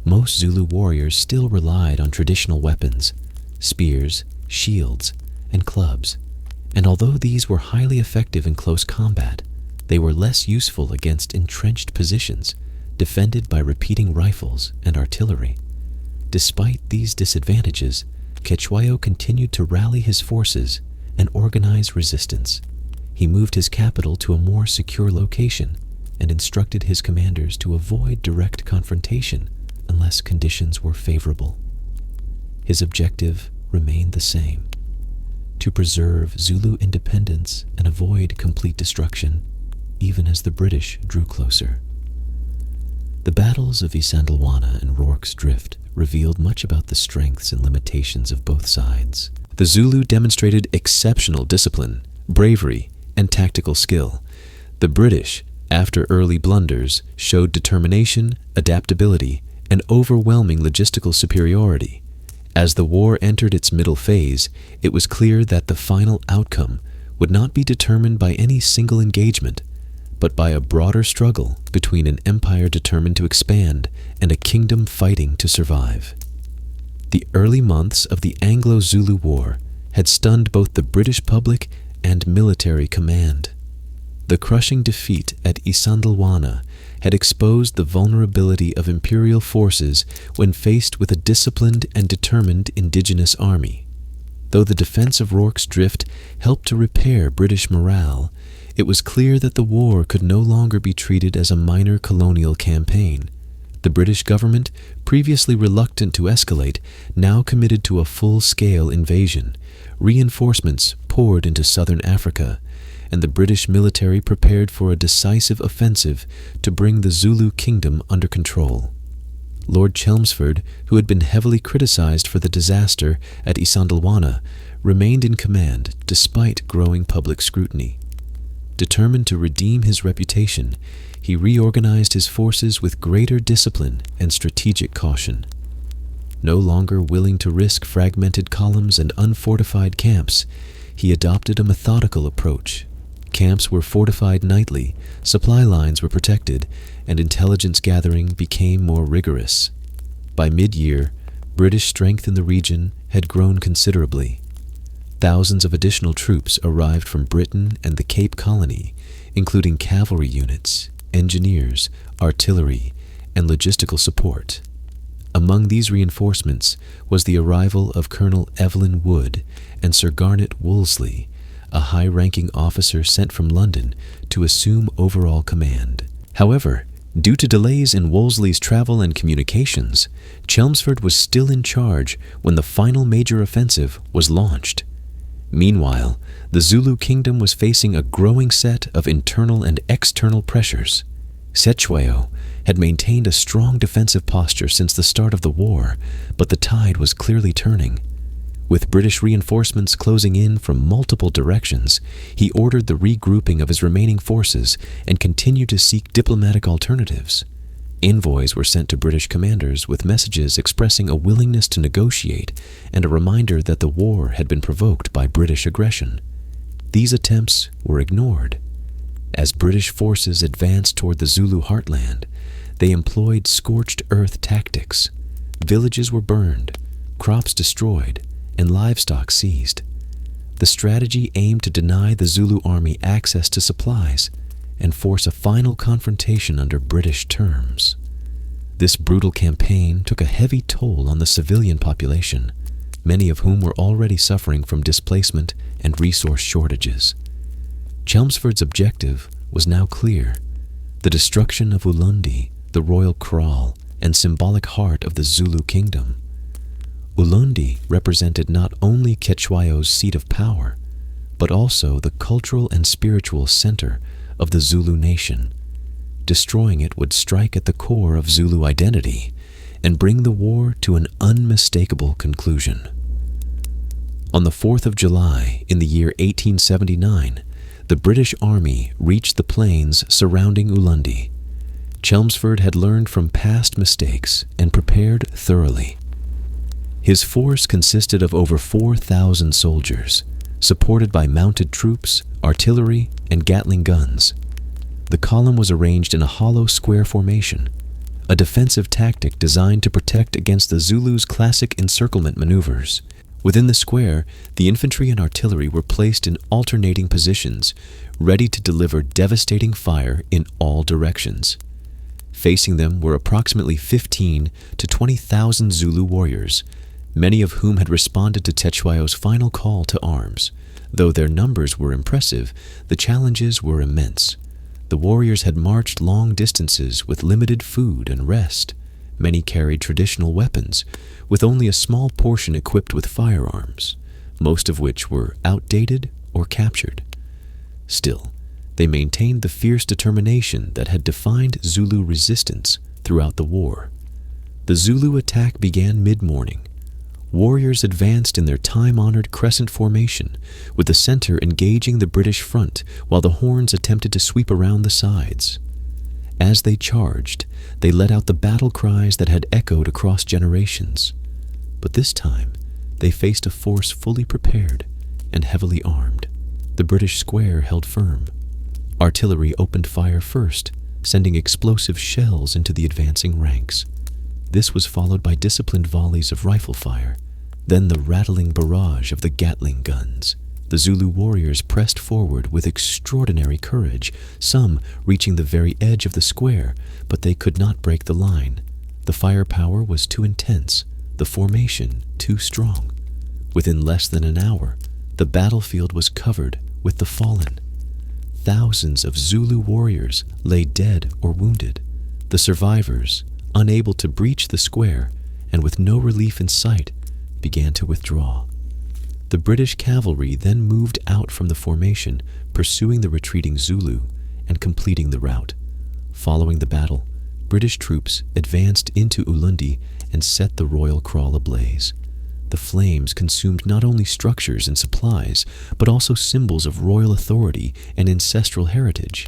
Speaker 1: Most Zulu warriors still relied on traditional weapons, spears, shields, and clubs, and although these were highly effective in close combat, they were less useful against entrenched positions defended by repeating rifles and artillery. Despite these disadvantages, Cetshwayo continued to rally his forces and organize resistance. He moved his capital to a more secure location and instructed his commanders to avoid direct confrontation unless conditions were favorable. His objective remained the same: to preserve Zulu independence and avoid complete destruction, even as the British drew closer. The battles of Isandlwana and Rorke's Drift revealed much about the strengths and limitations of both sides. The Zulu demonstrated exceptional discipline, bravery, and tactical skill. The British, after early blunders, showed determination, adaptability, and overwhelming logistical superiority. As the war entered its middle phase, it was clear that the final outcome would not be determined by any single engagement, but by a broader struggle between an empire determined to expand and a kingdom fighting to survive. The early months of the Anglo-Zulu War had stunned both the British public and military command. The crushing defeat at Isandlwana had exposed the vulnerability of imperial forces when faced with a disciplined and determined indigenous army. Though the defense of Rorke's Drift helped to repair British morale, it was clear that the war could no longer be treated as a minor colonial campaign. The British government, previously reluctant to escalate, now committed to a full-scale invasion. Reinforcements poured into southern Africa, and the British military prepared for a decisive offensive to bring the Zulu kingdom under control. Lord Chelmsford, who had been heavily criticized for the disaster at Isandlwana, remained in command despite growing public scrutiny. Determined to redeem his reputation, he reorganized his forces with greater discipline and strategic caution. No longer willing to risk fragmented columns and unfortified camps, he adopted a methodical approach. Camps were fortified nightly, supply lines were protected, and intelligence gathering became more rigorous. By mid-year, British strength in the region had grown considerably. Thousands of additional troops arrived from Britain and the Cape Colony, including cavalry units, engineers, artillery, and logistical support. Among these reinforcements was the arrival of Colonel Evelyn Wood and Sir Garnet Wolseley, a high-ranking officer sent from London to assume overall command. However, due to delays in Wolseley's travel and communications, Chelmsford was still in charge when the final major offensive was launched. Meanwhile, the Zulu kingdom was facing a growing set of internal and external pressures. Cetshwayo had maintained a strong defensive posture since the start of the war, but the tide was clearly turning. With British reinforcements closing in from multiple directions, he ordered the regrouping of his remaining forces and continued to seek diplomatic alternatives. Envoys were sent to British commanders with messages expressing a willingness to negotiate and a reminder that the war had been provoked by British aggression. These attempts were ignored. As British forces advanced toward the Zulu heartland, they employed scorched earth tactics. Villages were burned, crops destroyed, and livestock seized. The strategy aimed to deny the Zulu army access to supplies and force a final confrontation under British terms. This brutal campaign took a heavy toll on the civilian population, many of whom were already suffering from displacement and resource shortages. Chelmsford's objective was now clear: the destruction of Ulundi, the royal kraal and symbolic heart of the Zulu kingdom. Ulundi represented not only Cetshwayo's seat of power, but also the cultural and spiritual center of the Zulu nation. Destroying it would strike at the core of Zulu identity and bring the war to an unmistakable conclusion. On the 4th of July in the year 1879, the British Army reached the plains surrounding Ulundi. Chelmsford had learned from past mistakes and prepared thoroughly. His force consisted of over 4,000 soldiers, supported by mounted troops, artillery, and Gatling guns. The column was arranged in a hollow square formation, a defensive tactic designed to protect against the Zulus' classic encirclement maneuvers. Within the square, the infantry and artillery were placed in alternating positions, ready to deliver devastating fire in all directions. Facing them were approximately 15 to 20,000 Zulu warriors, many of whom had responded to Cetshwayo's final call to arms. Though their numbers were impressive, the challenges were immense. The warriors had marched long distances with limited food and rest. Many carried traditional weapons, with only a small portion equipped with firearms, most of which were outdated or captured. Still, they maintained the fierce determination that had defined Zulu resistance throughout the war. The Zulu attack began mid-morning. Warriors advanced in their time-honored crescent formation, with the center engaging the British front while the horns attempted to sweep around the sides. As they charged, they let out the battle cries that had echoed across generations. But this time, they faced a force fully prepared and heavily armed. The British square held firm. Artillery opened fire first, sending explosive shells into the advancing ranks. This was followed by disciplined volleys of rifle fire, then the rattling barrage of the Gatling guns. The Zulu warriors pressed forward with extraordinary courage, some reaching the very edge of the square, but they could not break the line. The firepower was too intense, the formation too strong. Within less than an hour, the battlefield was covered with the fallen. Thousands of Zulu warriors lay dead or wounded. The survivors, unable to breach the square and with no relief in sight, began to withdraw. The British cavalry then moved out from the formation, pursuing the retreating Zulu and completing the rout. Following the battle, British troops advanced into Ulundi and set the royal kraal ablaze. The flames consumed not only structures and supplies, but also symbols of royal authority and ancestral heritage.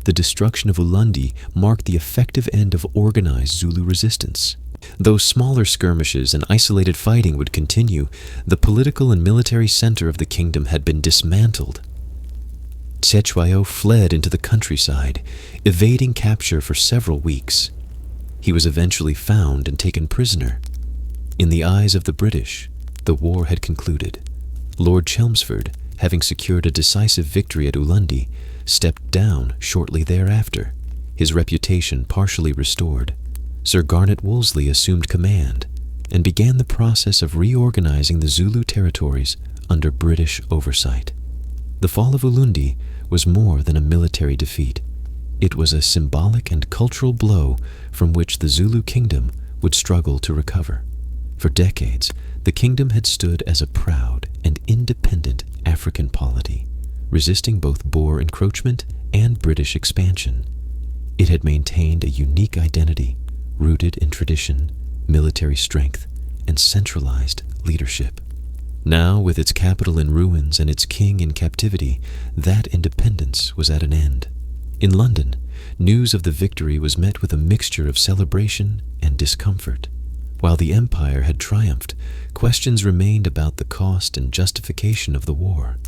Speaker 1: The destruction of Ulundi marked the effective end of organized Zulu resistance. Though smaller skirmishes and isolated fighting would continue, the political and military center of the kingdom had been dismantled. Cetshwayo fled into the countryside, evading capture for several weeks. He was eventually found and taken prisoner. In the eyes of the British, the war had concluded. Lord Chelmsford, having secured a decisive victory at Ulundi, stepped down shortly thereafter, his reputation partially restored. Sir Garnet Wolseley assumed command and began the process of reorganizing the Zulu territories under British oversight. The fall of Ulundi was more than a military defeat. It was a symbolic and cultural blow from which the Zulu kingdom would struggle to recover. For decades, the kingdom had stood as a proud and independent African polity, resisting both Boer encroachment and British expansion. It had maintained a unique identity, rooted in tradition, military strength, and centralized leadership. Now, with its capital in ruins and its king in captivity, that independence was at an end. In London, news of the victory was met with a mixture of celebration and discomfort. While the empire had triumphed, questions remained about the cost and justification of the war.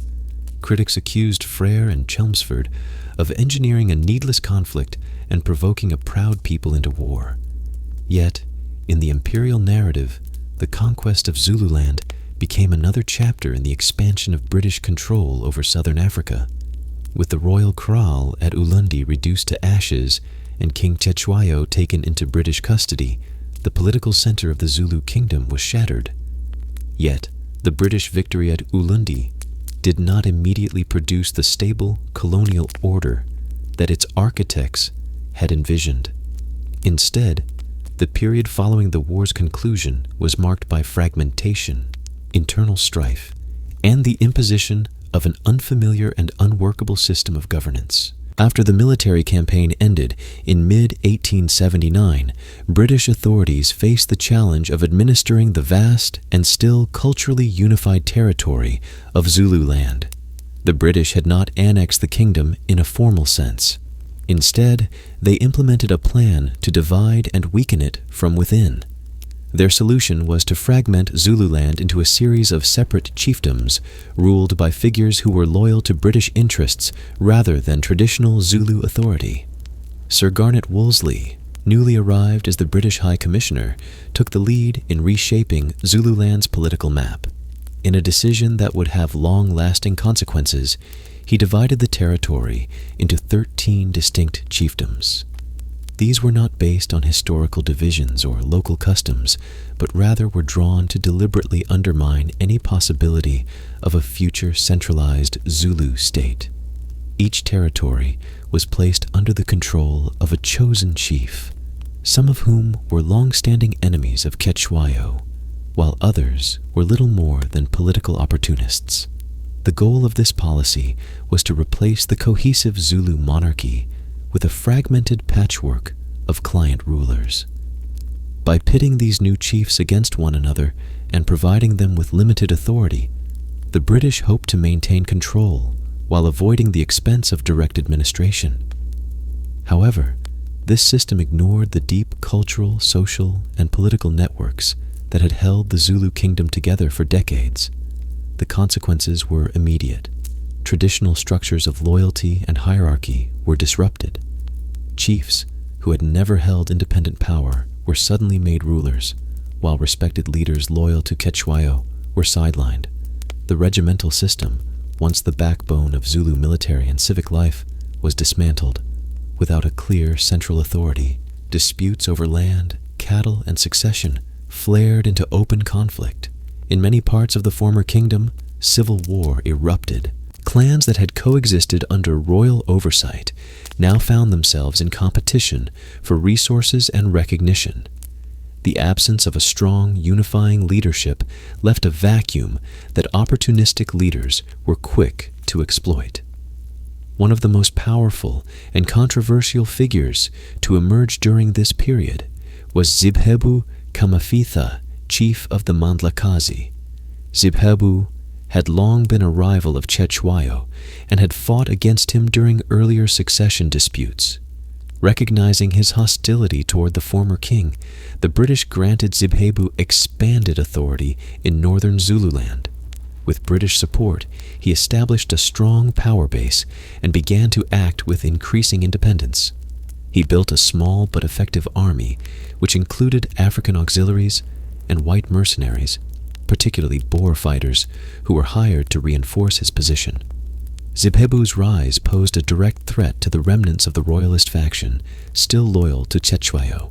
Speaker 1: Critics accused Frere and Chelmsford of engineering a needless conflict and provoking a proud people into war. Yet, in the imperial narrative, the conquest of Zululand became another chapter in the expansion of British control over southern Africa. With the royal kraal at Ulundi reduced to ashes and King Cetshwayo taken into British custody, the political center of the Zulu kingdom was shattered. Yet, the British victory at Ulundi did not immediately produce the stable colonial order that its architects had envisioned. Instead, the period following the war's conclusion was marked by fragmentation, internal strife, and the imposition of an unfamiliar and unworkable system of governance. After the military campaign ended in mid-1879, British authorities faced the challenge of administering the vast and still culturally unified territory of Zululand. The British had not annexed the kingdom in a formal sense. Instead, they implemented a plan to divide and weaken it from within. Their solution was to fragment Zululand into a series of separate chiefdoms, ruled by figures who were loyal to British interests rather than traditional Zulu authority. Sir Garnet Wolseley, newly arrived as the British High Commissioner, took the lead in reshaping Zululand's political map. In a decision that would have long-lasting consequences, he divided the territory into 13 distinct chiefdoms. These were not based on historical divisions or local customs, but rather were drawn to deliberately undermine any possibility of a future centralized Zulu state. Each territory was placed under the control of a chosen chief, some of whom were long-standing enemies of Cetshwayo, while others were little more than political opportunists. The goal of this policy was to replace the cohesive Zulu monarchy with a fragmented patchwork of client rulers. By pitting these new chiefs against one another and providing them with limited authority, the British hoped to maintain control while avoiding the expense of direct administration. However, this system ignored the deep cultural, social, and political networks that had held the Zulu kingdom together for decades. The consequences were immediate. Traditional structures of loyalty and hierarchy were disrupted. Chiefs, who had never held independent power, were suddenly made rulers, while respected leaders loyal to Cetshwayo were sidelined. The regimental system, once the backbone of Zulu military and civic life, was dismantled. Without a clear central authority, disputes over land, cattle, and succession flared into open conflict. In many parts of the former kingdom, civil war erupted. Clans that had coexisted under royal oversight now found themselves in competition for resources and recognition. The absence of a strong, unifying leadership left a vacuum that opportunistic leaders were quick to exploit. One of the most powerful and controversial figures to emerge during this period was Zibhebhu Kamafitha, chief of the Mandlakazi. Zibhebhu had long been a rival of Cetshwayo and had fought against him during earlier succession disputes. Recognizing his hostility toward the former king, the British granted Zibhebhu expanded authority in northern Zululand. With British support, he established a strong power base and began to act with increasing independence. He built a small but effective army, which included African auxiliaries and white mercenaries, particularly Boer fighters, who were hired to reinforce his position. Zibhebhu's rise posed a direct threat to the remnants of the royalist faction, still loyal to Cetshwayo.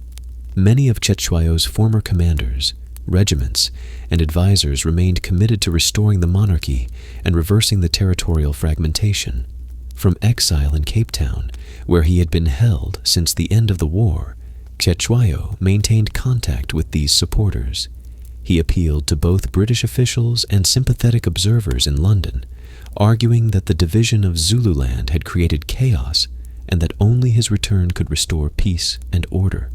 Speaker 1: Many of Cetshwayo's former commanders, regiments, and advisors remained committed to restoring the monarchy and reversing the territorial fragmentation. From exile in Cape Town, where he had been held since the end of the war, Cetshwayo maintained contact with these supporters. He appealed to both British officials and sympathetic observers in London, arguing that the division of Zululand had created chaos and that only his return could restore peace and order.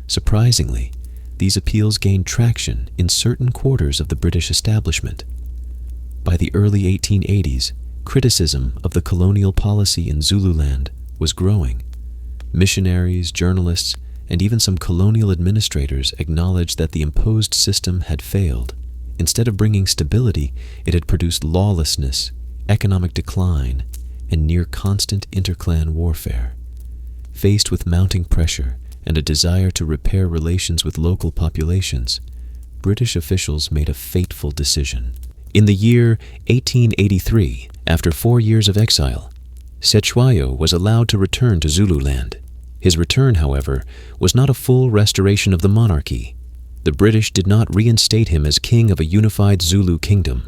Speaker 1: Surprisingly, these appeals gained traction in certain quarters of the British establishment. By the early 1880s, criticism of the colonial policy in Zululand was growing. Missionaries, journalists, and even some colonial administrators acknowledged that the imposed system had failed. Instead of bringing stability, it had produced lawlessness, economic decline, and near-constant interclan warfare. Faced with mounting pressure and a desire to repair relations with local populations, British officials made a fateful decision. In the year 1883, after 4 years of exile, Cetshwayo was allowed to return to Zululand. His return, however, was not a full restoration of the monarchy. The British did not reinstate him as king of a unified Zulu kingdom.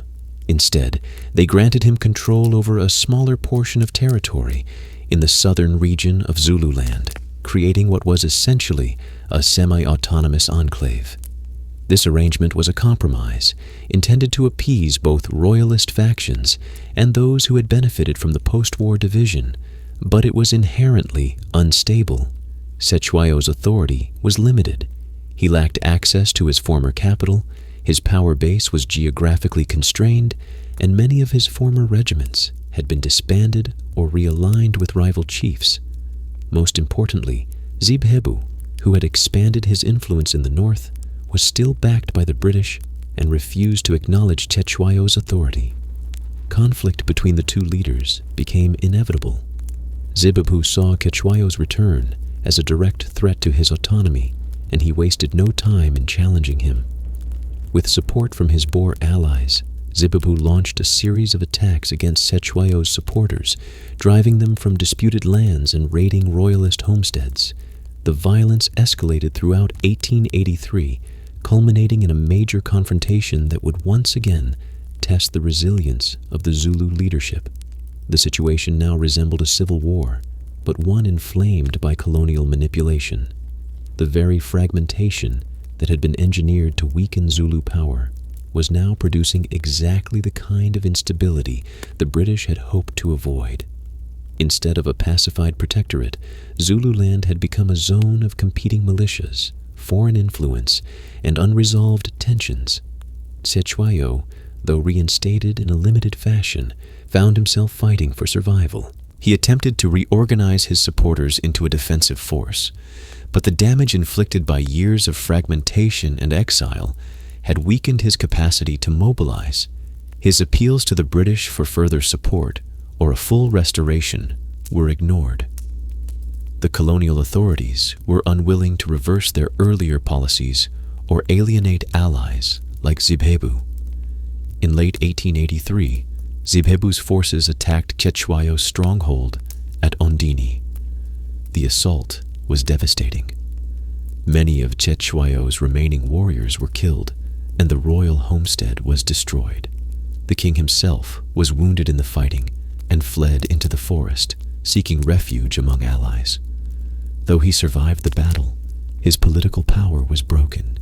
Speaker 1: Instead, they granted him control over a smaller portion of territory in the southern region of Zululand, creating what was essentially a semi-autonomous enclave. This arrangement was a compromise, intended to appease both royalist factions and those who had benefited from the post-war division, but it was inherently unstable. Cetshwayo's authority was limited. He lacked access to his former capital, his power base was geographically constrained, and many of his former regiments had been disbanded or realigned with rival chiefs. Most importantly, Zibhebhu, who had expanded his influence in the north, was still backed by the British and refused to acknowledge Cetshwayo's authority. Conflict between the two leaders became inevitable. Zibhebhu saw Cetshwayo's return as a direct threat to his autonomy, and he wasted no time in challenging him. With support from his Boer allies, Zibhebhu launched a series of attacks against Cetshwayo's supporters, driving them from disputed lands and raiding royalist homesteads. the violence escalated throughout 1883, culminating in a major confrontation that would once again test the resilience of the Zulu leadership. The situation now resembled a civil war, but one inflamed by colonial manipulation. The very fragmentation that had been engineered to weaken Zulu power was now producing exactly the kind of instability the British had hoped to avoid. Instead of a pacified protectorate, Zululand had become a zone of competing militias, foreign influence, and unresolved tensions. Cetewayo, though reinstated in a limited fashion, found himself fighting for survival. He attempted to reorganize his supporters into a defensive force, but the damage inflicted by years of fragmentation and exile had weakened his capacity to mobilize. His appeals to the British for further support or a full restoration were ignored. The colonial authorities were unwilling to reverse their earlier policies or alienate allies like Zibhebu. In late 1883, Zibhebu's forces attacked Cetewayo's stronghold at Ondini. The assault was devastating. Many of Cetewayo's remaining warriors were killed, and the royal homestead was destroyed. The king himself was wounded in the fighting and fled into the forest, seeking refuge among allies. Though he survived the battle, his political power was broken.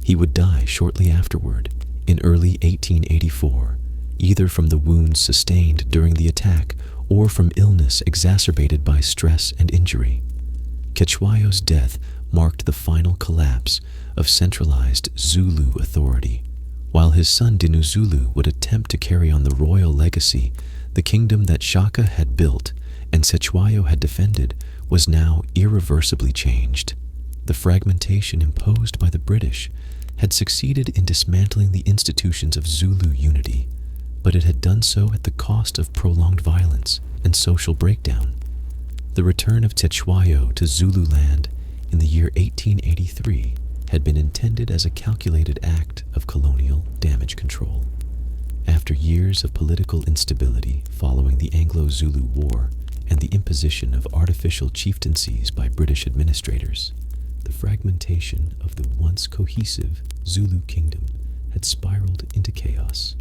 Speaker 1: He would die shortly afterward, in early 1884, either from the wounds sustained during the attack or from illness exacerbated by stress and injury. Cetewayo's death marked the final collapse of centralized Zulu authority. While his son Dinuzulu would attempt to carry on the royal legacy, the kingdom that Shaka had built and Cetewayo had defended was now irreversibly changed. The fragmentation imposed by the British had succeeded in dismantling the institutions of Zulu unity, but it had done so at the cost of prolonged violence and social breakdown. The return of Cetewayo to Zululand in the year 1883 had been intended as a calculated act of colonial damage control. After years of political instability following the Anglo-Zulu War and the imposition of artificial chieftaincies by British administrators, the fragmentation of the once cohesive Zulu kingdom had spiraled into chaos.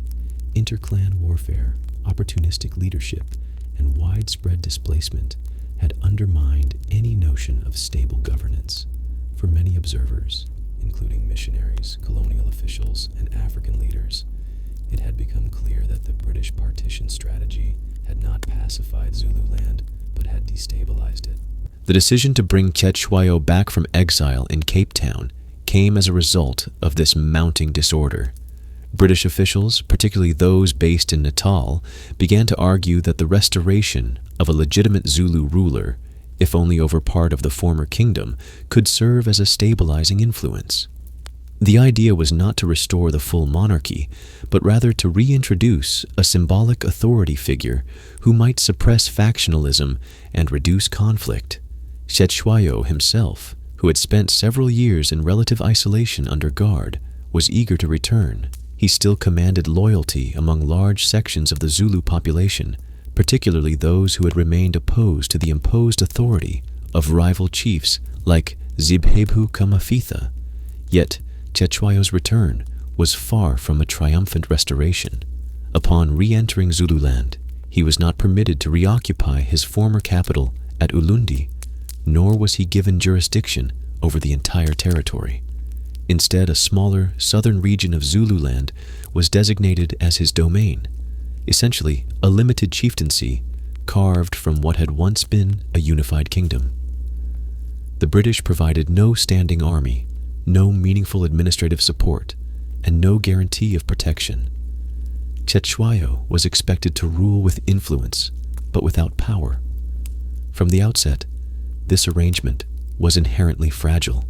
Speaker 1: Interclan warfare, opportunistic leadership, and widespread displacement had undermined any notion of stable governance. For many observers, including missionaries, colonial officials, and African leaders, it had become clear that the British partition strategy had not pacified Zululand, but had destabilized it. The decision to bring Cetewayo back from exile in Cape Town came as a result of this mounting disorder. British officials, particularly those based in Natal, began to argue that the restoration of a legitimate Zulu ruler, if only over part of the former kingdom, could serve as a stabilizing influence. The idea was not to restore the full monarchy, but rather to reintroduce a symbolic authority figure who might suppress factionalism and reduce conflict. Cetewayo himself, who had spent several years in relative isolation under guard, was eager to return. He still commanded loyalty among large sections of the Zulu population, particularly those who had remained opposed to the imposed authority of rival chiefs like Zibhebu Kamafitha. Yet, Cetewayo's return was far from a triumphant restoration. Upon re-entering Zululand, he was not permitted to reoccupy his former capital at Ulundi, nor was he given jurisdiction over the entire territory. Instead, a smaller southern region of Zululand was designated as his domain, essentially a limited chieftaincy carved from what had once been a unified kingdom. The British provided no standing army, no meaningful administrative support, and no guarantee of protection. Cetewayo was expected to rule with influence, but without power. From the outset, this arrangement was inherently fragile.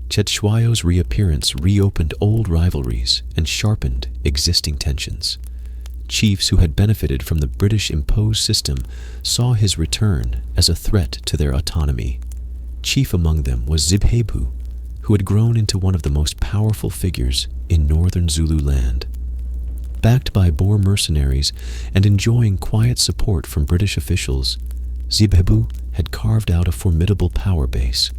Speaker 1: Cetewayo's reappearance reopened old rivalries and sharpened existing tensions. Chiefs who had benefited from the British-imposed system saw his return as a threat to their autonomy. Chief among them was Zibhebu, who had grown into one of the most powerful figures in northern Zululand. Backed by Boer mercenaries and enjoying quiet support from British officials, Zibhebu had carved out a formidable power base.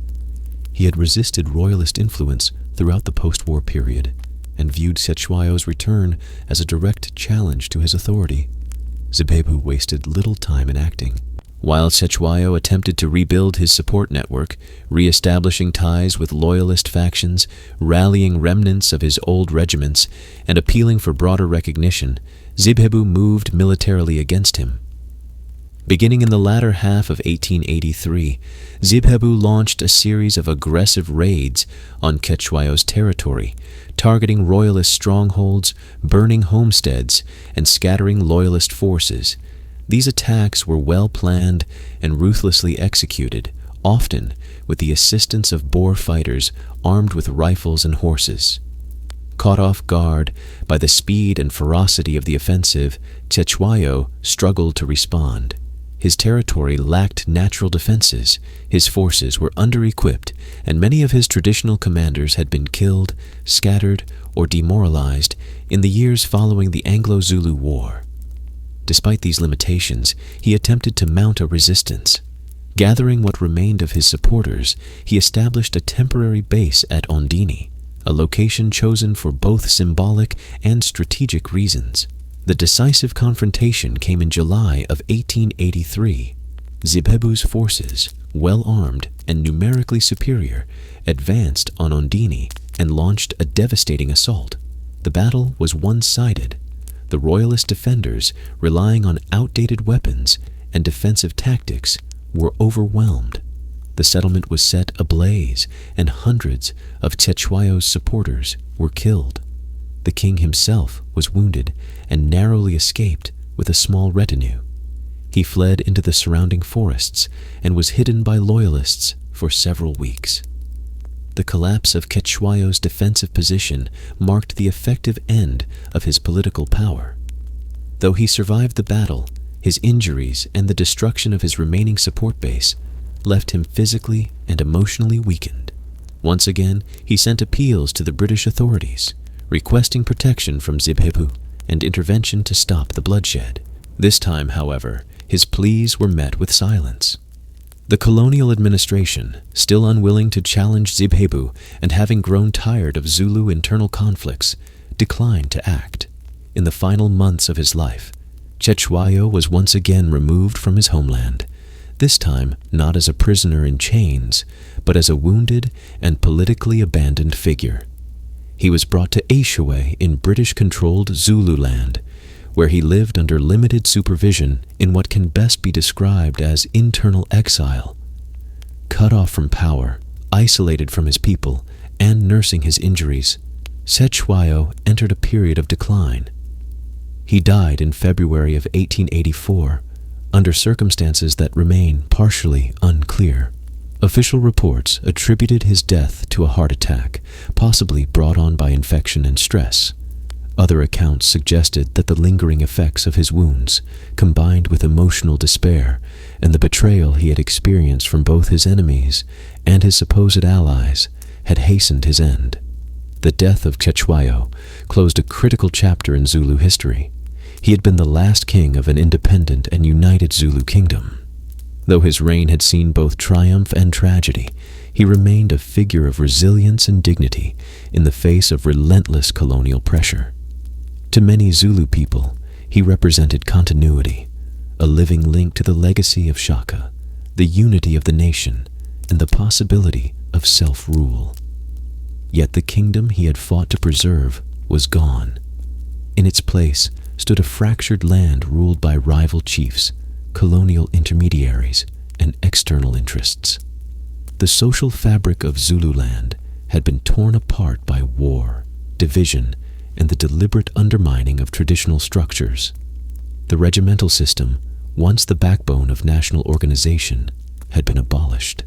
Speaker 1: He had resisted royalist influence throughout the post-war period and viewed Cetewayo's return as a direct challenge to his authority. Zibhebhu wasted little time in acting. While Cetewayo attempted to rebuild his support network, re-establishing ties with loyalist factions, rallying remnants of his old regiments, and appealing for broader recognition, Zibhebhu moved militarily against him. Beginning in the latter half of 1883, Zibhebhu launched a series of aggressive raids on Cetewayo's territory, targeting royalist strongholds, burning homesteads, and scattering loyalist forces. These attacks were well planned and ruthlessly executed, often with the assistance of Boer fighters armed with rifles and horses. Caught off guard by the speed and ferocity of the offensive, Cetewayo struggled to respond. His territory lacked natural defenses, his forces were under-equipped, and many of his traditional commanders had been killed, scattered, or demoralized in the years following the Anglo-Zulu War. Despite these limitations, he attempted to mount a resistance. Gathering what remained of his supporters, he established a temporary base at Ondini, a location chosen for both symbolic and strategic reasons. The decisive confrontation came in July of 1883. Zibhebhu's forces, well armed and numerically superior, advanced on Ondini and launched a devastating assault. The battle was one-sided. The royalist defenders, relying on outdated weapons and defensive tactics, were overwhelmed. The settlement was set ablaze, and hundreds of Cetewayo's supporters were killed. The king himself was wounded and narrowly escaped with a small retinue. He fled into the surrounding forests and was hidden by loyalists for several weeks. The collapse of Cetewayo's defensive position marked the effective end of his political power. Though he survived the battle, his injuries and the destruction of his remaining support base left him physically and emotionally weakened. Once again, he sent appeals to the British authorities, requesting protection from Zibhebhu and intervention to stop the bloodshed. This time, however, his pleas were met with silence. The colonial administration, still unwilling to challenge Zibhebhu and having grown tired of Zulu internal conflicts, declined to act. In the final months of his life, Cetewayo was once again removed from his homeland, this time not as a prisoner in chains, but as a wounded and politically abandoned figure. He was brought to Eshowe in British-controlled Zululand, where he lived under limited supervision in what can best be described as internal exile. Cut off from power, isolated from his people, and nursing his injuries, Cetewayo entered a period of decline. He died in February of 1884, under circumstances that remain partially unclear. Official reports attributed his death to a heart attack, possibly brought on by infection and stress. Other accounts suggested that the lingering effects of his wounds, combined with emotional despair and the betrayal he had experienced from both his enemies and his supposed allies, had hastened his end. The death of Cetewayo closed a critical chapter in Zulu history. He had been the last king of an independent and united Zulu kingdom. Though his reign had seen both triumph and tragedy, he remained a figure of resilience and dignity in the face of relentless colonial pressure. To many Zulu people, he represented continuity, a living link to the legacy of Shaka, the unity of the nation, and the possibility of self-rule. Yet the kingdom he had fought to preserve was gone. In its place stood a fractured land ruled by rival chiefs, colonial intermediaries, and external interests. The social fabric of Zululand had been torn apart by war, division, and the deliberate undermining of traditional structures. The regimental system, once the backbone of national organization, had been abolished.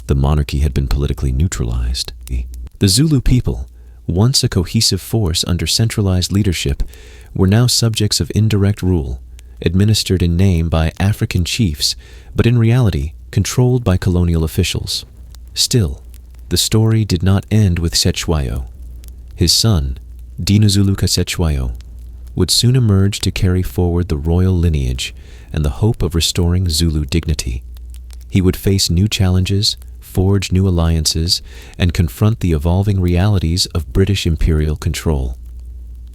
Speaker 1: The monarchy had been politically neutralized. The Zulu people, once a cohesive force under centralized leadership, were now subjects of indirect rule, administered in name by African chiefs, but in reality controlled by colonial officials. Still, the story did not end with Cetewayo. His son, Dinuzuluka Cetewayo, would soon emerge to carry forward the royal lineage and the hope of restoring Zulu dignity. He would face new challenges, forge new alliances, and confront the evolving realities of British imperial control.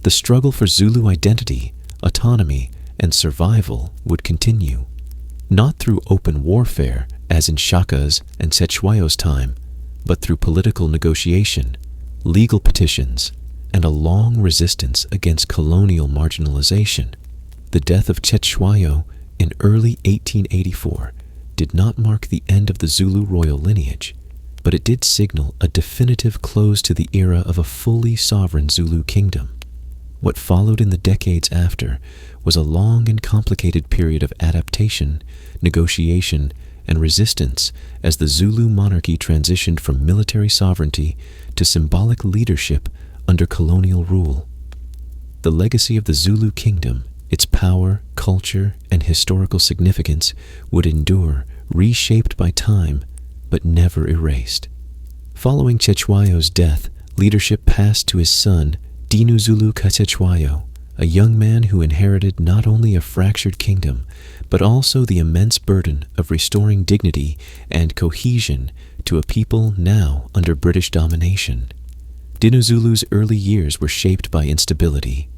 Speaker 1: The struggle for Zulu identity, autonomy, and survival would continue, not through open warfare as in Shaka's and Cetshwayo's time, but through political negotiation, legal petitions, and a long resistance against colonial marginalization. The death of Cetshwayo in early 1884 did not mark the end of the Zulu royal lineage, but it did signal a definitive close to the era of a fully sovereign Zulu kingdom. What followed in the decades after was a long and complicated period of adaptation, negotiation, and resistance as the Zulu monarchy transitioned from military sovereignty to symbolic leadership under colonial rule. The legacy of the Zulu kingdom, its power, culture, and historical significance would endure, reshaped by time, but never erased. Following Cetshwayo's death, leadership passed to his son, Dinuzulu Cetshwayo, a young man who inherited not only a fractured kingdom, but also the immense burden of restoring dignity and cohesion to a people now under British domination. Dinuzulu's early years were shaped by instability.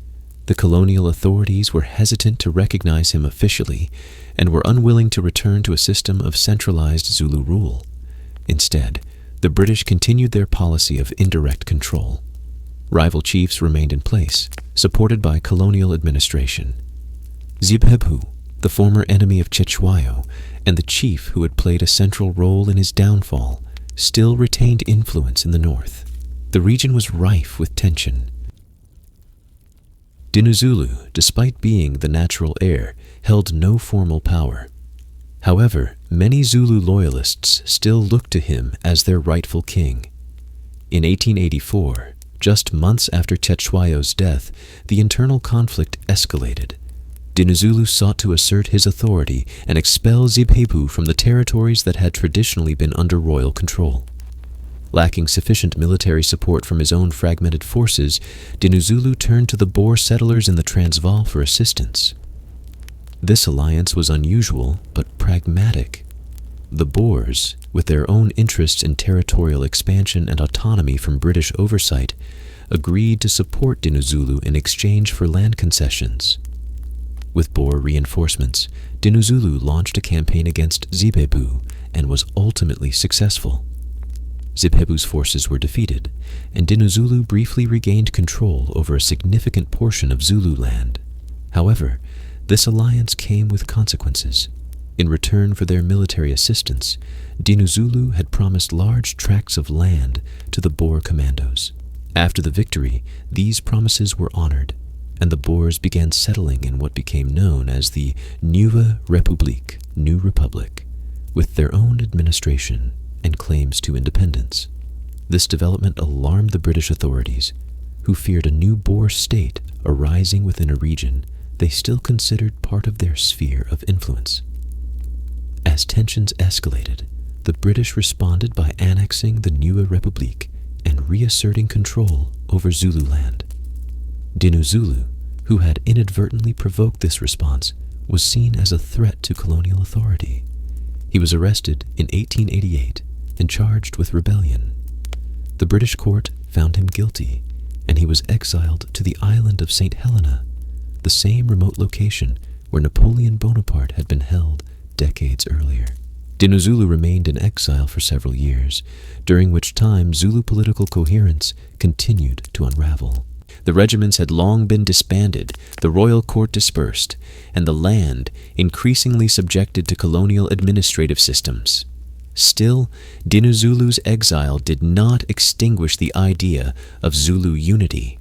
Speaker 1: The colonial authorities were hesitant to recognize him officially and were unwilling to return to a system of centralized Zulu rule. Instead, the British continued their policy of indirect control. Rival chiefs remained in place, supported by colonial administration. Zibhebhu, the former enemy of Cetshwayo and the chief who had played a central role in his downfall, still retained influence in the north. The region was rife with tension. Dinuzulu, despite being the natural heir, held no formal power. However, many Zulu loyalists still looked to him as their rightful king. In 1884, just months after Cetshwayo's death, the internal conflict escalated. Dinuzulu sought to assert his authority and expel Zibhebhu from the territories that had traditionally been under royal control. Lacking sufficient military support from his own fragmented forces, Dinuzulu turned to the Boer settlers in the Transvaal for assistance. This alliance was unusual but pragmatic. The Boers, with their own interests in territorial expansion and autonomy from British oversight, agreed to support Dinuzulu in exchange for land concessions. With Boer reinforcements, Dinuzulu launched a campaign against Zibhebhu and was ultimately successful. Zibhebhu's forces were defeated, and Dinuzulu briefly regained control over a significant portion of Zulu land. However, this alliance came with consequences. In return for their military assistance, Dinuzulu had promised large tracts of land to the Boer commandos. After the victory, these promises were honored, and the Boers began settling in what became known as the Nuwe Republiek, New Republic, with their own administration and claims to independence. This development alarmed the British authorities, who feared a new Boer state arising within a region they still considered part of their sphere of influence. As tensions escalated, the British responded by annexing the Nuwe Republiek and reasserting control over Zululand. Dinuzulu, who had inadvertently provoked this response, was seen as a threat to colonial authority. He was arrested in 1888 and charged with rebellion. The British court found him guilty, and he was exiled to the island of St. Helena, the same remote location where Napoleon Bonaparte had been held decades earlier. Dinuzulu remained in exile for several years, during which time Zulu political coherence continued to unravel. The regiments had long been disbanded, the royal court dispersed, and the land increasingly subjected to colonial administrative systems. Still, Dinuzulu's exile did not extinguish the idea of Zulu unity.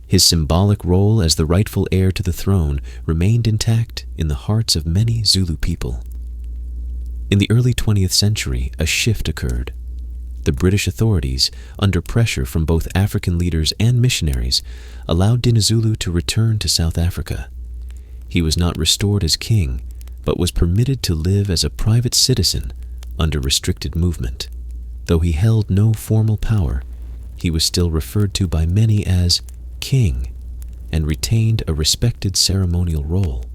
Speaker 1: His symbolic role as the rightful heir to the throne remained intact in the hearts of many Zulu people. In the early 20th century, a shift occurred. The British authorities, under pressure from both African leaders and missionaries, allowed Dinuzulu to return to South Africa. He was not restored as king, but was permitted to live as a private citizen under restricted movement. Though he held no formal power, he was still referred to by many as king and retained a respected ceremonial role.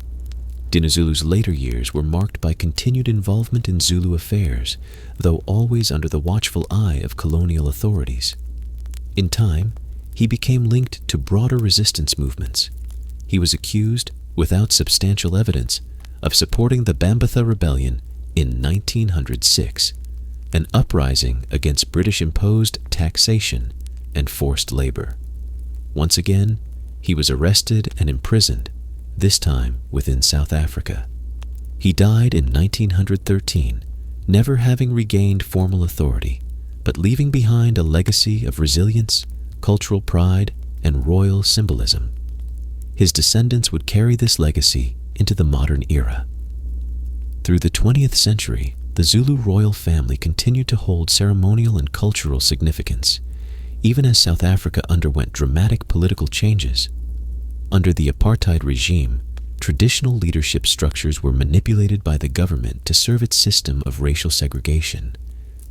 Speaker 1: Dinuzulu's later years were marked by continued involvement in Zulu affairs, though always under the watchful eye of colonial authorities. In time, he became linked to broader resistance movements. He was accused, without substantial evidence, of supporting the Bambatha Rebellion in 1906, an uprising against British-imposed taxation and forced labor. Once again, he was arrested and imprisoned, this time within South Africa. He died in 1913, never having regained formal authority, but leaving behind a legacy of resilience, cultural pride, and royal symbolism. His descendants would carry this legacy into the modern era. Through the 20th century, the Zulu royal family continued to hold ceremonial and cultural significance, even as South Africa underwent dramatic political changes. Under the apartheid regime, traditional leadership structures were manipulated by the government to serve its system of racial segregation.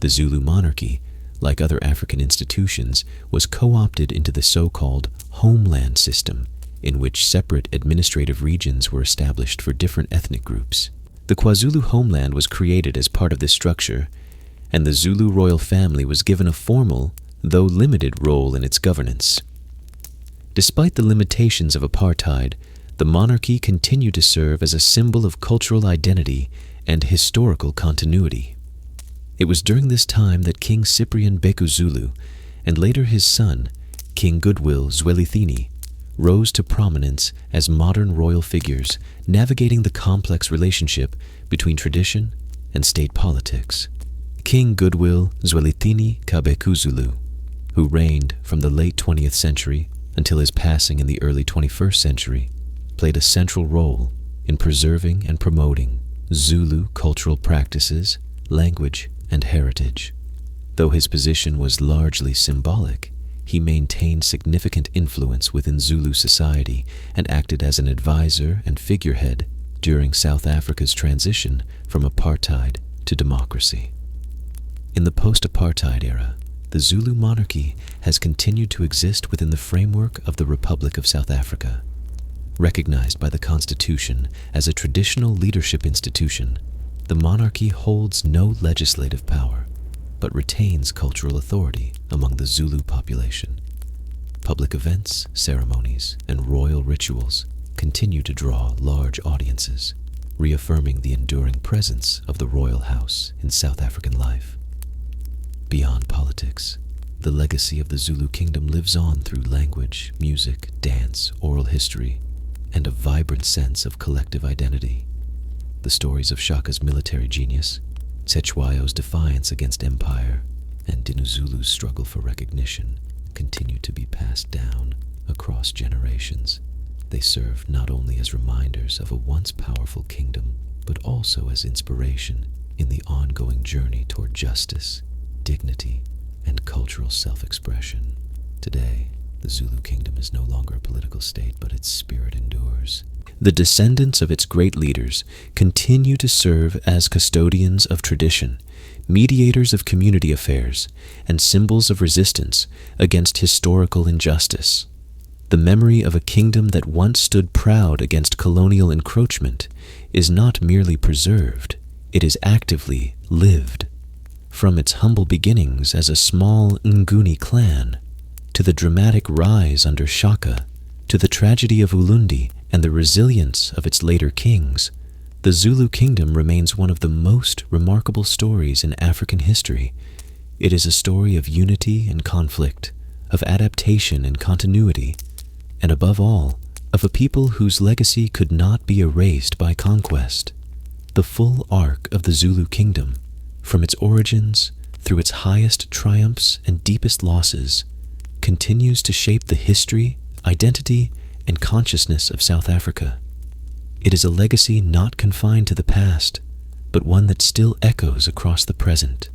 Speaker 1: The Zulu monarchy, like other African institutions, was co-opted into the so-called homeland system, in which separate administrative regions were established for different ethnic groups. The KwaZulu homeland was created as part of this structure, and the Zulu royal family was given a formal, though limited, role in its governance. Despite the limitations of apartheid, the monarchy continued to serve as a symbol of cultural identity and historical continuity. It was during this time that King Cyprian Bheki Zulu, and later his son, King Goodwill Zwelithini, rose to prominence as modern royal figures, navigating the complex relationship between tradition and state politics. King Goodwill Zwelithini Bheki Zulu, who reigned from the late 20th century until his passing in the early 21st century, played a central role in preserving and promoting Zulu cultural practices, language, and heritage. Though his position was largely symbolic, he maintained significant influence within Zulu society and acted as an advisor and figurehead during South Africa's transition from apartheid to democracy. In the post-apartheid era, the Zulu monarchy has continued to exist within the framework of the Republic of South Africa. Recognized by the Constitution as a traditional leadership institution, the monarchy holds no legislative power, but retains cultural authority among the Zulu population. Public events, ceremonies, and royal rituals continue to draw large audiences, reaffirming the enduring presence of the royal house in South African life. Beyond politics, the legacy of the Zulu kingdom lives on through language, music, dance, oral history, and a vibrant sense of collective identity. The stories of Shaka's military genius, Cetshwayo's defiance against empire, and Dinuzulu's struggle for recognition continue to be passed down across generations. They serve not only as reminders of a once powerful kingdom, but also as inspiration in the ongoing journey toward justice, dignity, and cultural self-expression. Today, the Zulu kingdom is no longer a political state, but its spirit endures. The descendants of its great leaders continue to serve as custodians of tradition, mediators of community affairs, and symbols of resistance against historical injustice. The memory of a kingdom that once stood proud against colonial encroachment is not merely preserved, it is actively lived. From its humble beginnings as a small Nguni clan, to the dramatic rise under Shaka, to the tragedy of Ulundi and the resilience of its later kings, the Zulu kingdom remains one of the most remarkable stories in African history. It is a story of unity and conflict, of adaptation and continuity, and above all, of a people whose legacy could not be erased by conquest. The full arc of the Zulu kingdom, from its origins through its highest triumphs and deepest losses, continues to shape the history, identity, and consciousness of South Africa. It is a legacy not confined to the past, but one that still echoes across the present.